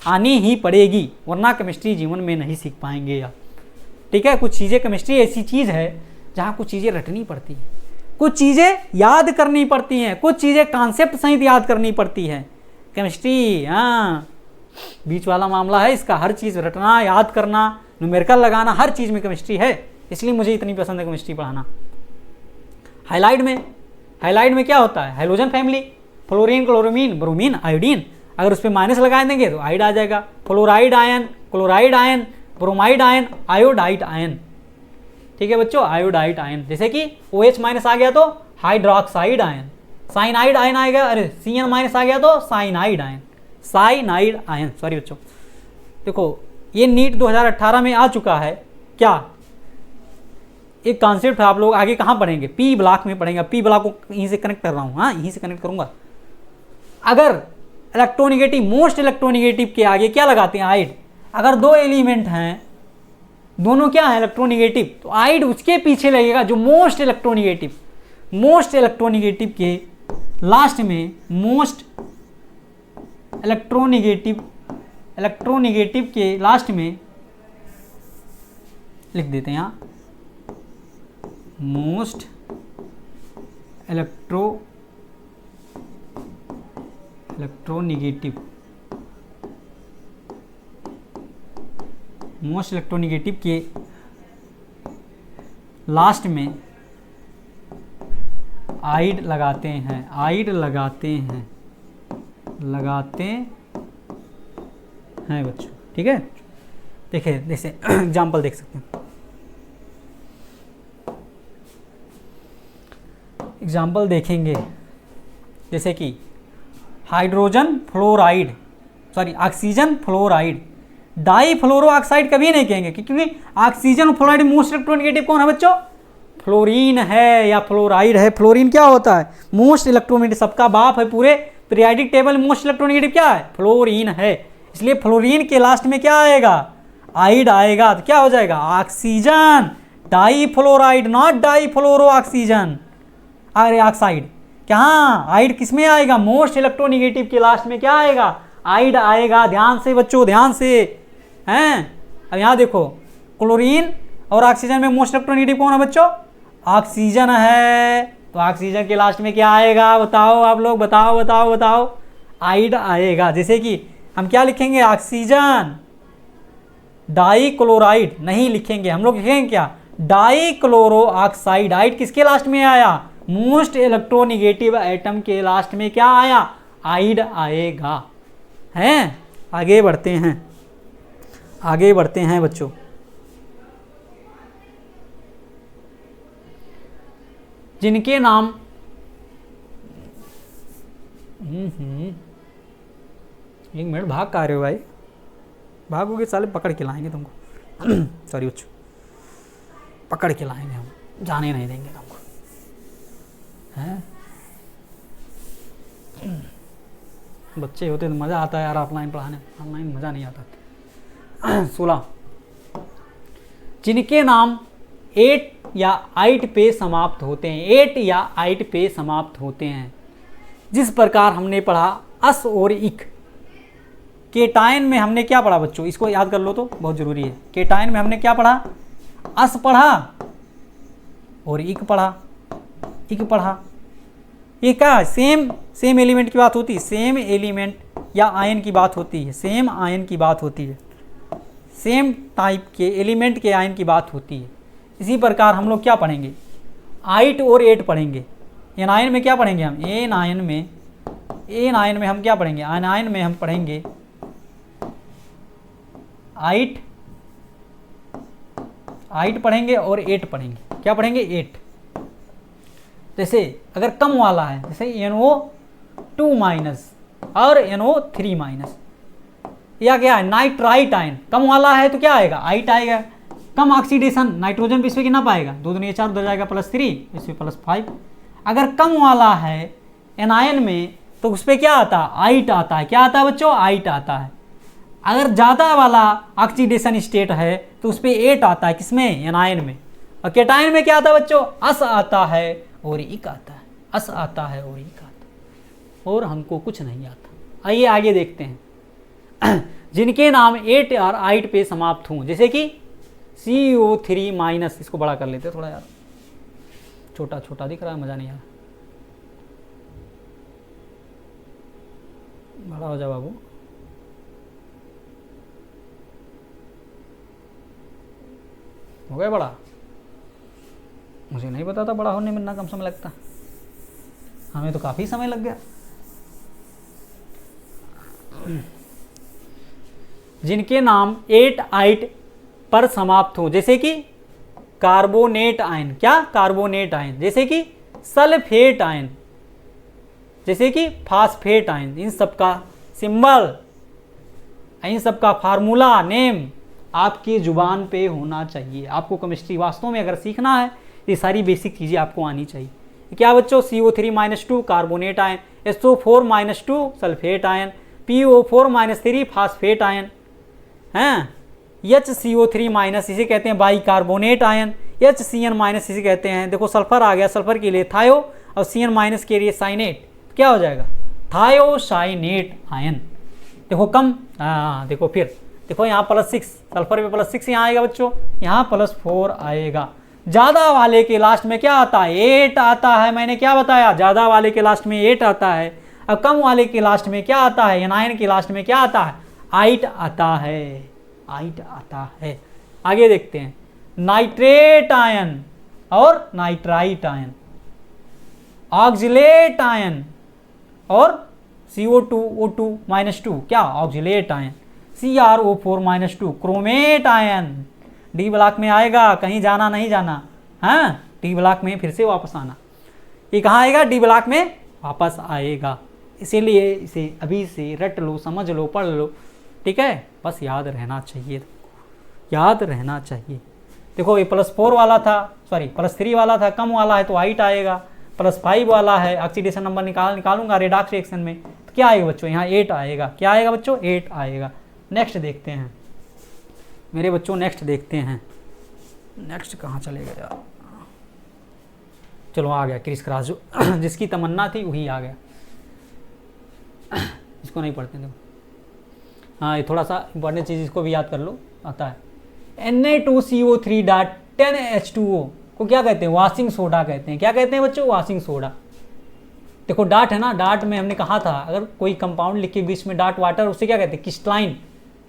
आनी ही पड़ेगी, वरना केमिस्ट्री जीवन में नहीं सीख पाएंगे आप। ठीक है, कुछ चीज़ें, केमिस्ट्री ऐसी चीज़ है जहाँ कुछ चीज़ें रटनी पड़ती है, कुछ चीज़ें याद करनी पड़ती हैं, कुछ चीज़ें कॉन्सेप्ट सहित याद करनी पड़ती है। केमिस्ट्री हाँ बीच वाला मामला है इसका, हर चीज़ रटना, याद करना, न्यूमेरिकल लगाना, हर चीज़ में केमिस्ट्री है, इसलिए मुझे इतनी पसंद है केमिस्ट्री पढ़ाना। हाइलाइट में, हाइलाइट में क्या होता है, hydrogen family, fluorine, chlorine, bromine, iodine. अगर उस पर माइनस लगा देंगे तो आइड आ जाएगा। Fluoride ion, chloride ion, bromide ion, iodide ion. ठीक है बच्चों, आयोडाइड आयन, जैसे कि OH- आ गया तो हाइड्रोक्साइड आयन, साइनाइड आयन आएगा, अरे CN- आ गया तो cyanide ion, cyanide ion. Sorry बच्चों, देखो ये नीट 2018 में आ चुका है। क्या एक कॉन्सेप्ट है, आप लोग आगे कहाँ पढ़ेंगे, P ब्लॉक में पढ़ेंगे। P ब्लॉक को यहीं से कनेक्ट कर रहा हूँ, हाँ यहीं से कनेक्ट करूँगा। अगर इलेक्ट्रोनिगेटिव, मोस्ट इलेक्ट्रोनिगेटिव के आगे क्या लगाते हैं, आइड। अगर दो एलिमेंट हैं, दोनों क्या है इलेक्ट्रोनिगेटिव, तो आइड उसके पीछे लगेगा जो मोस्ट इलेक्ट्रोनिगेटिव। मोस्ट इलेक्ट्रोनिगेटिव के लास्ट में, मोस्ट इलेक्ट्रोनिगेटिव, इलेक्ट्रोनिगेटिव के लास्ट में लिख देते हैं यहाँ मोस्ट इलेक्ट्रोनिगेटिव, मोस्ट इलेक्ट्रोनिगेटिव के लास्ट में आइड लगाते हैं, आइड लगाते हैं, लगाते हैं बच्चों। ठीक है, देखिए जैसे एग्जाम्पल देख सकते हैं, एग्जाम्पल देखेंगे जैसे कि hydrogen fluoride, sorry oxygen fluoride, difluoro oxide कभी नहीं कहेंगे क्योंकि ऑक्सीजन फ्लोराइड मोस्ट इलेक्ट्रोनिगेटिव कौन है बच्चों, फ्लोरीन है या फ्लोराइड है। फ्लोरीन क्या होता है, मोस्ट इलेक्ट्रोनिगेटिव, सबका बाप है पूरे पीरियोडिक टेबल में, मोस्ट इलेक्ट्रोनिगेटिव क्या है, फ्लोरीन है। इसलिए फ्लोरीन के लास्ट में क्या आएगा, आइड आएगा, तो क्या हो जाएगा oxygen, di fluoride, not di fluoro oxygen, अरे ऑक्साइड। क्या आइड किस में आएगा, मोस्ट इलेक्ट्रोनिगेटिव के लास्ट में क्या आएगा, आइड आएगा। ध्यान से बच्चों, ध्यान से हैं। अब यहाँ देखो क्लोरीन और ऑक्सीजन में मोस्ट इलेक्ट्रोनिगेटिव कौन है बच्चों, ऑक्सीजन है, तो ऑक्सीजन के लास्ट में क्या आएगा, बताओ आप लोग, बताओ बताओ बताओ, आइड आएगा। जैसे कि हम क्या लिखेंगे, ऑक्सीजन डाई क्लोराइड नहीं लिखेंगे, हम लोग लिखेंगे क्या, डाई क्लोरो ऑक्साइड। आइड किसके लास्ट में आया, मोस्ट इलेक्ट्रोनिगेटिव एटम के लास्ट में क्या आया, आइड आएगा। हैं, आगे बढ़ते हैं, आगे बढ़ते हैं बच्चों। जिनके नाम एक मिनट, भाग का रहे हो भाई, भागोगे साले पकड़ के लाएंगे तुमको सॉरी बच्चों, पकड़ के लाएंगे हम, जाने नहीं देंगे तुमको, हैं। बच्चे होते तो मज़ा आता है यार ऑफलाइन पढ़ाने, ऑनलाइन मज़ा नहीं आता। 16 जिनके नाम 8 या 8 पे समाप्त होते हैं, 8 या 8 पे समाप्त होते हैं। जिस प्रकार हमने पढ़ा अस और इक, केटायन में हमने क्या पढ़ा बच्चों, इसको याद कर लो तो बहुत जरूरी है। केटायन में हमने क्या पढ़ा, अस पढ़ा और इक पढ़ा, इक पढ़ा। ये क्या सेम एलिमेंट की बात होती है, सेम एलिमेंट या आयन की बात होती है, सेम आयन की बात होती है, सेम टाइप के एलिमेंट के आयन की बात होती है। इसी प्रकार हम लोग क्या पढ़ेंगे, 8 और 8 पढ़ेंगे। एन आयन में क्या पढ़ेंगे हम, एन आयन में हम क्या पढ़ेंगे, आयन में हम पढ़ेंगे 8 पढ़ेंगे और 8 पढ़ेंगे। क्या पढ़ेंगे, 8। जैसे अगर कम वाला है, जैसे NO2 माइनस और NO3 माइनस, या क्या है नाइट्राइट आयन, कम वाला है तो क्या आएगा, 8 आएगा। कम ऑक्सीडेशन, नाइट्रोजन पे इसमें कितना पाएगा, 2 दूनी 4 उधर जाएगा +3, इसमें +5। अगर कम वाला है एनायन में तो उस पर क्या आता है, 8 आता है। क्या आता है बच्चों, 8 आता है। अगर ज़्यादा वाला ऑक्सीडेशन स्टेट है तो उस पर 8 आता है, किसमें, एनायन में। और केटायन में क्या आता है बच्चों, अस आता है और इक आता है, अस आता है और इक आता है, और हमको कुछ नहीं आता। आइए आगे देखते हैं। जिनके नाम 8 और 8 पे समाप्त हों, जैसे कि CO3 माइनस, इसको बड़ा कर लेते हैं थोड़ा यार, छोटा छोटा दिख रहा है, मज़ा नहीं आ रहा, बड़ा हो जा बाबू। हो गया बड़ा, मुझे नहीं पता था बड़ा होने में इतना कम समय लगता, हमें तो काफ़ी समय लग गया। जिनके नाम 8 8 पर समाप्त हो, जैसे कि कार्बोनेट आयन, क्या, कार्बोनेट आयन, जैसे कि सल्फेट आयन, जैसे कि फास्फेट आयन, इन सब का सिंबल, इन सब का फार्मूला नेम आपकी जुबान पे होना चाहिए। आपको केमिस्ट्री वास्तव में अगर सीखना है, ये सारी बेसिक चीज़ें आपको आनी चाहिए। क्या बच्चों, CO3-2 carbonate ion, SO4-2 sulphate ion, PO4-3 phosphate ion हैं, HCO3- इसे कहते हैं बाई कार्बोनेट आयन, HCN- इसे कहते हैं, देखो सल्फर आ गया, सल्फर के लिए थायो और CN- के लिए साइनेट, क्या हो जाएगा, थायोसाइनेट आयन। देखो कम, हाँ देखो फिर देखो यहाँ +6, सल्फर पे +6 यहाँ आएगा बच्चों, यहाँ +4 आएगा। ज़्यादा वाले के लास्ट में क्या आता है, 8 आता है। मैंने क्या बताया, ज़्यादा वाले के लास्ट में 8 आता है, अब कम वाले के लास्ट में क्या आता है, एनायन के लास्ट में क्या आता है, 8 आता है, 8 आता है। आगे देखते हैं, नाइट्रेट आयन और नाइट्राइट आयन, ऑक्जिलेट आयन और CO2O2-2, क्या, oxalate ion, CrO4-2 chromate ion. D block में आएगा, कहीं जाना नहीं जाना, हाँ डी ब्लॉक में फिर से वापस आना। ये कहाँ आएगा, डी ब्लॉक में वापस आएगा। इसीलिए इसे अभी से रट लो, समझ लो, पढ़ लो, ठीक है, बस याद रहना चाहिए, याद रहना चाहिए। देखो ये +4 वाला था, सॉरी +3 वाला था, कम वाला है तो 8 आएगा, +5 वाला है, ऑक्सीडेशन नंबर निकालूंगा रेडॉक्स रिएक्शन में, तो क्या आएगा बच्चों, यहाँ 8 आएगा। क्या आएगा बच्चों, 8 आएगा। नेक्स्ट देखते हैं मेरे बच्चों, नेक्स्ट देखते हैं, नेक्स्ट कहाँ चलेगा यार, चलो आ गया क्रिस क्रॉस, जो जिसकी तमन्ना थी वही आ गया। इसको नहीं पढ़ते देखो, हाँ ये थोड़ा सा इंपॉर्टेंट चीज़, इसको भी याद कर लो, आता है। Na2CO3.10H2O को क्या कहते हैं, वॉशिंग सोडा कहते हैं। क्या कहते हैं बच्चों, वॉशिंग सोडा। देखो डाट है ना, डाट में हमने कहा था अगर कोई कंपाउंड लिख के बीच में डाट वाटर, उसे क्या कहते हैं, क्रिस्टलाइन,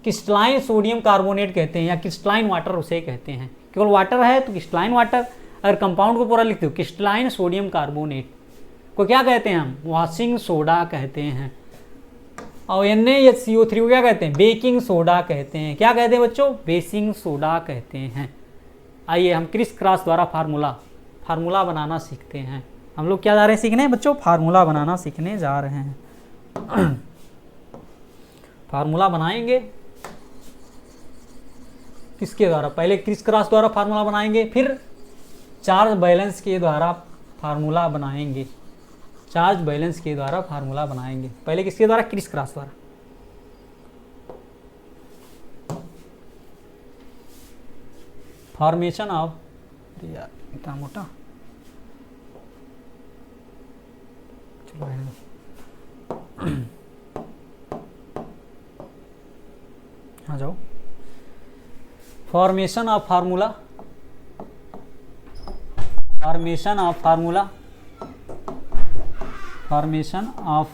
क्रिस्टलाइन सोडियम कार्बोनेट कहते हैं, या क्रिस्टलाइन वाटर उसे कहते हैं। केवल वाटर है तो क्रिस्टलाइन वाटर, अगर कंपाउंड को पूरा लिखते हो क्रिस्टलाइन सोडियम कार्बोनेट को क्या कहते हैं हम, वॉशिंग सोडा कहते हैं। और NaCO3 को क्या कहते हैं, बेकिंग सोडा कहते हैं। क्या कहते हैं बच्चों, बेकिंग सोडा कहते हैं। आइए हम क्रिस क्रॉस द्वारा फार्मूला बनाना सीखते हैं। हम लोग क्या जा रहे हैं सीखने बच्चों, फार्मूला बनाना सीखने जा रहे हैं। फार्मूला बनाएंगे किसके द्वारा, पहले क्रिस क्रॉस द्वारा फार्मूला बनाएंगे, फिर चार्ज बैलेंस के द्वारा फार्मूला बनाएंगे, चार्ज बैलेंस के द्वारा फार्मूला बनाएंगे। पहले किसके द्वारा, क्रिस क्रॉस द्वारा। फॉर्मेशन ऑफ, यार इतना मोटा, चलो आ जाओ। Formation of formula, formation of formula, formation of,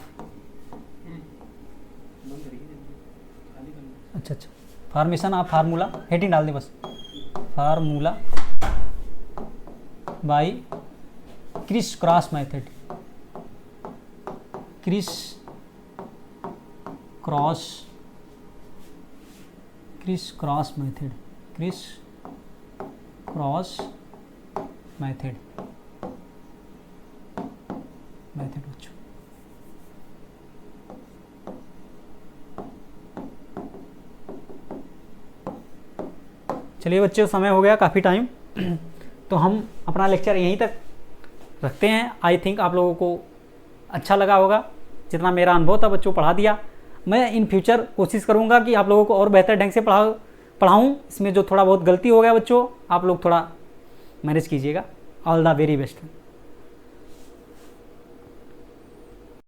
अच्छा, फॉर्मेशन ऑफ फार्मूला, हेडिंग डाल दे बस, formula by criss cross method, criss cross method, criss cross method बच्चों। चलिए बच्चों, समय हो गया काफ़ी टाइम, तो हम अपना लेक्चर यहीं तक रखते हैं। आई थिंक आप लोगों को अच्छा लगा होगा, जितना मेरा अनुभव था बच्चों पढ़ा दिया। मैं इन फ्यूचर कोशिश करूंगा कि आप लोगों को और बेहतर ढंग से पढ़ाऊँ। इसमें जो थोड़ा बहुत गलती हो गया बच्चों, आप लोग थोड़ा मैनेज कीजिएगा। All the very best.